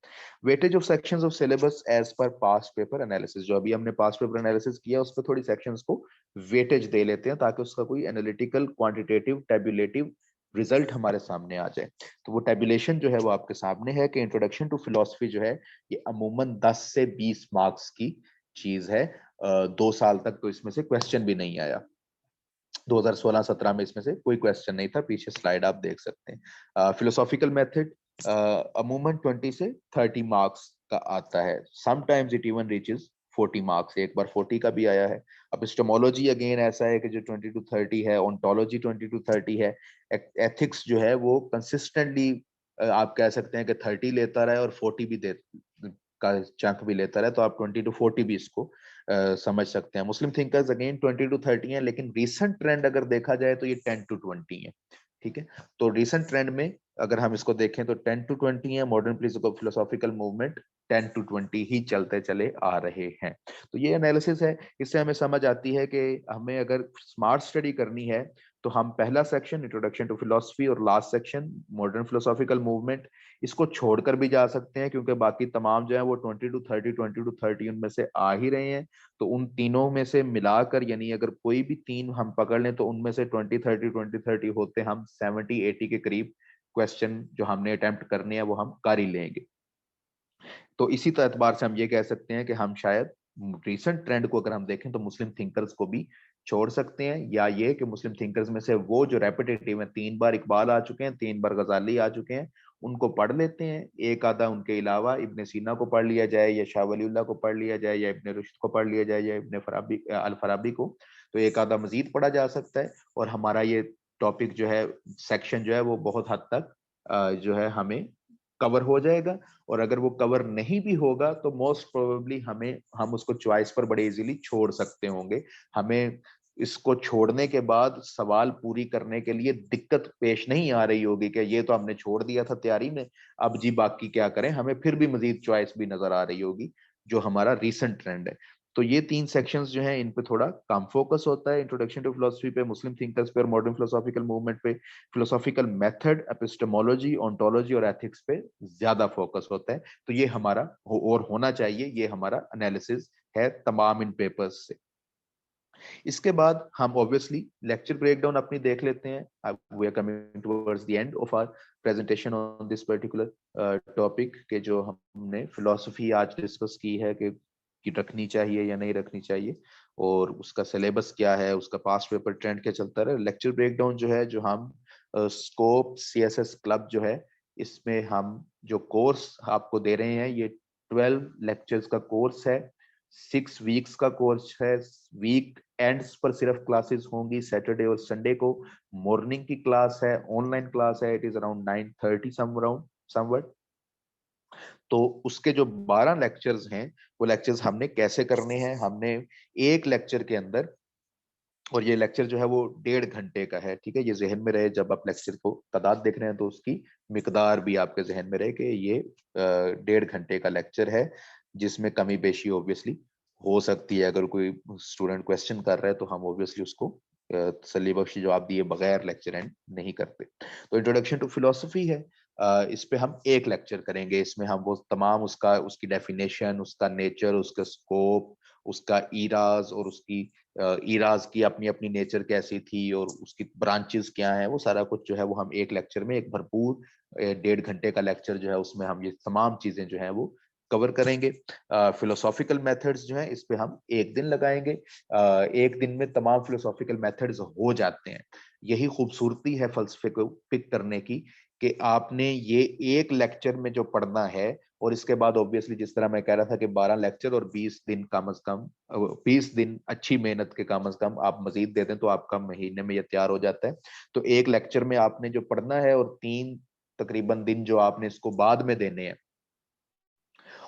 A: Weightage of sections of syllabus as per past paper analysis, जो अभी हमने पास्ट पेपर एनालिसिस किया उस पर थोड़ी सेक्शंस को वेटेज दे लेते हैं ताकि उसका कोई एनालिटिकल क्वांटिटेटिव टेबुलेटिव रिजल्ट हमारे सामने आ जाए। तो वो टेबुलेशन जो है वो आपके सामने है कि इंट्रोडक्शन टू फिलोसफी जो है ये अमूमन 10 से 20 मार्क्स की चीज है। 2 साल तक तो इसमें से क्वेश्चन भी नहीं आया। 2016-17 में इसमें से कोई क्वेश्चन नहीं था, पीछे स्लाइड आप देख सकते हैं। फिलोसॉफिकल मेथड अमूमन 20 से 30 मार्क्स का आता है, sometimes it even reaches 40 marks, एक बार 40 का भी आया है। एपिस्टेमोलॉजी अगेन ऐसा है कि जो 20 टू 30 है, ओंटोलॉजी 20 टू 30 है, एथिक्स जो है वो कंसिस्टेंटली आप कह सकते हैं कि 30 लेता रहा है और 40 भी दे का चंक भी लेता रहा है, तो आप 20 टू 40 भी इसको समझ सकते हैं। मुस्लिम थिंकर्स अगेन 20 टू 30 है, लेकिन रीसेंट ट्रेंड अगर देखा जाए तो ये 10 टू 20 है। ठीक है, तो रीसेंट ट्रेंड में अगर हम इसको देखें तो 10 टू 20 है, मॉडर्न फिलोसॉफिकल मूवमेंट 10 टू 20 ही चलते चले आ रहे हैं। तो ये एनालिसिस है, इससे हमें समझ आती है कि हमें अगर स्मार्ट स्टडी करनी है तो हम पहला सेक्शन इंट्रोडक्शन टू फिलोसफी और last section modern philosophical movement, इसको छोड़कर भी जा सकते हैं, क्योंकि बाकी तमाम जो है वो 20 टू 30 उनमें से आ ही रहे हैं। तो उन तीनों में से मिलाकर, यानी अगर कोई भी तीन हम पकड़ लें तो उनमें से 20 30 होते हम 70 80 के करीब क्वेश्चन जो हमने अटेम्प्ट करने हैं वो हम कर ही लेंगे। तो इसी एतबार से हम ये कह सकते हैं कि हम शायद रिसेंट ट्रेंड को अगर हम देखें तो मुस्लिम थिंकर्स को भी छोड़ सकते हैं, या ये कि मुस्लिम थिंकर्स में से वो जो रेपिटेटिव हैं, 3 बार इकबाल आ चुके हैं, 3 बार गजाली आ चुके हैं, उनको पढ़ लेते हैं। एक आधा उनके अलावा इब्ने सीना को पढ़ लिया जाए, या शाह वलीउल्लाह को पढ़ लिया जाए, या इब्ने रुश्द को पढ़ लिया जाए, या इब्ने फराबी अल फराबी को, तो एक आधा मजीद पढ़ा जा सकता है। और हमारा ये टॉपिक जो है, सेक्शन जो है वो बहुत हद तक जो है हमें कवर हो जाएगा। और अगर वो कवर नहीं भी होगा तो मोस्ट प्रोबेबली हम उसको चॉइस पर बड़े इजीली छोड़ सकते होंगे। हमें इसको छोड़ने के बाद सवाल पूरी करने के लिए दिक्कत पेश नहीं आ रही होगी कि ये तो हमने छोड़ दिया था तैयारी में, अब जी बाकी क्या करें, हमें फिर भी मजीद चॉइस भी नजर आ रही होगी, जो हमारा रीसेंट ट्रेंड है। तो ये 3 सेक्शंस जो हैं इन पे थोड़ा कम फोकस होता है, इंट्रोडक्शन टू फिलोसफी पे, मुस्लिम थिंकर्स पे और मॉडर्न फिलोसॉफिकल मूवमेंट पे, फिलोसॉफिकल मेथड, एपिस्टेमोलॉजी, ओंटोलॉजी और एथिक्स पे ज्यादा फोकस होता है। तो ये हमारा और होना चाहिए, ये हमारा एनालिसिस है तमाम इन पेपर्स से। इसके बाद हम ऑब्वियसली लेक्चर ब्रेकडाउन अपनी देख लेते हैं। We are coming towards the end of our presentation on this particular topic, के जो हमने फिलोसफी आज डिस्कस की है कि रखनी चाहिए या नहीं रखनी चाहिए, और उसका सिलेबस क्या है, उसका पास्ट पेपर ट्रेंड क्या चलता रहा। लेक्चर ब्रेकडाउन जो है, जो हम स्कोप सीएसएस क्लब जो है, इसमें हम जो कोर्स आपको दे रहे हैं, ये 12 लेक्चर्स का कोर्स है, 6 वीक्स का कोर्स है। वीक एंड्स पर सिर्फ क्लासेस होंगी, सैटरडे और संडे को मॉर्निंग की क्लास है, ऑनलाइन क्लास है, इट इज अराउंड 9:30 समवट। तो उसके जो 12 लेक्चर्स हैं, वो लेक्चर्स हमने कैसे करने हैं, हमने एक लेक्चर के अंदर, और ये लेक्चर जो है वो 1.5 घंटे का है, ठीक है, ये जहन में रहे, जब आप लेक्चर को तादाद देख रहे हैं तो उसकी मिकदार भी आपके जहन में रहे कि ये 1.5 घंटे का लेक्चर है, जिसमें कमी बेशी ऑब्वियसली हो सकती है। अगर कोई स्टूडेंट क्वेश्चन कर रहा है तो हम ऑब्वियसली उसको तसल्ली बख्शी जवाब दिए बगैर लेक्चर एंड नहीं करते। तो इंट्रोडक्शन टू फिलोसफी है, इस पे हम एक लेक्चर करेंगे। इसमें हम वो तमाम उसकी डेफिनेशन, उसका नेचर, उसका स्कोप, उसका ईराज और उसकी ईराज की अपनी अपनी नेचर कैसी थी और उसकी ब्रांचेस क्या हैं, वो सारा कुछ जो है वो हम एक लेक्चर में, एक भरपूर 1.5 घंटे का लेक्चर जो है उसमें हम ये तमाम चीजें जो है वो कवर करेंगे। फिलोसॉफिकल मेथड्स जो है, इस पे हम एक दिन लगाएंगे। एक दिन में तमाम फिलोसॉफिकल मेथड्स हो जाते हैं। यही खूबसूरती है फलसफे को पिक करने की, कि आपने ये एक लेक्चर में जो पढ़ना है, और इसके बाद ऑब्वियसली जिस तरह मैं कह रहा था कि 12 लेक्चर और 20 दिन कम अज कम, 20 दिन अच्छी मेहनत के कम अज कम आप मजीद दे दें तो आपका महीने में ये तैयार हो जाता है। तो एक लेक्चर में आपने जो पढ़ना है, और 3 तकरीबन दिन जो आपने इसको बाद में देने हैं,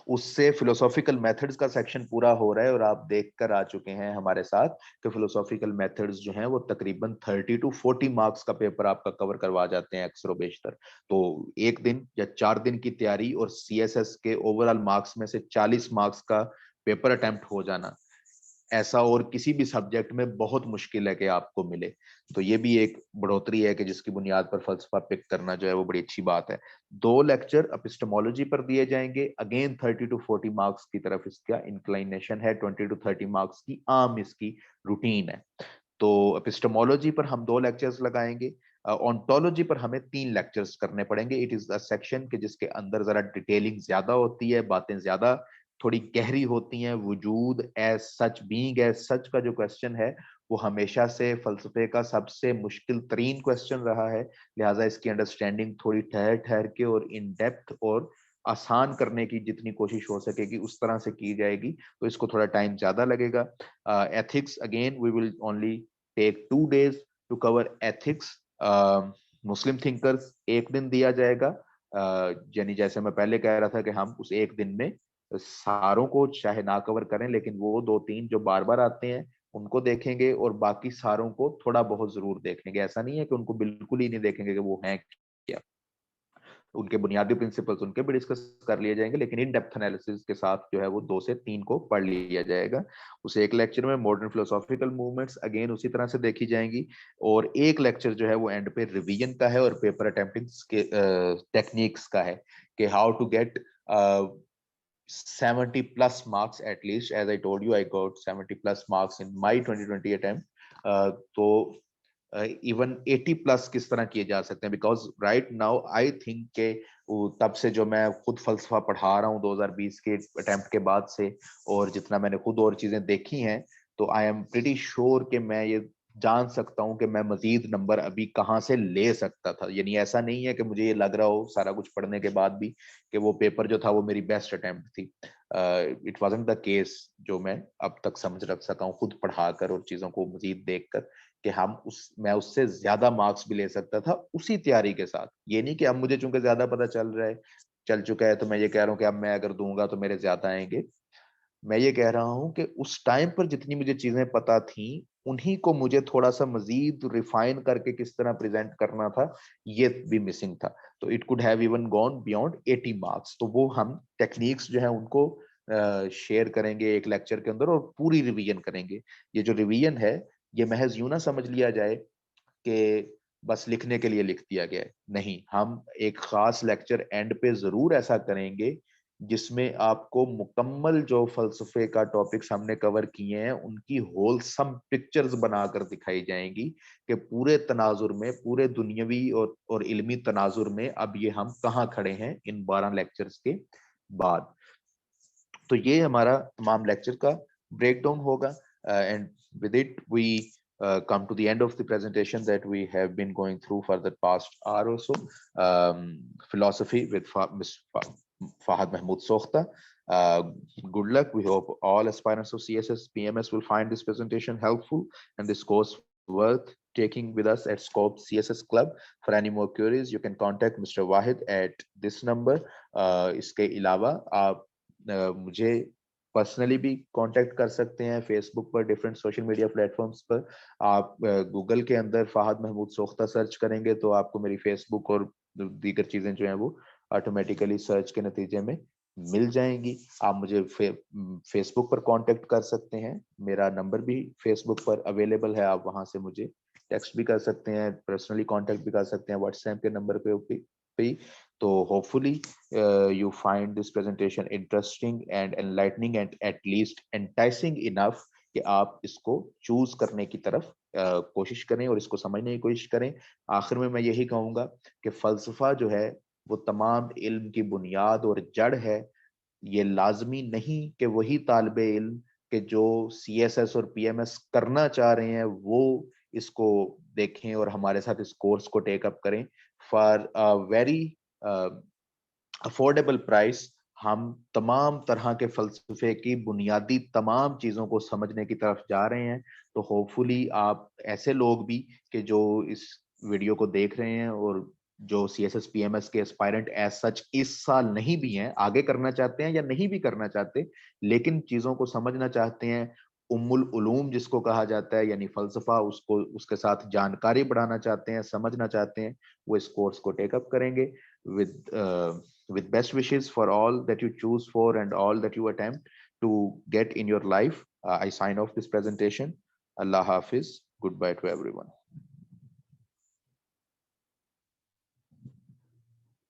A: उससे फिलोसॉफिकल मेथड्स का सेक्शन पूरा हो रहा है। और आप देख कर आ चुके हैं हमारे साथ कि फिलोसॉफिकल मेथड्स जो हैं वो तकरीबन 30 टू 40 मार्क्स का पेपर आपका कवर करवा जाते हैं अक्सर बेशतर। तो एक दिन या 4 दिन की तैयारी और सीएसएस के ओवरऑल मार्क्स में से 40 मार्क्स का पेपर अटेम्प्ट हो जाना, ऐसा और किसी भी सब्जेक्ट में बहुत मुश्किल है कि आपको मिले। तो ये भी एक बढ़ोतरी है कि जिसकी बुनियाद पर फलसफा पिक करना जो है वो बड़ी अच्छी बात है। 2 लेक्चर एपिस्टेमोलॉजी पर दिए जाएंगे, अगेन 30 टू 40 मार्क्स की तरफ इसका इंक्लाइनेशन है, 20 टू 30 मार्क्स की आम इसकी रूटीन है। तो एपिस्टेमोलॉजी पर हम 2 लेक्चर्स लगाएंगे। ऑन्टोलॉजी पर हमें 3 लेक्चर्स करने पड़ेंगे। इट इज अ सेक्शन के जिसके अंदर जरा डिटेलिंग ज्यादा होती है, बातें ज्यादा थोड़ी गहरी होती हैं। वजूद as such, being as such का जो क्वेश्चन है वो हमेशा से फलसफे का सबसे मुश्किल तरीन क्वेश्चन रहा है, लिहाजा इसकी अंडरस्टैंडिंग थोड़ी ठहर ठहर के और इन डेप्थ और आसान करने की जितनी कोशिश हो सकेगी उस तरह से की जाएगी, तो इसको थोड़ा टाइम ज्यादा लगेगा। Ethics again we will only take 2 days to cover ethics. Muslim thinkers 1 दिन दिया जाएगा, यानी जैसे मैं पहले कह रहा था कि हम उस 1 दिन में सारों को चाहे ना कवर करें, लेकिन वो 2-3 जो बार बार आते हैं उनको देखेंगे और बाकी सारों को थोड़ा बहुत जरूर देखेंगे। ऐसा नहीं है कि उनको बिल्कुल ही नहीं देखेंगे कि वो हैं क्या। उनके बुनियादी प्रिंसिपल्स उनके भी डिस्कस कर लिए जाएंगे, लेकिन इन डेप्थ एनालिसिस के साथ जो है वो 2 से 3 को पढ़ लिया जाएगा। उस एक लेक्चर में मॉडर्न फिलोसॉफिकल मूवमेंट्स अगेन उसी तरह से देखी जाएंगी, और एक लेक्चर जो है वो एंड पे रिवीजन का है और पेपर अटेम्प्टिंग के टेक्निक्स का है कि how to get 70 plus marks at least. As I told you, I got 70 plus marks in my 2020 attempt. तो इवन 80 प्लस किस तरह किए जा सकते हैं, because right now I think के तब से जो मैं खुद फलसफा पढ़ा रहा हूँ 2020 के अटेम्प्ट के बाद से, और जितना मैंने खुद और चीजें देखी हैं, तो आई एम प्रीटी श्योर कि मैं ये जान सकता हूँ कि मैं मजीद नंबर अभी कहाँ से ले सकता था। यानी ऐसा नहीं है कि मुझे ये लग रहा हो सारा कुछ पढ़ने के बाद भी कि वो पेपर जो था वो मेरी बेस्ट अटेम्प्ट थी। इट वाजंट द केस, जो मैं अब तक समझ रख सका हूँ खुद पढ़ाकर और चीजों को मजीद देखकर, कि मैं उससे ज्यादा मार्क्स भी ले सकता था उसी तैयारी के साथ। ये नहीं कि अब मुझे चूंकि ज्यादा पता चल चुका है तो मैं ये कह रहा हूँ कि अब मैं अगर दूंगा तो मेरे ज्यादा आएंगे। मैं ये कह रहा हूँ कि उस टाइम पर जितनी मुझे चीजें पता थी उन्हीं को मुझे थोड़ा सा मजीद रिफाइन करके किस तरह प्रेजेंट करना था, ये भी मिसिंग था। तो it could have even gone beyond 80 marks. तो वो हम टेक्निक्स जो है उनको शेयर करेंगे एक लेक्चर के अंदर और पूरी रिवीजन करेंगे। ये जो रिवीजन है ये महज यूं ना समझ लिया जाए कि बस लिखने के लिए लिख दिया गया है, नहीं। हम एक खास लेक्चर एंड पे जरूर ऐसा करेंगे जिसमें आपको मुकम्मल जो फलसफे का टॉपिक्स हमने कवर किए हैं उनकी होलसम पिक्चर्स बनाकर दिखाई जाएंगी कि पूरे तनाजुर में, पूरे दुनियावी और इल्मी तनाजुर में अब ये हम कहाँ खड़े हैं इन 12 लेक्चर्स के बाद। तो ये हमारा तमाम लेक्चर का ब्रेकडाउन होगा, and with it we come to the end of the presentation that we have been going through for the past hour or so. Philosophy with Ms. Fahad Mahmood Sokhta. Uh, Good luck. We hope all aspirants of CSS PMS will find this presentation helpful and this course worth taking with us at Scope CSS Club. For any more queries, you can contact Mr. Wahid at this number. इसके अलावा आप मुझे personally भी contact कर सकते हैं Facebook पर, different social media platforms पर। आप गूगल के अंदर फहद महमूद सोख्ता सर्च करेंगे तो आपको मेरी फेसबुक और दीगर चीजें जो हैं वो ऑटोमेटिकली सर्च के नतीजे में मिल जाएंगी। आप मुझे फेसबुक पर कांटेक्ट कर सकते हैं, मेरा नंबर भी फेसबुक पर अवेलेबल है। आप वहां से मुझे टेक्स्ट भी कर सकते हैं, पर्सनली कांटेक्ट भी कर सकते हैं व्हाट्सएप के नंबर पे। तो hopefully you find this presentation interesting and enlightening and at least enticing enough कि आप इसको चूज करने की तरफ कोशिश करें और इसको समझने की कोशिश करें। आखिर में मैं यही कहूंगा कि फलसफा जो है वो तमाम इल्म की बुनियाद और जड़ है। ये लाजमी नहीं कि वही तालिबे इल्म के जो CSS और PMS करना चाह रहे हैं वो इसको देखें और हमारे साथ इस कोर्स को टेक अप करें। फॉर वेरी अफोर्डेबल प्राइस हम तमाम तरह के फलसफे की बुनियादी तमाम चीजों को समझने की तरफ जा रहे हैं। तो होपफुली आप ऐसे लोग भी कि जो इस वीडियो को देख रहे हैं और जो CSS PMS के एस्पायरेंट एज सच इस साल नहीं भी हैं, आगे करना चाहते हैं या नहीं भी करना चाहते, लेकिन चीजों को समझना चाहते हैं, उम्मुल उलूम जिसको कहा जाता है यानी फलसफा, उसको उसके साथ जानकारी बढ़ाना चाहते हैं, समझना चाहते हैं, वो इस कोर्स को टेकअप करेंगे। with best wishes for all that you choose for and all that you attempt to get in your life, I sign off this presentation. Allah Hafiz. Goodbye to everyone.